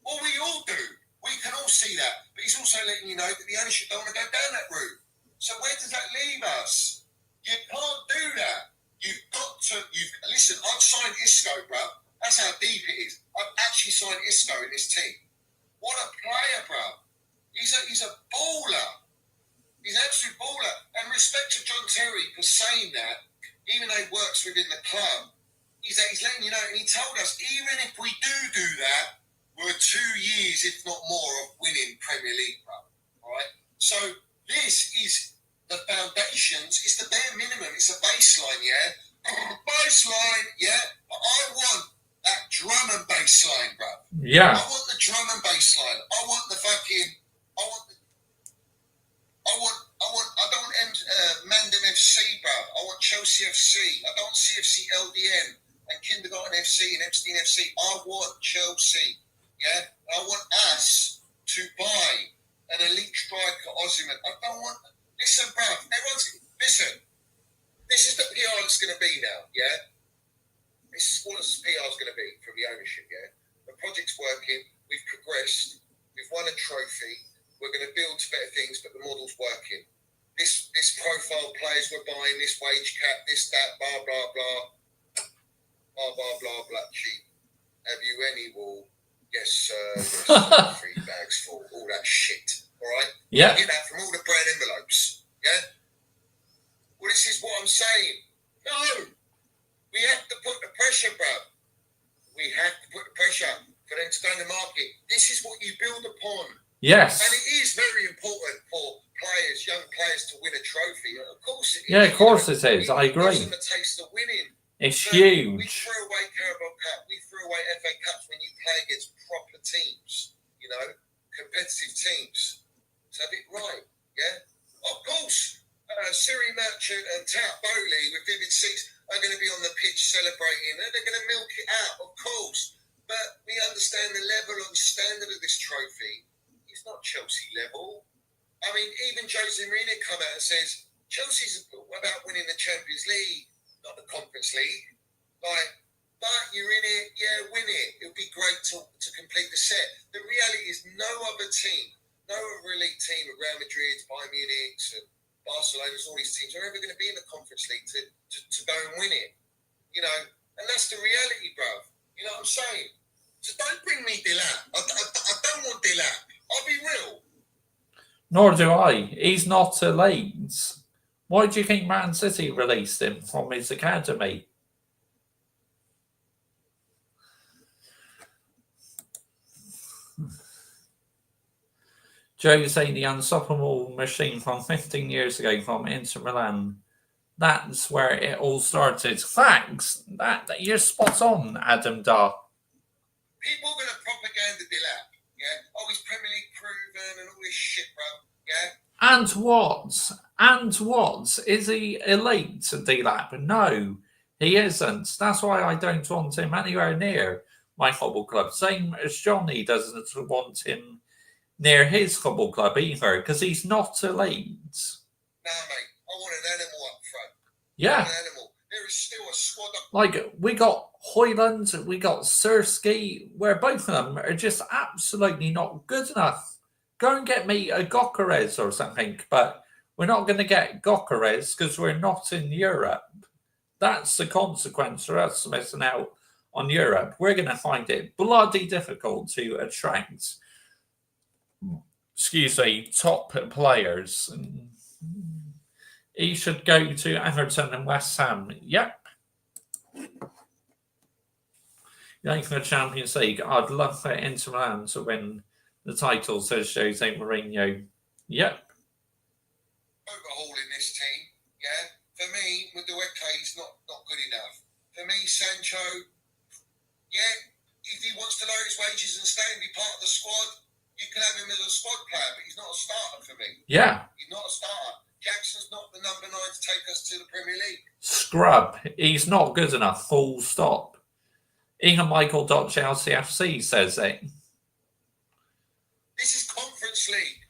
Well, we all do. We can all see that. But he's also letting you know that the ownership don't want to go down that route. So where does that leave us? You can't do Isco, bruv. That's how deep it is. I've actually signed Isco in this team. What a player, bruv. He's a baller. He's an absolute baller. And respect to John Terry for saying that, even though he works within the club, he's letting you know, and he told us, even if we do that, we're 2 years, if not more, of winning Premier League, bruv. All right? So this is the foundations. It's the bare minimum. It's a baseline, yeah? Baseline, yeah? But I want that drum and bass line, bruv. Yeah. I want the drum and bass line. I want the fucking... I don't want Mandem FC, bruv. I want Chelsea FC. I don't want CFC LDN and Kindergarten FC and Epstein FC. I want Chelsea, yeah? I want us to buy an elite striker, Osimhen. I don't want... Listen, bruv, listen. This is the PR it's going to be now, yeah? This is what the PR is going to be from the ownership, yeah? The project's working. We've progressed. We've won a trophy. We're going to build to better things, but the model's working. This profile players we're buying, this wage cap, this, that, blah, blah, blah. Blah, blah, blah, black sheep. Have you any wool? Yes, sir. Yes, 3 bags full. All that shit. All right? Yeah. You get that from all the brown envelopes. Yeah? Well, this is what I'm saying. No. We have to put the pressure, bruv. We have to put the pressure for them to go in the market. This is what you build upon. Yes. And it is very important for players, young players, to win a trophy. Of course it is. Yeah, of course it is. I agree. It gives them a taste of winning. It's So huge. We threw away Carabao Cup. We threw away FA Cups when you play against proper teams, you know, competitive teams. So have it right, yeah? Of course, Siri Merchant and Tat Bowley with vivid seats are going to be on the pitch celebrating. They're going to milk it out, of course. But we understand the level and standard of this trophy. It's not Chelsea level. I mean, even Jose Mourinho come out and says, Chelsea's about winning the Champions League, not the Conference League. Like, but you're in it, yeah, win it. It'll be great to complete the set. The reality is no other team, no other elite team of Real Madrid, Bayern Munich, and Barcelona, all these teams are ever going to be in the Conference League to go and win it. You know, and that's the reality, bruv. You know what I'm saying? So don't bring me Delap. I don't want Delap. I'll be real. Nor do I. He's not elite. Why do you think Man City released him from his academy? Jose, the unstoppable machine from 15 years ago from Inter Milan. That's where it all started. Thanks. That you're spot on, Adam Dar. People are going to propaganda Delap. Yeah. Oh, he's Premier League proven and all this shit, bro. Yeah. And what? And what? Is he elite, Delap? No, he isn't. That's why I don't want him anywhere near my football club. Same as Johnny doesn't want him near his football club either, because he's not elite. Nah, mate. I want an animal up front. Yeah. An animal. There is still a squad up. Like, we got Hoyland, we got Sirski, where both of them are just absolutely not good enough. Go and get me a Gokares or something, but we're not going to get Gokares because we're not in Europe. That's the consequence for us missing out on Europe. We're going to find it bloody difficult to attract, top players. He should go to Everton and West Ham. Yep. Going for the Champions League. I'd love for Inter Milan to win the title, says Jose Mourinho. Yep. Overhauling this team, yeah. For me, Madueke is not good enough. For me, Sancho, yeah, if he wants to lower his wages and stay and be part of the squad, you can have him as a squad player, but he's not a starter for me. Yeah. He's not a starter. Jackson's not the number 9 to take us to the Premier League. Scrub. He's not good enough. Full stop. Even Michael.ChelseaFC says it. This is Conference League.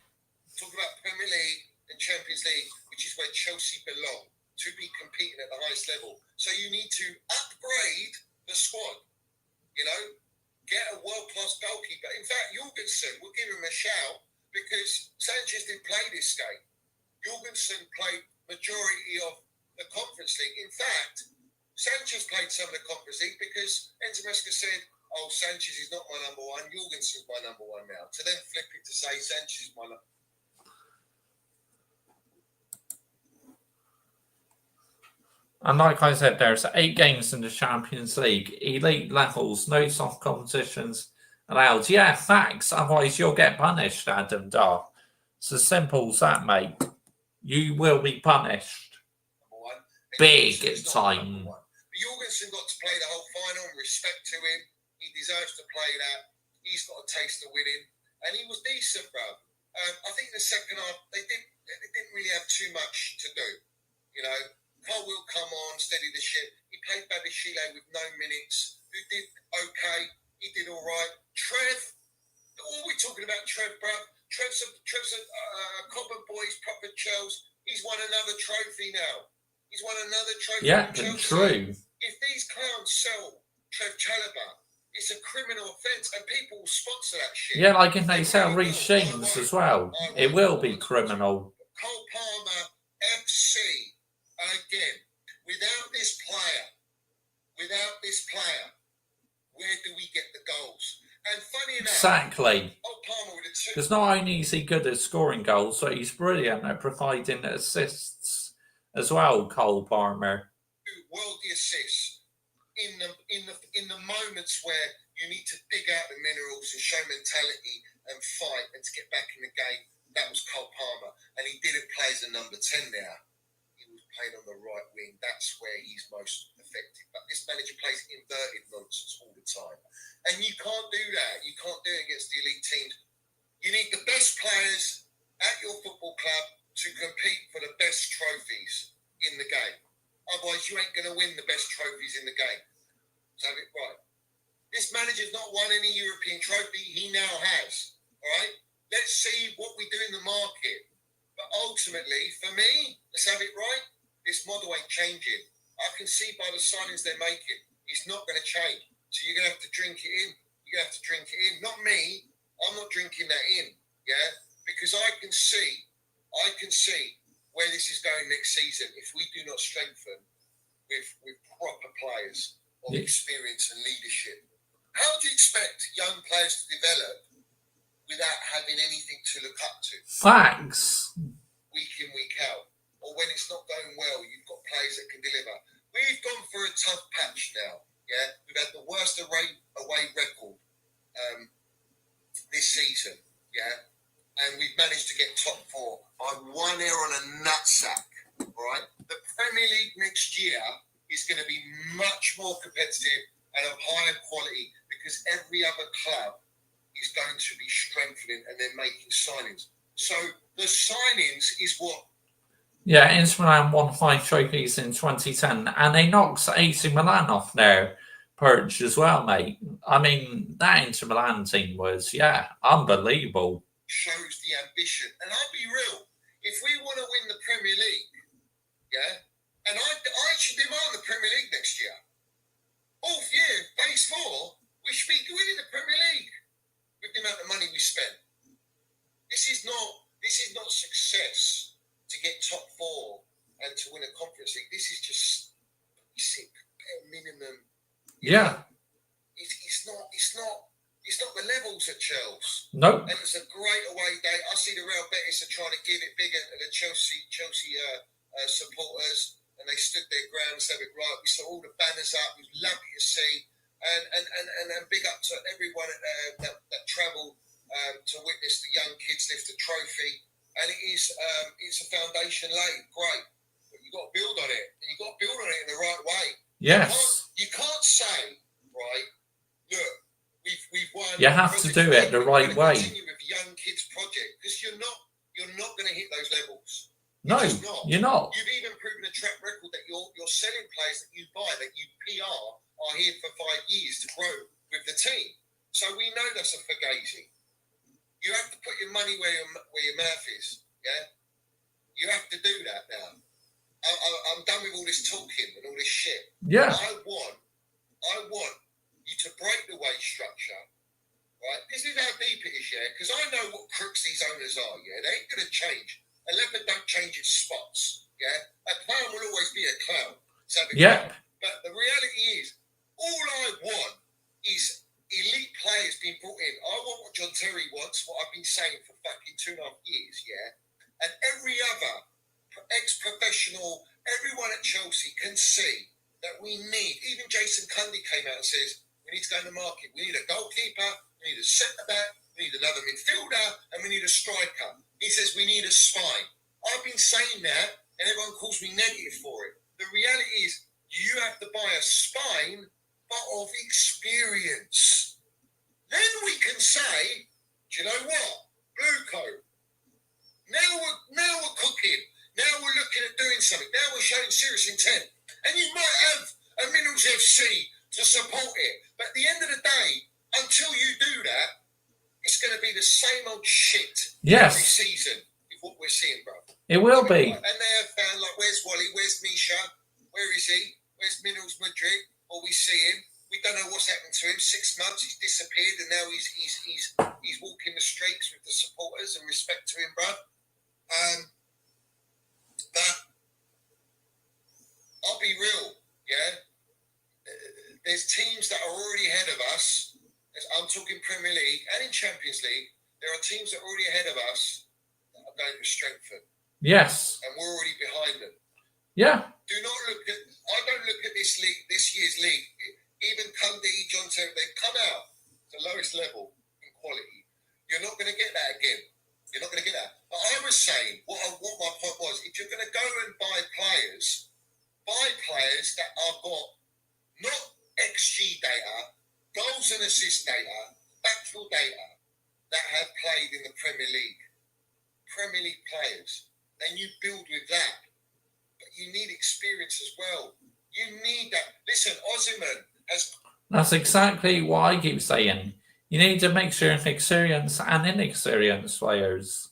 Talk about Premier League and Champions League, which is where Chelsea belong to be competing at the highest level. So you need to upgrade the squad. You know, get a world-class goalkeeper. In fact, Jorgensen, we'll give him a shout because Sanchez didn't play this game. Jorgensen played majority of the Conference League. In fact, Sanchez played some of the Conference League because Enzo Maresca said, "Oh, Sanchez is not my number one. Jorgensen's my number one now." To then flip it to say Sanchez is my number. And like I said, there's 8 games in the Champions League, elite levels, no soft competitions allowed. Yeah, facts. Otherwise, you'll get punished, Adam Dar. It's as simple as that, mate. You will be punished. Number one. Big Jorgensen's not my time. number one. But Jorgensen got to play the whole final. Respect to him. He deserves to play that. He's got a taste of winning, and he was decent, bro. I think the second half they didn't really have too much to do. You know, Cole will come on, steady the ship. He played Babishile with no minutes, who did okay. He did all right. Trev, all we're talking about Trev, bro. Trev's a Cobham boy. He's proper Chelsea. He's won another trophy now. He's won another trophy. Yeah, from Chelsea. true. If these clowns sell Trev Chalobah, it's a criminal offence, and people will sponsor that shit. Yeah, like if they sell Reece James as well, it will be criminal. Cole Palmer, FC, again, without this player, where do we get the goals? And funny enough, Exactly. Cole Palmer with a 2. Because not only is he good at scoring goals, but he's brilliant at providing assists as well, Cole Palmer. Worldly assists in the moments where you need to dig out the minerals and show mentality and fight and to get back in the game. That was Cole Palmer, and he didn't play as a number 10 there. He was played on the right wing. That's where he's most effective. But this manager plays inverted nonsense all the time, and you can't do that. You can't do it against the elite teams. You need the best players at your football club to compete for the best trophies in the game. Otherwise, you ain't going to win the best trophies in the game. So have it right. This manager's not won any European trophy. He now has. All right? Let's see what we do in the market. But ultimately, for me, let's have it right. This model ain't changing. I can see by the signings they're making, it's not going to change. So you're going to have to drink it in. You're going to have to drink it in. Not me. I'm not drinking that in. Yeah? Because I can see where this is going next season if we do not strengthen with proper players of experience and leadership. How do you expect young players to develop without having anything to look up to? Facts. Week in, week out. Or when it's not going well, you've got players that can deliver. We've gone through a tough patch now. Yeah, we've had the worst away record this season. Yeah, and we've managed to get top 4 on 1 error on a nutsack. All right, the Premier League next year is going to be much more competitive and of higher quality because every other club is going to be strengthening and they're making signings. So the signings is what. Yeah, Inter Milan won 5 trophies in 2010, and they knocked AC Milan off their perch as well, mate. I mean, that Inter Milan team was, unbelievable. Shows the ambition. And I'll be real, if we want to win the Premier League, and I should demand the Premier League next year. Fourth year, phase 4, we should be winning the Premier League with the amount of money we spend. This is not success to get top 4 and to win a Conference League. This is just basic, minimum. Yeah. It's not the levels at Chelsea. Nope. And it's a great away day. I see the Real Betis are trying to give it bigger to the Chelsea supporters, and they stood their ground, said it right. We saw all the banners up. It was lovely to see, and big up to everyone that travelled to witness the young kids lift the trophy. And it's a foundation laid, great, but you've got to build on it, and you've got to build on it in the right way. Yes. You can't say, right, look, we've won. You have to do it the right way. Continue with young kids project because you're not going to hit those levels. No, you're not. You've even proven a track record that you're selling players that you buy, that you PR, are here for 5 years to grow with the team. So we know that's a fugazi. You have to put your money where your mouth is. Yeah, you have to do that now. I'm done with all this talking and all this shit. Yeah. I want you to break the wage structure. Right? This is how deep it is, yeah. Because I know what crooks these owners are. Yeah, they ain't gonna change. A leopard don't change its spots. Yeah, a clown will always be a clown. So Yeah. But the John Terry wants, what I've been saying for fucking 2.5 years, yeah? And every other ex-professional, everyone at Chelsea can see that we need, even Jason Cundy came out and says, we need to go in the market. We need a goalkeeper, we need a centre-back, we need another midfielder, and we need a striker. He says we need a spine. I've been saying that, and everyone calls me negative for it. The reality is, you have to buy a spine, but of experience. Then we can say, do you know what? Blue coat. Now we're cooking. Now we're looking at doing something. Now we're showing serious intent. And you might have a Minerals FC to support it. But at the end of the day, until you do that, it's going to be the same old shit every season with what we're seeing, bro. It will be. And they have found, like, where's Wally? Where's Misha? Where is he? Where's Minerals Madrid? Or we see him. We don't know what's happened to him. 6 months, he's disappeared, and now he's walking the streets with the supporters, and respect to him, bro. But I'll be real, yeah. There's teams that are already ahead of us. I'm talking Premier League and in Champions League. There are teams that are already ahead of us that are going to strengthen. Yes. And we're already behind them. Yeah. I don't look at this league, this year's league. Even Cundy, John Terry, they've come out to the lowest level in quality. You're not going to get that again. You're not going to get that. But I was saying, what my point was, if you're going to go and buy players that are got not XG data, goals and assist data, factual data, that have played in the Premier League players. Then you build with that. But you need experience as well. You need that. Listen, Osimhen has... That's exactly what I keep saying. You need to make sure experience and inexperienced players.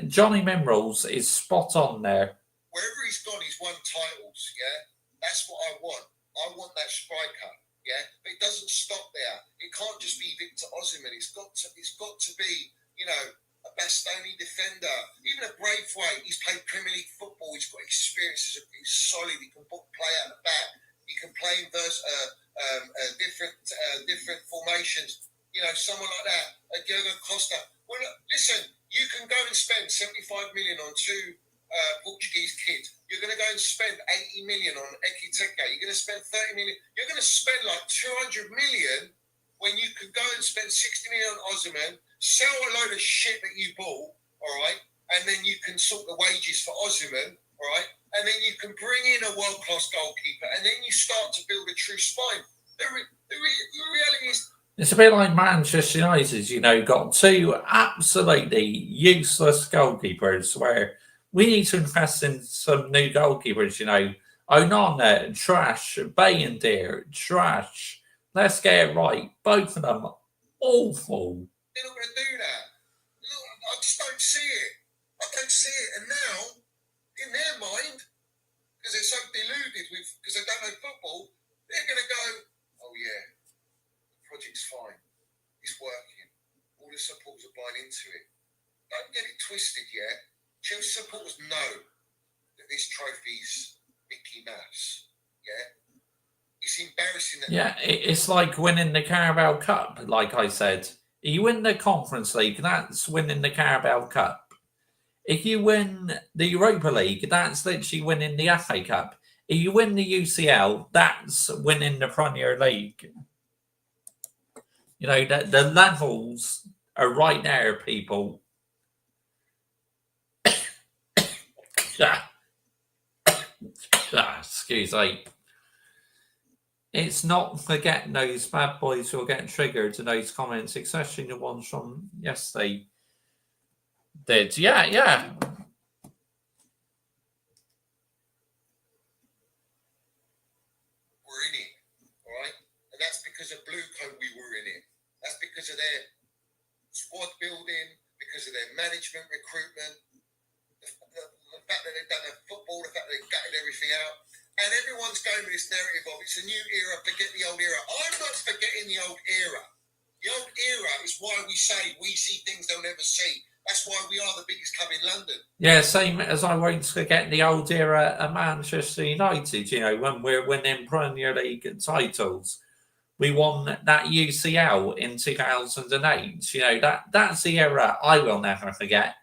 Johnny Minerals is spot on there. Wherever he's gone, he's won titles, yeah? That's what I want. I want that striker, yeah? But it doesn't stop there. It can't just be Victor Osimhen. It's got to be, you know, a Bastoni defender. Even a Braithwaite, he's played Premier League football. He's got experience. He's solid. He can play out the back. He can play in different formations. You know, someone like that, a Diogo Costa. Well, look, listen, you can go and spend 75 million on two Portuguese kids. You're going to go and spend 80 million on Ekiteke. You're going to spend 30 million. You're going to spend like 200 million when you could go and spend 60 million on Osimhen, sell a load of shit that you bought, all right, and then you can sort the wages for Osimhen, all right, and then you can bring in a world-class goalkeeper, and then you start to build a true spine. The reality is... It's a bit like Manchester United, you know, got two absolutely useless goalkeepers where we need to invest in some new goalkeepers, you know. Onana, trash. Bayindir, trash. Let's get it right. Both of them, awful. They're not going to do that. Look, I just don't see it. I don't see it. And now, in their mind, because they're so deluded because they don't know football, they're going to go, oh yeah, the project's fine. It's working. All the supporters are buying into it. Don't get it twisted, yeah? Chelsea supporters know that this trophy's Mickey Mouse, yeah? It's embarrassing. Yeah, it's like winning the Carabao Cup, like I said. You win the Conference League, that's winning the Carabao Cup. If you win the Europa League, that's literally winning the FA Cup. If you win the UCL, that's winning the Premier League. You know, the levels are right there, people. Excuse me. It's not forgetting those bad boys who will get triggered in those comments, especially the ones from yesterday. Did. Yeah. We're in it, all right? And that's because of Blue Coat we were in it. That's because of their squad building, because of their management, recruitment, the fact that they've done their football, the fact that they've gutted everything out. And everyone's going with this narrative of it's a new era, forget the old era. I'm not forgetting the old era. The old era is why we say we see things they'll never see. That's why we are the biggest club in London. Yeah, same as I won't forget the old era of Manchester United, you know, when we're winning Premier League titles. we won that UCL in 2008. You know, that's the era I will never forget.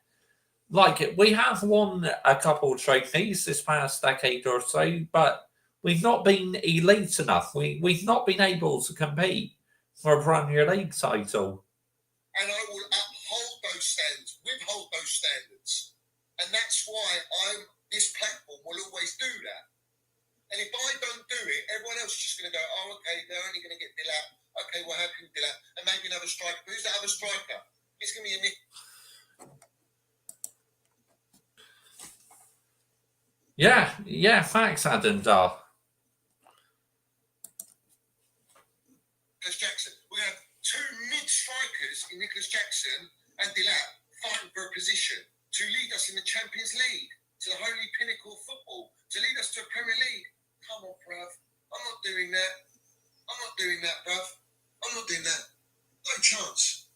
Like, we have won a couple of trophies this past decade or so, but we've not been elite enough. We've not been able to compete for a Premier League title. And I will uphold those standards, withhold those standards. And that's why this platform will always do that. And if I don't do it, everyone else is just going to go, oh, okay, they're only going to get Dilap. Okay, well, how can Dilap? And maybe another striker. Who's that other striker? It's going to be a Nick. Yeah, thanks, Adam Dar. Nicholas Jackson. We have two mid-strikers in Nicholas Jackson and Dilap fighting for a position to lead us in the Champions League, to the holy pinnacle of football, to lead us to a Premier League. Come on, bruv. I'm not doing that. I'm not doing that, bruv. I'm not doing that. No chance.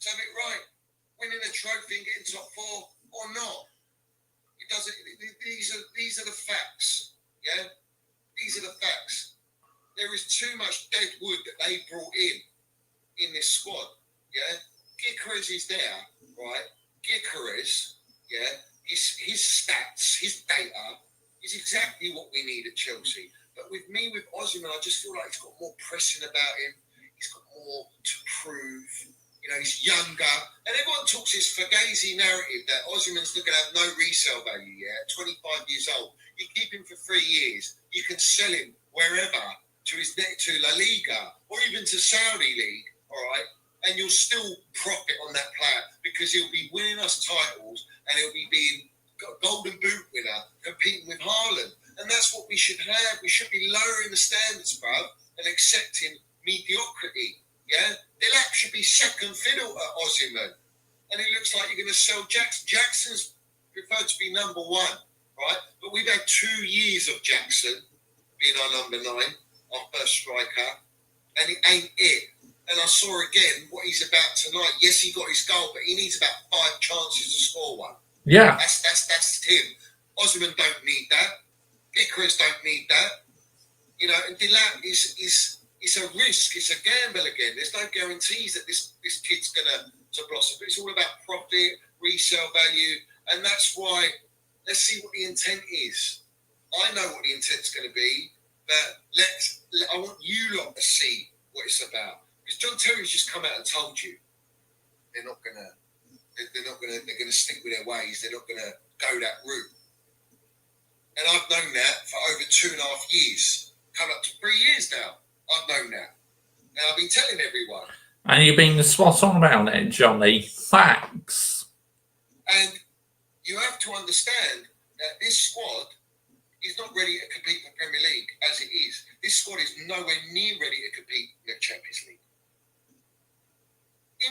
So have it right. Winning a trophy and getting top four or not. It doesn't. These are the facts. Yeah, these are the facts. There is too much dead wood that they brought in this squad. Yeah, Gyökeres is there, right? Gyökeres, yeah, his stats, his data is exactly what we need at Chelsea. But with Osimhen, I just feel like he's got more pressing about him. He's got more to prove. You know, he's younger. And everyone talks this Fugazi narrative that Osimhen's not going to have no resale value, yeah? 25 years old. You keep him for 3 years. You can sell him wherever to La Liga or even to Saudi League, all right? And you'll still profit on that player because he'll be winning us titles and he'll be being Golden Boot winner, competing with Haaland. And that's what we should have. We should be lowering the standards, bruv, and accepting mediocrity. Yeah, Dilap should be second fiddle at Osimhen, and it looks like you're going to sell Jackson. Jackson's preferred to be number one, right? But we've had 2 years of Jackson being our number 9, our first striker, and it ain't it. And I saw again what he's about tonight. Yes, he got his goal, but he needs about 5 chances to score one. Yeah, that's him. Osimhen don't need that. Gyökeres don't need that. You know, and Dilap is. It's a risk. It's a gamble again. There's no guarantees that this kid's going to blossom. But it's all about profit, resale value, and that's why let's see what the intent is. I know what the intent's going to be, but I want you lot to see what it's about. Because John Terry's just come out and told you they're going to stick with their ways. They're not going to go that route. And I've known that for over 2.5 years, come up to 3 years now. I've known that. Now, I've been telling everyone. And you've been spot on about it, Johnny. Facts. And you have to understand that this squad is not ready to compete for Premier League as it is. This squad is nowhere near ready to compete in the Champions League.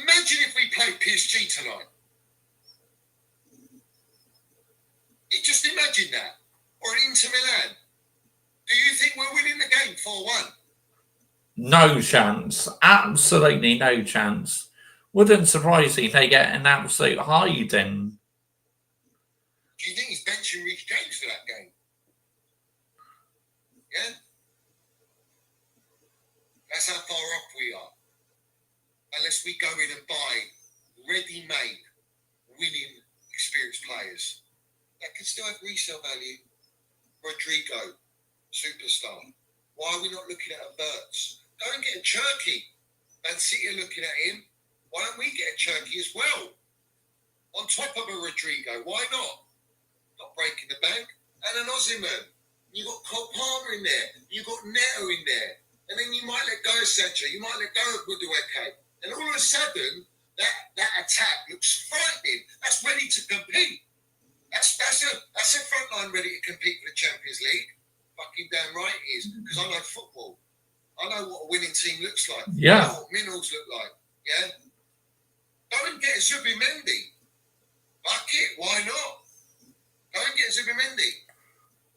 Imagine if we played PSG tonight. Just imagine that. Or Inter Milan. Do you think we're winning the game 4-1? No chance. Absolutely no chance. Wouldn't surprise me if they get an absolute hiding. Do you think he's benching Reece James for that game? Yeah? That's how far off we are. Unless we go in and buy ready-made, winning, experienced players that can still have resale value. Rodrigo, superstar. Why are we not looking at a Verts? Go and get a Cherky. Man City are looking at him. Why don't we get a Cherky as well? On top of a Rodrigo. Why not? Not breaking the bank. And an Osimhen. You got Cole Palmer in there. You got Neto in there. And then you might let go of Sancho. You might let go of Budueke. And all of a sudden, that attack looks frightening. That's ready to compete. That's a front line ready to compete for the Champions League. Fucking damn right it is. Because I know football. I know what a winning team looks like. Yeah. I know what minerals look like. Yeah. Go and get Zubimendi. Fuck it. Why not? Go and get Zubimendi.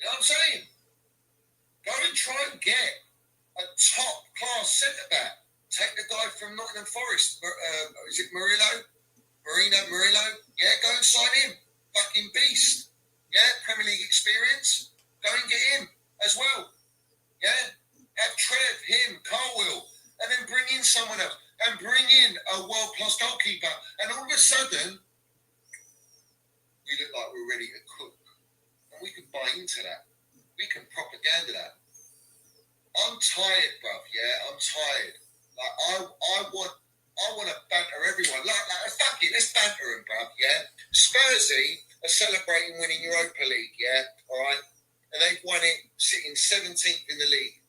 You know what I'm saying? Go and try and get a top class centre back. Take the guy from Nottingham Forest. Is it Murillo? Yeah, go and sign him. Fucking beast. Yeah, Premier League experience. Go and get him as well. Yeah. Have Trev, him, Carwell. a world-class goalkeeper. And all of a sudden, we look like we're ready to cook. And we can buy into that. We can propaganda that. I'm tired, bruv, yeah? I'm tired. Like, I want to banter everyone. Like, fuck it, let's banter them, bruv, yeah? Spursy are celebrating winning Europa League, yeah? All right? And they've won it sitting 17th in the league.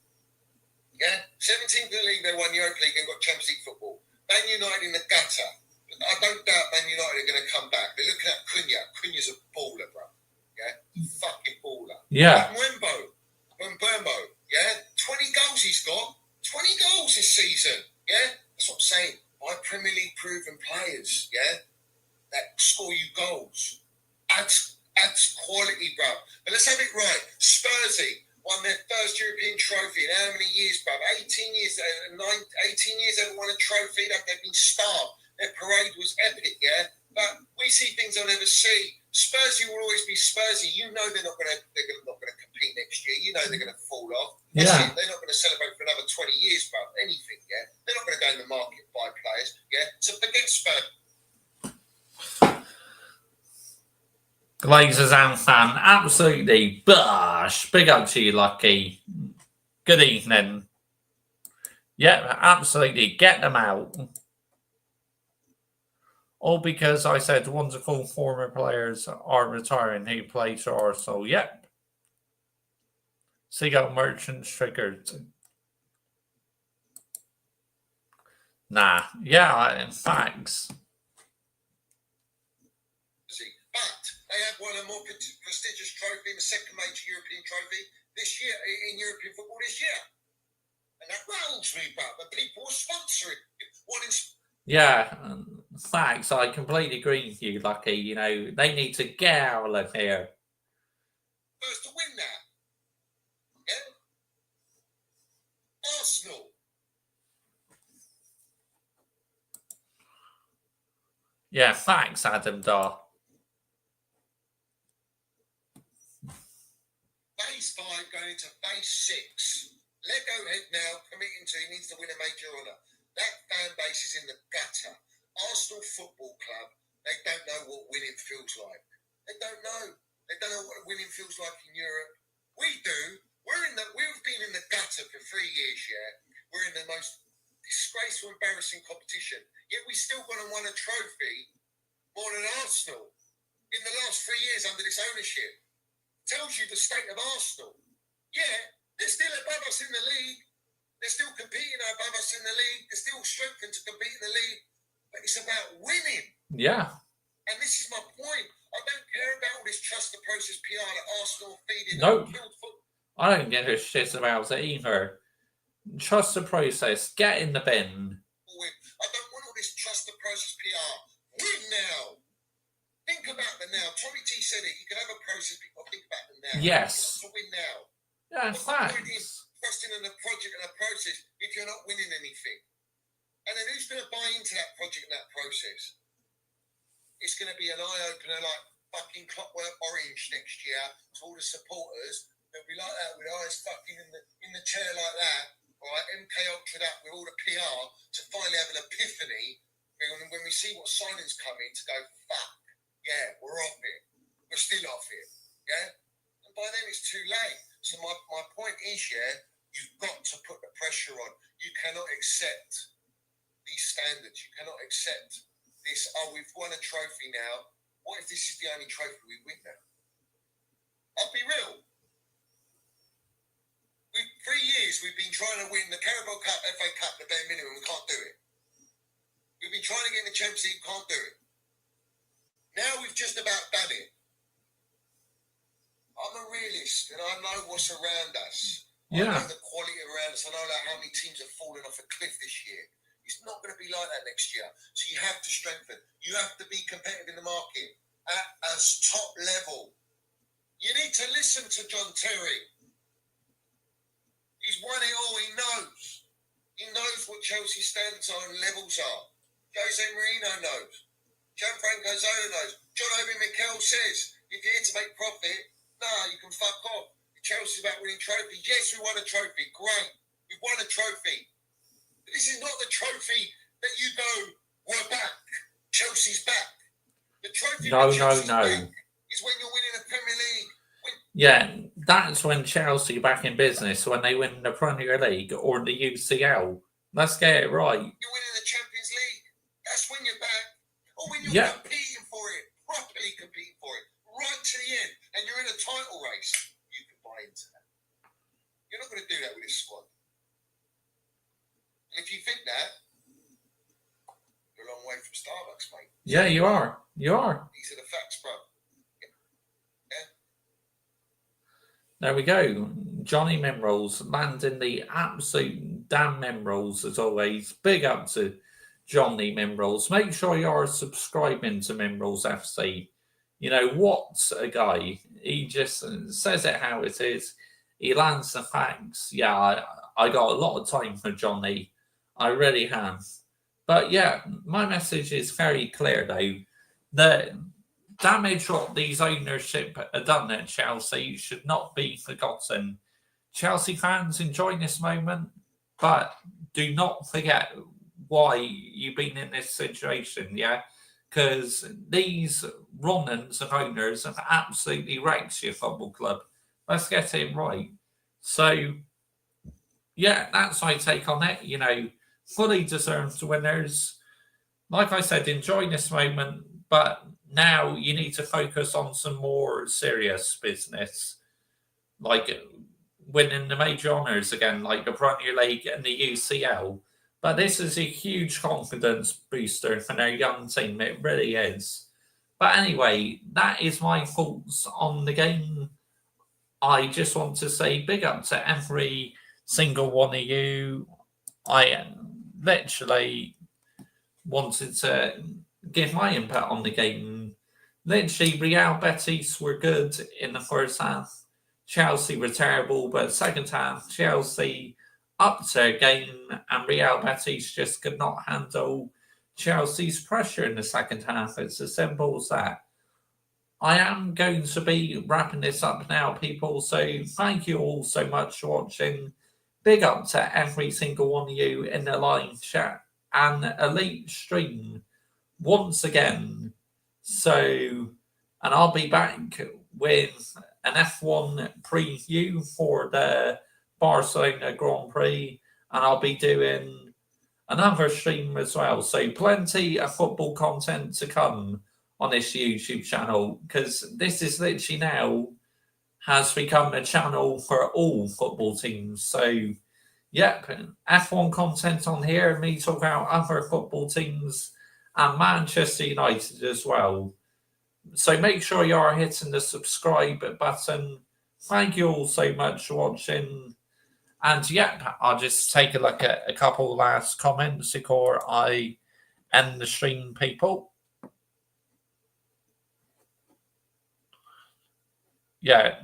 Yeah? 17th in the league, they won Europa League and got Champions League football. Man United in the gutter. I don't doubt Man United are going to come back. They're looking at Cunha. Cunha's a baller, bruv. Yeah? Fucking baller. Yeah. Mbembo, yeah? 20 goals he's got. 20 goals this season, yeah? That's what I'm saying. My Premier League proven players, yeah? That score you goals. Adds quality, bro. But let's have it right. Spursy won their first European trophy in how many years, bro? 18 years. 18 years they haven't won a trophy. They've been starved. Their parade was epic, yeah? But we see things I'll never see. Spursy will always be Spursy. You know they're not going to compete next year. You know they're going to fall off. That's Yeah. it. They're not going to celebrate for another 20 years, bro. Anything, yeah? They're not going to go in the market and buy players, yeah? So forget Spurs. Glazers and fan, absolutely bosh. Big up to you, Lucky. Good evening. Yeah, absolutely. Get them out. All because I said wonderful former players are retiring who play for Arsenal. Yep. Seagull Merchants triggered. Nah. Yeah, facts. But they have won a more prestigious trophy, the second major European trophy this year in European football this year. And that rattles me, but people are sponsoring. Yeah, facts. I completely agree with you, Lucky. You know, they need to get out of here. First to win that. Yeah? Arsenal. Yeah, facts, Adam Dar. Phase 5 going into phase 6. Lego head now committing to he needs to win a major honour. That fan base is in the gutter. Arsenal Football Club, they don't know what winning feels like. They don't know. They don't know what winning feels like in Europe. We do. We've been in the gutter for 3 years, yeah? We're in the most disgraceful, embarrassing competition. Yet we still gone and won a trophy more than Arsenal in the last 3 years under this ownership. Tells you the state of Arsenal. Yeah, they're still above us in the league. They're still competing above us in the league. They're still strengthened to compete in the league. But it's about winning. Yeah. And this is my point. I don't care about all this trust the process PR that Arsenal are feeding. Nope. I don't get a shit about it either. Trust the process. Get in the bin. I don't want all this trust the process PR. Win now. Think about the now. Tommy T said it. You can have a process, but think about the now. Yes. To win now. Yeah, What's the point in facts. trusting in a project and a process if you're not winning anything? And then who's going to buy into that project and that process? It's going to be an eye-opener like fucking Clockwork Orange next year to all the supporters. They'll be like that with eyes fucking in the chair like that. All right, MK Ultra that with all the PR to finally have an epiphany when we see what signings come in to go, fuck, yeah, we're off it. We're still off it, yeah? And by then it's too late. So my point is, yeah, you've got to put the pressure on. You cannot accept these standards. You cannot accept this, we've won a trophy now. What if this is the only trophy we win now? I'll be real. 3 years we've been trying to win the Carabao Cup, FA Cup, the bare minimum. We can't do it. We've been trying to get in the Champions League, can't do it. Now we've just about done it. I'm a realist and I know what's around us. Yeah. I know the quality around us. I know like how many teams have fallen off a cliff this year. It's not going to be like that next year. So you have to strengthen. You have to be competitive in the market at a top level. You need to listen to John Terry. He's won it all. He knows. He knows what Chelsea's standards are and levels are. Jose Mourinho knows. Gianfranco Zola knows. John Obi Mikel says, if you're here to make profit, you can fuck off. Chelsea's about winning trophies. Yes, we won a trophy. Great. We've won a trophy. But this is not the trophy that you go, We're back. Chelsea's back. The trophy No, when Chelsea's no. back is when you're winning the Premier League. Yeah, that's when Chelsea back in business, when they win the Premier League or the UCL. Let's get it right. You're winning the Champions League. That's when you're back. Or when you're Yeah. competing for it, properly competing for it, right to the end, and you're in a title race. You can buy into that. You're not going to do that with this squad. If you think that, you're a long way from Starbucks, mate. Yeah, you are. You are. These are the facts, bro. There we go. Johnny Mimrolls landing the absolute damn Mimrolls as always. Big up to Johnny Mimrolls. Make sure you're subscribing to Mimrolls FC. You know, what a guy. He just says it how it is. He lands the facts. Yeah, I got a lot of time for Johnny. I really have. But yeah, my message is very clear though. The damage what these ownership have done at Chelsea should not be forgotten. Chelsea fans, enjoy this moment, but do not forget why you've been in this situation, yeah? Because these run-ins of owners have absolutely wrecked your football club. Let's get it right. So, yeah, that's my take on it. You know, fully deserved winners. Like I said, enjoy this moment, but now you need to focus on some more serious business, like winning the major honours again, like the Premier League and the UCL. But this is a huge confidence booster for their young team. It really is. But anyway, that is my thoughts on the game. I just want to say big up to every single one of you. I literally wanted to give my input on the game. Literally, Real Betis were good in the first half. Chelsea were terrible, but second half, Chelsea upped their game, and Real Betis just could not handle Chelsea's pressure in the second half. It's as simple as that. I am going to be wrapping this up now, people. So thank you all so much for watching. Big up to every single one of you in the live chat and elite stream once again. So, and I'll be back with an F1 preview for the Barcelona Grand Prix, and I'll be doing another stream as well. So plenty of football content to come on this YouTube channel, because this is literally now has become a channel for all football teams. So, yep, F1 content on here, me talk about other football teams and Manchester United as well. So make sure you are hitting the subscribe button. Thank you all so much for watching. And yep, I'll just take a look at a couple last comments before I end the stream, people. Yeah,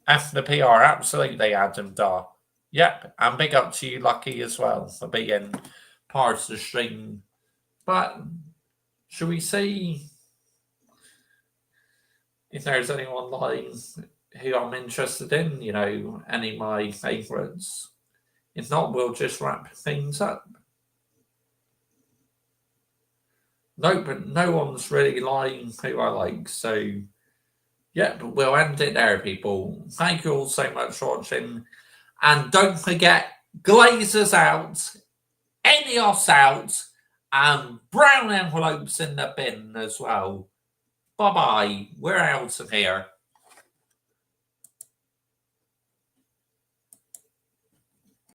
F the PR, absolutely, Adam Dar. Yep, and big up to you, Lucky, as well, for being part of the stream. But should we see if there's anyone live who I'm interested in, you know, any of my favourites? If not, we'll just wrap things up. No, but no one's really lying who I like, so yeah, but we'll end it there, people. Thank you all so much for watching. And don't forget, Glazers out, Enios out, and brown envelopes in the bin as well. Bye-bye. We're out of here.